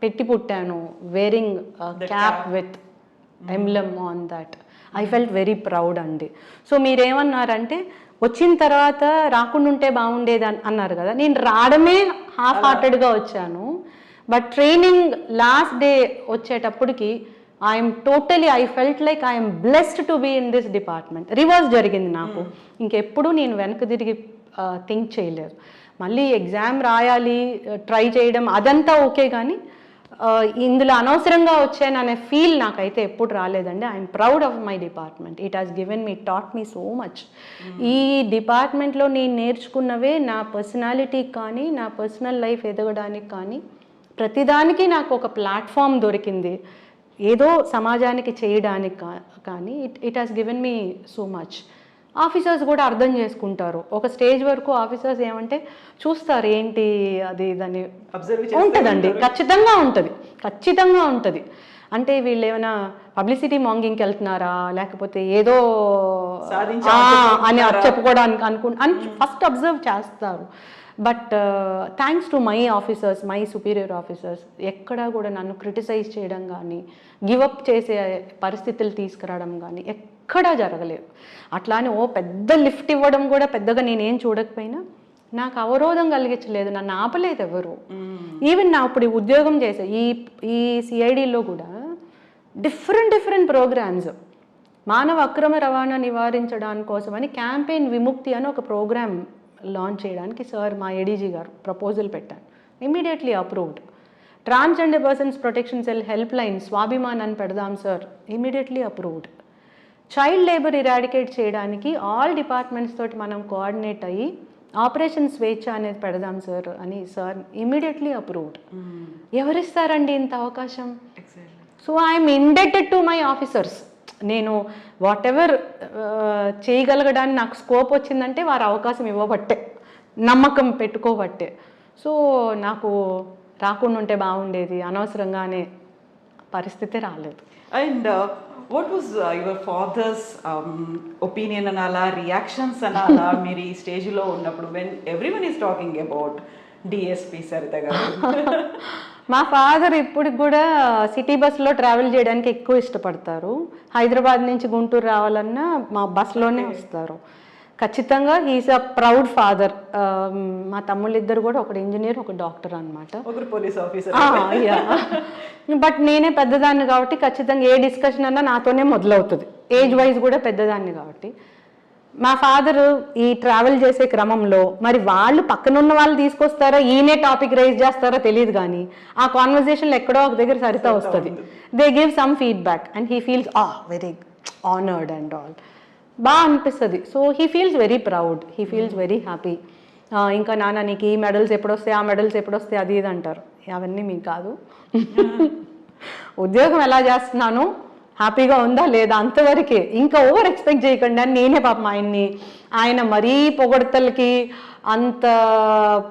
పెట్టి పుట్టాను, wearing cap with emblem on that. I felt very proud అండి. సో మీరేమన్నారంటే వచ్చిన తర్వాత రాకుండా ఉంటే బాగుండేది అన్నారు కదా, నేను రావడమే హాఫ్ హార్టెడ్గా వచ్చాను. బట్ ట్రైనింగ్ లాస్ట్ డే వచ్చేటప్పటికి I felt like I'm blessed to be in this department. Reverse జరిగింది నాకు. ఇంకెప్పుడు నేను వెనక్కి తిరిగి థింక్ చేయలేదు. మళ్ళీ ఎగ్జామ్ రాయాలి, ట్రై చేయడం అదంతా ఓకే, కానీ ఇందులో అనవసరంగా వచ్చాను అనే ఫీల్ నాకైతే ఎప్పుడు రాలేదండి. I'm proud of my department. It has given me, taught me so much. ఈ డిపార్ట్మెంట్లో నేను నేర్చుకున్నవే నా పర్సనాలిటీకి కానీ, నా పర్సనల్ లైఫ్ ఎదగడానికి కానీ, ప్రతిదానికి నాకు ఒక ప్లాట్ఫామ్ దొరికింది ఏదో సమాజానికి చేయడానికి. కానీ it has given me so much. Officers కూడా అర్థం చేసుకుంటారు. ఒక స్టేజ్ వరకు ఆఫీసర్స్ ఏమంటే చూస్తారు, ఏంటి అది దాన్ని ఉంటుందండి, ఖచ్చితంగా ఉంటుంది. అంటే వీళ్ళు ఏమైనా పబ్లిసిటీ మాంగింగ్కి వెళ్తున్నారా, లేకపోతే ఏదో అని చెప్పుకోవడానికి అని ఫస్ట్ అబ్జర్వ్ చేస్తారు. But thanks to my officers, my superior officers, ఎక్కడా కూడా నన్ను క్రిటిసైజ్ చేయడం కానీ, గివప్ చేసే పరిస్థితులు తీసుకురావడం కానీ ఎక్కడా జరగలేదు. అట్లానే పెద్ద లిఫ్ట్ ఇవ్వడం కూడా పెద్దగా నేనేం చూడకపోయినా నాకు అవరోధం కలిగించలేదు, నన్ను ఆపలేదు ఎవరు. ఈవెన్ నా ఇప్పుడు ఉద్యోగం చేసే ఈ సిఐడిలో కూడా డిఫరెంట్ ప్రోగ్రామ్స్, మానవ అక్రమ రవాణా నివారించడానికి కోసమని క్యాంపెయిన్ విముక్తి అని ఒక ప్రోగ్రామ్ లాంచ్ చేయడానికి సార్ మా ఏడీజీ గారు ప్రపోజల్ పెట్టాను. Immediately approved. Transgender persons protection cell help line Swabhiman అని పెడదాం sir, immediately approved. Child labour eradicate చేయడానికి ఆల్ డిపార్ట్మెంట్స్ తోటి మనం కోఆర్డినేట్ అయ్యి ఆపరేషన్ స్వేచ్ఛ అనేది పెడదాం సార్ అని సార్ ఇమీడియట్లీ అప్రూవ్డ్. ఎవరిస్తారండి ఇంత అవకాశం? So I'm indebted to my officers. నేను వాట్ ఎవర్ చేయగలగడానికి నాకు స్కోప్ వచ్చిందంటే వారు అవకాశం ఇవ్వబట్టే, నమ్మకం పెట్టుకోబట్టే. సో నాకు రాకుండా ఉంటే బాగుండేది, అనవసరంగా అనే పరిస్థితి రాలేదు. And what was your father's opinion అనాలా, రియాక్షన్స్ అనాలా మీరు ఈ స్టేజ్లో ఉన్నప్పుడు when everyone is talking about DSP Saritha గారు? మా ఫాదర్ ఇప్పుడు కూడా సిటీ బస్సులో ట్రావెల్ చేయడానికి ఎక్కువ ఇష్టపడతారు. హైదరాబాద్ నుంచి గుంటూరు రావాలన్నా మా బస్సులోనే వస్తారు. ఖచ్చితంగా హీఈస్ అ ప్రౌడ్ ఫాదర్. మా తమ్ముళ్ళు ఇద్దరు కూడా, ఒకడు ఇంజనీర్, ఒక డాక్టర్ అనమాట. ఒకరు పోలీస్ ఆఫీసర్. బట్ నేనే పెద్దదాన్ని కాబట్టి ఖచ్చితంగా ఏ డిస్కషన్ అన్నా నాతోనే మొదలవుతుంది. ఏజ్ వైజ్ కూడా పెద్దదాన్ని కాబట్టి. మా ఫాదర్ ఈ ట్రావెల్ చేసే క్రమంలో మరి వాళ్ళు పక్కనున్న వాళ్ళు తీసుకొస్తారో ఈయనే టాపిక్ రైజ్ చేస్తారో తెలియదు, కానీ ఆ కాన్వర్జేషన్లో ఎక్కడో ఒక దగ్గర సరితా వస్తుంది. They give some feedback and he feels very honoured and all. బాగా అనిపిస్తుంది. So he feels very proud, he feels very happy. ఇంకా నాన్న నీకు ఈ మెడల్స్ ఎప్పుడొస్తాయి, ఆ మెడల్స్ ఎప్పుడొస్తాయి, అది ఇది అంటారు. అవన్నీ మీకు కాదు. ఉద్యోగం ఎలా చేస్తున్నాను, హ్యాపీగా ఉందా లేదా, అంతవరకే. ఇంకా ఓవర్ ఎక్స్పెక్ట్ చేయకుండా నేనే పాపం ఆయన మరీ పొగడతలకి అంత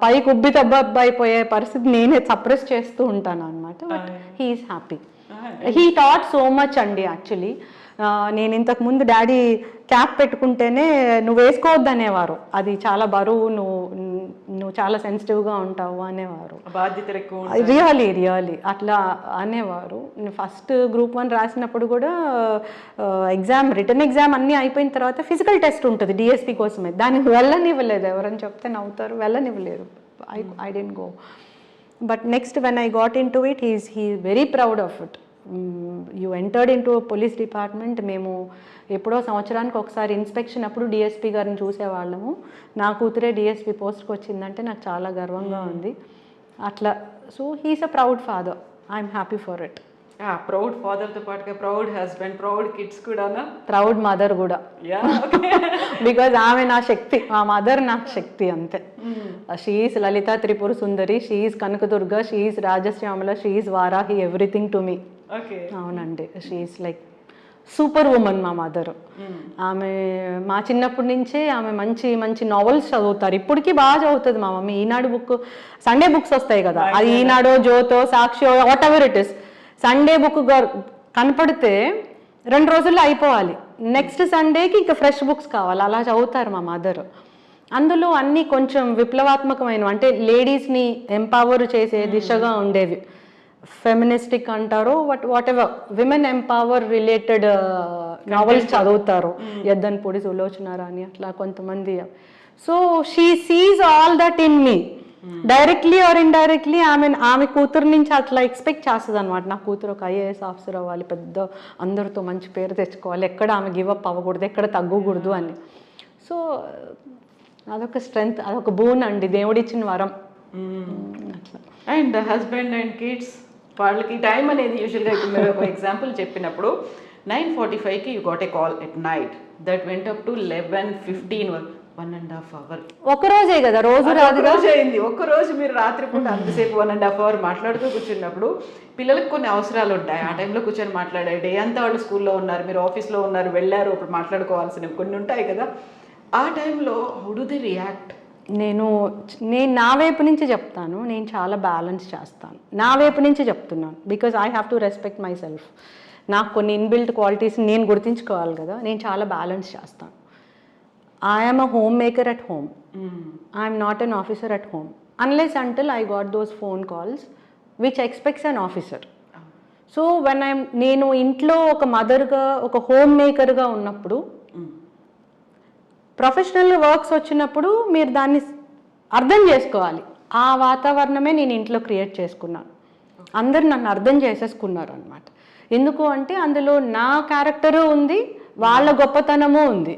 పైకి ఉబ్బి తబ్బైపోయే పరిస్థితి నేనే సప్రెస్ చేస్తూ ఉంటాను అనమాట. But he is happy. He thought so much అండి. యాక్చువల్లీ నేను ఇంతకు ముందు డాడీ క్యాప్ పెట్టుకుంటేనే నువ్వు వేసుకోవద్దు అనేవారు, అది చాలా బరువు, నువ్వు చాలా సెన్సిటివ్గా ఉంటావు అనేవారు. బాధ్యతలు ఎక్కువ. రియలీ అట్లా అనేవారు. ఫస్ట్ గ్రూప్ 1 రాసినప్పుడు కూడా రిటర్న్ ఎగ్జామ్ అన్నీ అయిపోయిన తర్వాత ఫిజికల్ టెస్ట్ ఉంటుంది డిఎస్పీ కోసమే. దానికి వెళ్ళనివ్వలేదు. ఎవరని చెప్తే నవ్వుతారు, వెళ్ళనివ్వలేదు. I didn't go. But next when I got in to it, he very proud of it. You entered in to police department. మేము ఎప్పుడో సంవత్సరానికి ఒకసారి ఇన్స్పెక్షన్ అప్పుడు డిఎస్పీ గారిని చూసేవాళ్ళము. నా కూతురే డిఎస్పీ పోస్ట్కి వచ్చిందంటే నాకు చాలా గర్వంగా ఉంది. అట్లా. So he's a proud father. I'm happy for it. Proud ఫాదర్తో పాటుగా ప్రౌడ్ హస్బెండ్, ప్రౌడ్ కిడ్స్ కూడానా? ప్రౌడ్ మదర్ కూడా. బికాజ్ ఆమె నా శక్తి, మా మదర్ నాకు శక్తి అంతే. She's Lalitha Tripura Sundari, she's Kanakadurga, she's Rajashyamala, she's Varahi, everything to me. అవునండి, షీఈస్ లైక్ సూపర్ ఉమెన్ మా మదర్. ఆమె మా చిన్నప్పటి నుంచే ఆమె మంచి మంచి నావెల్స్ చదువుతారు. ఇప్పటికీ బాగా చదువుతుంది మా mummy. Eenadu book, Sunday books వస్తాయి కదా, అది ఈనాడో జ్యోతో Sakshi whatever it is, Sunday book కనపడితే 2 రోజుల్లో అయిపోవాలి. నెక్స్ట్ సండేకి ఇంకా ఫ్రెష్ బుక్స్ కావాలి. అలా చదువుతారు మా మదర్. అందులో అన్నీ కొంచెం విప్లవాత్మకమైన, అంటే లేడీస్ని ఎంపవర్ చేసే దిశగా ఉండేవి. ఫెమినిస్టిక్ అంటారు, what ever, women empower related novels చదువుతారు. యద్దన్పూడి సులోచన రాణి అట్లా కొంతమంది. So she seize all that in me. Directly or indirectly ఆమె కూతురు నుంచి అట్లా ఎక్స్పెక్ట్ చేస్తుంది అనమాట. నా కూతురు ఒక ఐఏఎస్ ఆఫీసర్ అవ్వాలి, పెద్ద అందరితో మంచి పేరు తెచ్చుకోవాలి, ఎక్కడ ఆమె గివప్ అవ్వకూడదు, ఎక్కడ తగ్గకూడదు అని. సో అదొక స్ట్రెంగ్త్, అదొక బూన్ అండి, దేవుడిచ్చిన వరం. అట్లా. అండ్ హస్బెండ్ అండ్ కిడ్స్, వాళ్ళకి టైం అనేది యూజువల్గా ఇప్పుడు మీరు ఒక ఎగ్జాంపుల్ చెప్పినప్పుడు 9:45కి you got a call at night, that went up to 11:15 వరకు, 1.5 hour. ఒక్కరోజే కదా, రోజు రోజు అయింది. ఒక్కరోజు మీరు రాత్రిపూట అంతసేపు 1.5 hour మాట్లాడుతూ కూర్చున్నప్పుడు పిల్లలకు కొన్ని అవసరాలు ఉంటాయి. ఆ టైంలో కూర్చొని మాట్లాడే, డే అంతా వాళ్ళు స్కూల్లో ఉన్నారు, మీరు ఆఫీస్లో ఉన్నారు, వెళ్ళారు, ఇప్పుడు మాట్లాడుకోవాల్సినవి కొన్ని ఉంటాయి కదా. ఆ టైంలో హౌ డు దే రియాక్ట్? నేను నా వైపు నుంచి చెప్తాను, నేను చాలా బ్యాలెన్స్ చేస్తాను. నా వైపు నుంచి చెప్తున్నాను, because I have to respect my self. నాకు కొన్ని ఇన్బిల్ట్ క్వాలిటీస్ నేను గుర్తించుకోవాలి కదా. నేను చాలా బ్యాలెన్స్ చేస్తాను. I'm a home maker at home, I'm not an officer at home, unless until I got those phone calls which expects an officer. So నేను ఇంట్లో ఒక మదర్గా, ఒక హోమ్ మేకర్గా ఉన్నప్పుడు, ప్రొఫెషనల్ వర్క్స్ వచ్చినప్పుడు మీరు దాన్ని అర్థం చేసుకోవాలి. ఆ వాతావరణమే నేను ఇంట్లో క్రియేట్ చేసుకున్నాను. అందరు నన్ను అర్థం చేసేసుకున్నారు అనమాట. ఎందుకు అంటే అందులో నా క్యారెక్టరు ఉంది, వాళ్ళ గొప్పతనము ఉంది.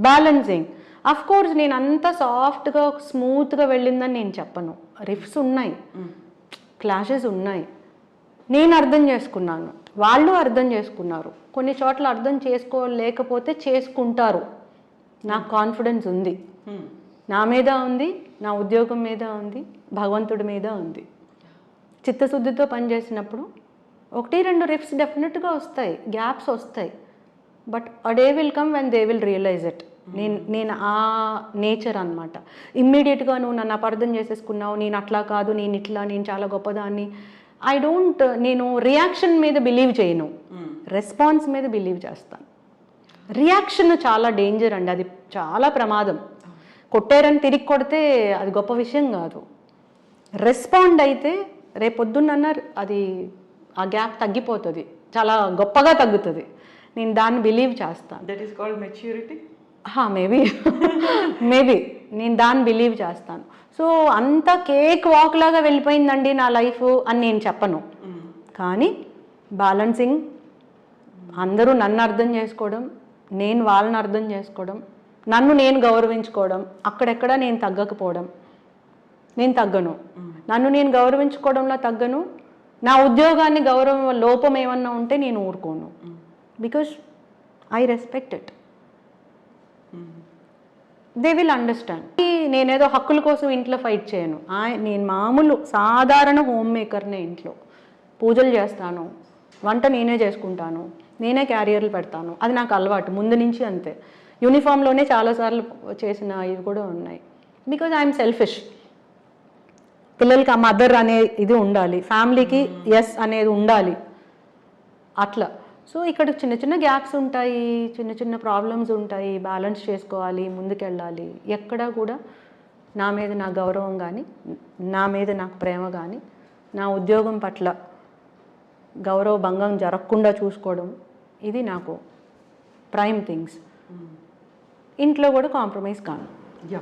బ్యాలెన్సింగ్. అఫ్ కోర్స్ నేను అంత సాఫ్ట్గా స్మూత్గా వెళ్ళిందని నేను చెప్పను. రిఫ్స్ ఉన్నాయి, క్లాషెస్ ఉన్నాయి. నేను అర్థం చేసుకున్నాను, వాళ్ళు అర్థం చేసుకున్నారు. కొన్ని చోట్ల అర్థం చేసుకోలేకపోతే చేసుకుంటారు. నాకు కాన్ఫిడెన్స్ ఉంది, నా మీద ఉంది, నా ఉద్యోగం మీద ఉంది, భగవంతుడి మీద ఉంది. చిత్తశుద్ధితో పనిచేసినప్పుడు 1-2 రిఫ్స్ డెఫినెట్గా వస్తాయి, గ్యాప్స్ వస్తాయి. But a day will come when they will realise it. నేను ఆ నేచర్ అనమాట. ఇమ్మీడియట్గా నువ్వు నన్ను అపార్థం చేసేసుకున్నావు, నేను అట్లా కాదు, నేను ఇట్లా, నేను చాలా గొప్పదాన్ని, నేను రియాక్షన్ మీద బిలీవ్ చేయను, రెస్పాన్స్ మీద బిలీవ్ చేస్తాను. రియాక్షన్ చాలా డేంజర్ అండి, అది చాలా ప్రమాదం. కొట్టారని తిరిగి కొడితే అది గొప్ప విషయం కాదు. రెస్పాండ్ అయితే రేపొద్దున్న అది ఆ గ్యాప్ తగ్గిపోతుంది, చాలా గొప్పగా తగ్గుతుంది. నేను దాన్ని బిలీవ్ చేస్తాను. That is called maturity. Maybe maybe నేను దాన్ని బిలీవ్ చేస్తాను. సో అంత కేక్ వాక్ లాగా వెళ్ళిపోయిందండి నా లైఫ్ అని నేను చెప్పను. కానీ బ్యాలెన్సింగ్, అందరూ నన్ను అర్థం చేసుకోవడం, నేను వాళ్ళని అర్థం చేసుకోవడం, నన్ను నేను గౌరవించుకోవడం, అక్కడెక్కడ నేను తగ్గకపోవడం. నేను తగ్గను, నన్ను నేను గౌరవించుకోవడంలో తగ్గను. నా ఉద్యోగాన్ని గౌరవం లోపం ఏమన్నా ఉంటే నేను ఊరుకోను. Because I respect it. They will understand. నేనేదో హక్కుల కోసం ఇంట్లో ఫైట్ చేయను. నేను మామూలు సాధారణ హోమ్ మేకర్నే. ఇంట్లో పూజలు చేస్తాను, వంట నేనే చేసుకుంటాను, నేనే క్యారియర్లు పెడతాను. అది నాకు అలవాటు ముందు నుంచి, అంతే. యూనిఫామ్లోనే చాలాసార్లు చేసిన ఇవి కూడా ఉన్నాయి. Because I'm selfish. పిల్లలకి ఆ మదర్ అనే ఇది ఉండాలి, ఫ్యామిలీకి ఎస్ అనేది ఉండాలి, అట్లా. సో ఇక్కడ చిన్న చిన్న గ్యాప్స్ ఉంటాయి, చిన్న చిన్న ప్రాబ్లమ్స్ ఉంటాయి, బ్యాలెన్స్ చేసుకోవాలి, ముందుకెళ్ళాలి. ఎక్కడా కూడా నా మీద నా గౌరవం కానీ, నా మీద నాకు ప్రేమ కానీ, నా ఉద్యోగం పట్ల గౌరవ భంగం జరగకుండా చూసుకోవడం, ఇది నాకు ప్రైమ్ థింగ్స్. ఇంట్లో కూడా కాంప్రమైజ్ కాను. యా,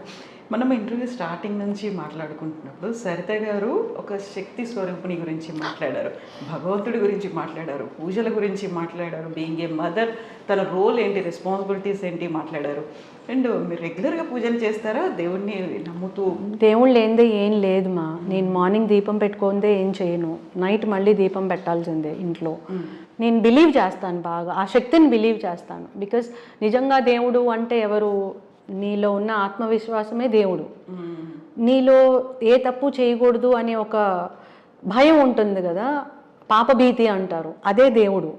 మనం ఇంటర్వ్యూ స్టార్టింగ్ నుంచి మాట్లాడుకుంటున్నప్పుడు సరిత గారు ఒక శక్తి స్వరూపిణి గురించి మాట్లాడారు, భగవంతుడి గురించి మాట్లాడారు, పూజల గురించి మాట్లాడారు, బీయింగ్ ఏ మదర్ తన రోల్ ఏంటి, రెస్పాన్సిబిలిటీస్ ఏంటి మాట్లాడారు. అండ్ మీరు రెగ్యులర్గా పూజలు చేస్తారా? దేవుణ్ణి నమ్ముతూ? దేవుళ్ళు ఏందే ఏం లేదు మా. నేను మార్నింగ్ దీపం పెట్టుకుందే ఏం చేయను, నైట్ మళ్ళీ దీపం పెట్టాల్సిందే ఇంట్లో. నేను బిలీవ్ చేస్తాను బాగా, ఆ శక్తిని బిలీవ్ చేస్తాను. బికాజ్ నిజంగా దేవుడు అంటే ఎవరు? నీలో ఉన్న ఆత్మవిశ్వాసమే దేవుడు. నీలో ఏ తప్పు చేయకూడదు అనే ఒక భయం ఉంటుంది కదా, పాపభీతి అంటారు, అదే దేవుడు.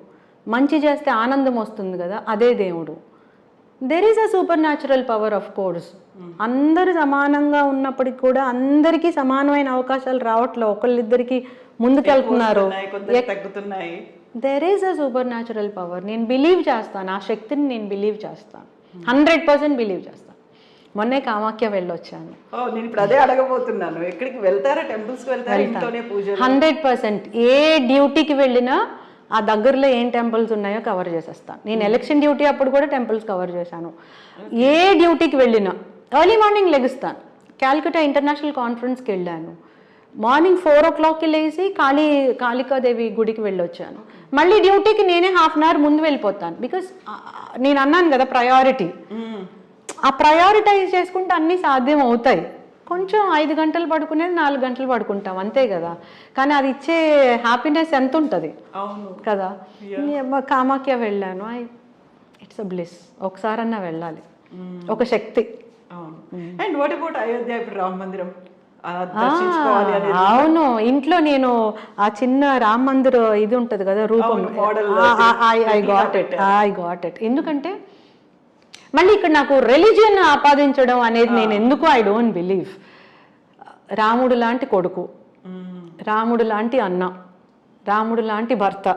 మంచి చేస్తే ఆనందం వస్తుంది కదా, అదే దేవుడు. There is a super natural power of course. అందరూ సమానంగా ఉన్నప్పటికీ కూడా అందరికీ సమానమైన అవకాశాలు రావట్లేదు, ఒకళ్ళిద్దరికి ముందుకెళ్తున్నారు, తగ్గుతున్నాయి. There is a super natural power. నేను బిలీవ్ చేస్తాను, ఆ శక్తిని నేను బిలీవ్ చేస్తాను, 100% బిలీవ్ చేస్తాను. మొన్నే కామాఖ్య వెళ్ళొచ్చాను. నేను ఇప్పుడు అదే అడగబోతున్నాను, ఎక్కడికి వెళ్తారా? టెంపుల్స్కి వెళ్తారా? ఇంట్లోనే పూజ? 100%. ఏ డ్యూటీకి వెళ్ళినా ఆ దగ్గరలో ఏం టెంపుల్స్ ఉన్నాయో కవర్ చేసేస్తాను. నేను ఎలక్షన్ డ్యూటీ అప్పుడు కూడా టెంపుల్స్ కవర్ చేశాను. ఏ డ్యూటీకి వెళ్ళినా ఎర్లీ మార్నింగ్ లెగుస్తాను. క్యాల్కటా ఇంటర్నేషనల్ కాన్ఫరెన్స్కి వెళ్ళాను, మార్నింగ్ 4 o'clockకి లేచి కాళికాదేవి గుడికి వెళ్ళొచ్చాను. మళ్ళీ డ్యూటీకి నేనే హాఫ్ అన్ అవర్ ముందు వెళ్ళిపోతాను. బికాస్ నేను అన్నాను కదా ప్రయారిటీ, ఆ ప్రయారిటైజ్ చేసుకుంటే అన్నీ సాధ్యం అవుతాయి. కొంచెం 5 గంటలు పడుకునేది 4 గంటలు పడుకుంటాం, అంతే కదా. కానీ అది ఇచ్చే హ్యాపీనెస్ ఎంత ఉంటుంది కదా. కామాఖ్య వెళ్ళాను, ఇట్స్ అ బ్లిస్. ఒకసారన్నా వెళ్ళాలి, ఒక శక్తి. And what about Ayodhya? ఇప్పుడు రామ మందిరం అవును, ఇంట్లో నేను ఆ చిన్న రామ మందిర్ ఇది ఉంటది కదా రూపం, ఐ గాట్ ఇట్. ఎందుకంటే మళ్ళీ ఇక్కడ నాకు రిలీజియన్ ఆపాదించడం అనేది నేను ఎందుకు, ఐ డోంట్ బిలీవ్. రాముడు లాంటి కొడుకు, రాముడు లాంటి అన్న, రాముడు లాంటి భర్త,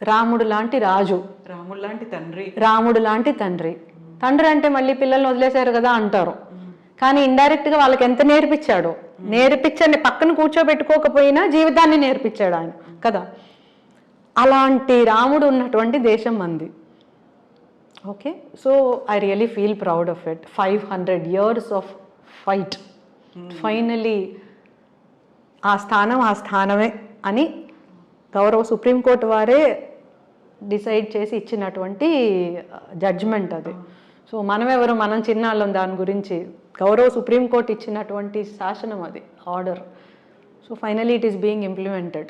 రాముడు లాంటి రాజు, రాముడు లాంటి తండ్రి, రాముడు లాంటి తండ్రి. తండ్రి అంటే మళ్ళీ పిల్లల్ని వదిలేశారు కదా అంటారు, కానీ ఇండైరెక్ట్గా వాళ్ళకి ఎంత నేర్పించాడో, నేర్పించండి పక్కన కూర్చోబెట్టుకోకపోయినా జీవితాన్ని నేర్పించాడు ఆయన కదా. అలాంటి రాముడు ఉన్నటువంటి దేశం మంది. Okay, so I really feel proud of it. 500 years of fight, finally ఆ స్థానమే అని గౌరవ సుప్రీంకోర్టు వారే డిసైడ్ చేసి ఇచ్చినటువంటి జడ్జ్మెంట్ అది. సో మనమెవరు, మనం చిన్నాళ్ళం దాని గురించి. గౌరవ సుప్రీంకోర్టు ఇచ్చినటువంటి శాసనం అది, order. So finally it is being implemented.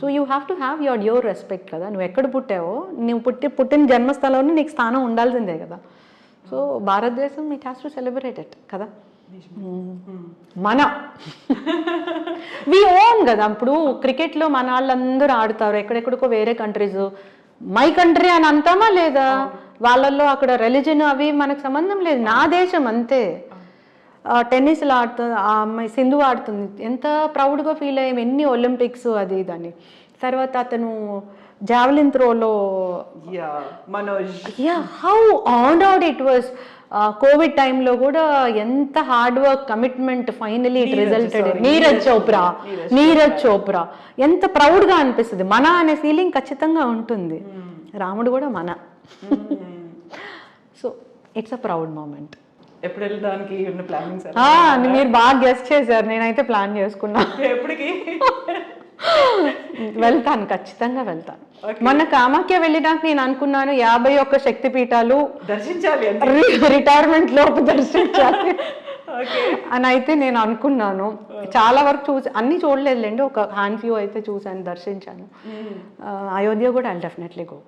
So you have to have your respect కదా. నువ్వు ఎక్కడ పుట్టావో, నువ్వు పుట్టిన జన్మస్థలంలో నీకు స్థానం ఉండాల్సిందే కదా. సో భారతదేశం it has to celebrate it కదా. మన వి ఓన్ కదా. ఇప్పుడు క్రికెట్లో మన వాళ్ళందరూ ఆడుతారు, ఎక్కడెక్కడికో వేరే కంట్రీస్, మై కంట్రీ అని అంటామా లేదా? వాళ్ళల్లో అక్కడ రిలీజన్ అవి మనకు సంబంధం లేదు, నా దేశం అంతే. టెన్నిస్లో ఆడుతుంది ఆ అమ్మాయి, సింధు ఆడుతుంది, ఎంత ప్రౌడ్గా ఫీల్ అయ్యాం, ఎన్ని ఒలింపిక్స్ అది ఇదని. తర్వాత అతను జావలిన్ త్రోలో, Manoj, how honoured it was. Covid టైంలో కూడా ఎంత hard work commitment finally it resulted. Neeraj Chopra ఎంత ప్రౌడ్గా అనిపిస్తుంది. మన అనే ఫీలింగ్ ఖచ్చితంగా ఉంటుంది. రాముడు కూడా మన. So it's a proud moment. ఎప్పుడు వెళ్ళడానికి ఉన్న ప్లానింగ్స్? మీరు బాగా గెస్ట్ చేశారు. నేనైతే ప్లాన్ చేసుకున్నా. ఎప్పటికి వెళ్తాను, ఖచ్చితంగా వెళ్తాను. మొన్న కామాఖ్య వెళ్ళినాక నేను అనుకున్నాను 51 శక్తిపీఠాలు దర్శించాలి, రిటైర్మెంట్ లోపు దర్శించాలి అని అయితే నేను అనుకున్నాను. చాలా వరకు చూసి అన్ని చూడలేదులేండి, ఒక హ్యాండ్ ఫ్యూ అయితే చూశాను, దర్శించాను. అయోధ్య కూడా I'll definitely go.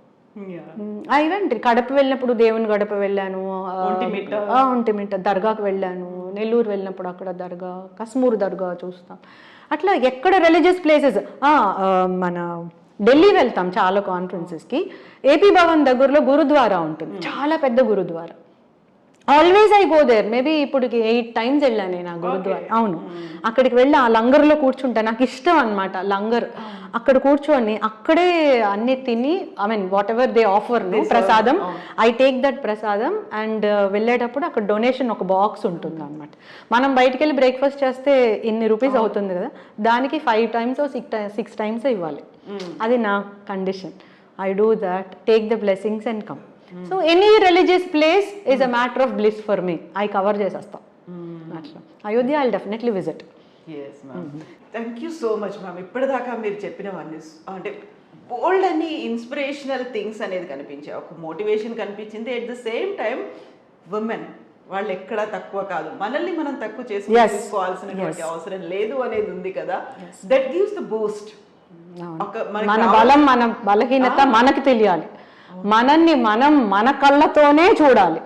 Event Kadapa వెళ్ళినప్పుడు దేవుని గడప వెళ్ళాను, ఒంటిమిట్ట దర్గాకు వెళ్ళాను, నెల్లూరు వెళ్ళినప్పుడు అక్కడ దర్గా, కస్మూర్ దర్గా చూస్తాం. అట్లా ఎక్కడ రిలీజియస్ ప్లేసెస్, మన ఢిల్లీ వెళ్తాం చాలా కాన్ఫరెన్సెస్కి. ఏపీ భవన్ దగ్గరలో గురుద్వారా ఉంటుంది, చాలా పెద్ద gurdwara. Always I go there. Maybe ఇప్పుడు 8 times వెళ్ళాను నేను ఆ గురుద్వారా. అవును, అక్కడికి వెళ్ళి ఆ లంగర్లో కూర్చుంటా. నాకు ఇష్టం అనమాట లంగర్. అక్కడ కూర్చొని అక్కడే అన్ని తిని, I mean what ever they offer ప్రసాదం, ఐ టేక్ దట్ ప్రసాదం. అండ్ వెళ్ళేటప్పుడు అక్కడ డొనేషన్ ఒక బాక్స్ ఉంటుంది అనమాట. మనం బయటికి వెళ్ళి బ్రేక్ఫాస్ట్ చేస్తే ఇన్ని రూపీస్ అవుతుంది కదా, దానికి 5 times 6 times ఇవ్వాలి. అది నా condition. I do that, take the blessings and come. So any religious place is a matter of bliss for me. I cover చేసేస్తాం అట్లా. Ayodhya I definitely visit. Thank you so much ma'am. ఇప్పటిదాకా మీరు చెప్పినవన్నీ అంటే బోల్డ్ అని ఇన్స్పిరేషనల్ థింగ్స్ అనేది కనిపించాయి, ఒక మోటివేషన్ కనిపించింది. At the same time women వాళ్ళు ఎక్కడా తక్కువ కాదు, మనల్ని మనం తక్కువ చేసుకోవాల్సినటువంటి అవసరం లేదు అనేది ఉంది కదా. That gives the Boost. మన బలం, మన బలహీనత మనకి తెలియాలి. మనల్ని మనం మన కళ్ళతోనే చూడాలి.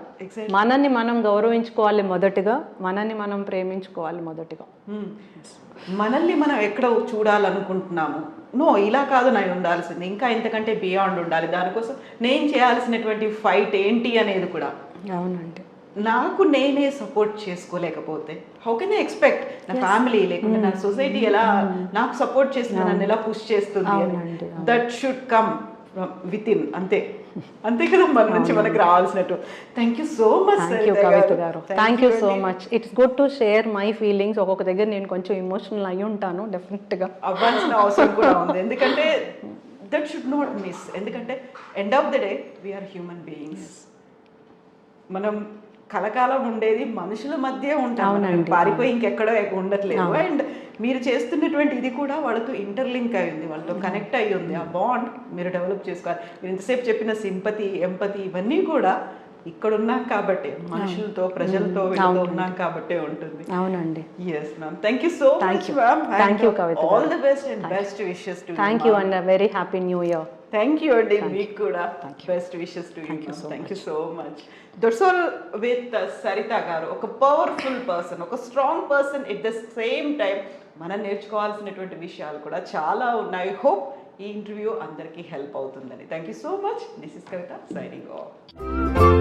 మనల్ని మనం గౌరవించుకోవాలి మొదటిగా, మనల్ని మనం ప్రేమించుకోవాలి మొదటిగా. మనల్ని మనం ఎక్కడ చూడాలనుకుంటున్నాము, నో ఇలా కాదు నేను ఉండాల్సింది, ఇంకా ఇంతకంటే బియాండ్ ఉండాలి, దానికోసం నేను చేయాల్సినటువంటి ఫైట్ ఏంటి అనేది కూడా. అవునండి. నాకు నేనే సపోర్ట్ చేసుకోలేకపోతే హౌ కెన్ ఐ ఎక్స్పెక్ట్ నా ఫ్యామిలీ లేకుంటే నా సొసైటీ ఎలా నాకు సపోర్ట్ చేస్తుంది, నన్ను ఎలా పుష్ చేస్తుంది? That should come with in. అంతే కదా మన నుంచి మనకు రావాల్సినట్టు. థ్యాంక్ యూ సో మచ్ కవిత గారు. Thank you so much. It's good to share my feelings. ఒక్కొక్క దగ్గర నేను కొంచెం ఎమోషనల్ అయి ఉంటాను, డెఫినెట్గా అవ్వాల్సిన అవసరం కూడా ఉంది. ఎందుకంటే దట్ షుడ్ నాట్ మిస్. ఎందుకంటే end of the day we are human beings. మనం కలకాలం ఉండేది మనుషుల మధ్య ఉంటాం, పారిపోయి ఇంకెక్కడో ఉండట్లేదు. అండ్ మీరు చేస్తున్నటువంటి ఇది కూడా వాళ్ళతో ఇంటర్లింక్ అయి ఉంది, వాళ్ళతో కనెక్ట్ అయ్యి ఉంది. ఆ బాండ్ మీరు డెవలప్ చేసుకోవాలి. మీరు ఇంతసేపు చెప్పిన సింపతి, ఎంపతి ఇవన్నీ కూడా ఇక్కడ ఉన్నాం కాబట్టి, మనుషులతో ప్రజలతో ఉన్నాం కాబట్టి ఉంటుంది. అవునండి. yes ma'am, thank you so much ma'am. Thank you Kavita. All the best and best wishes to you. Thank you and a very happy new year. Thank you and మీకు కూడా best wishes to you. Thank you so much. That's all with Sarita garu. ఒక powerful person, ఒక strong person. At the same time మనం నేర్చుకోవాల్సినటువంటి విషయాలు కూడా చాలా ఉన్నాయి. Hope ఈ ఇంటర్వ్యూ అందరికీ హెల్ప్ అవుతుందని. Thank you so much. This is Kavitha signing off.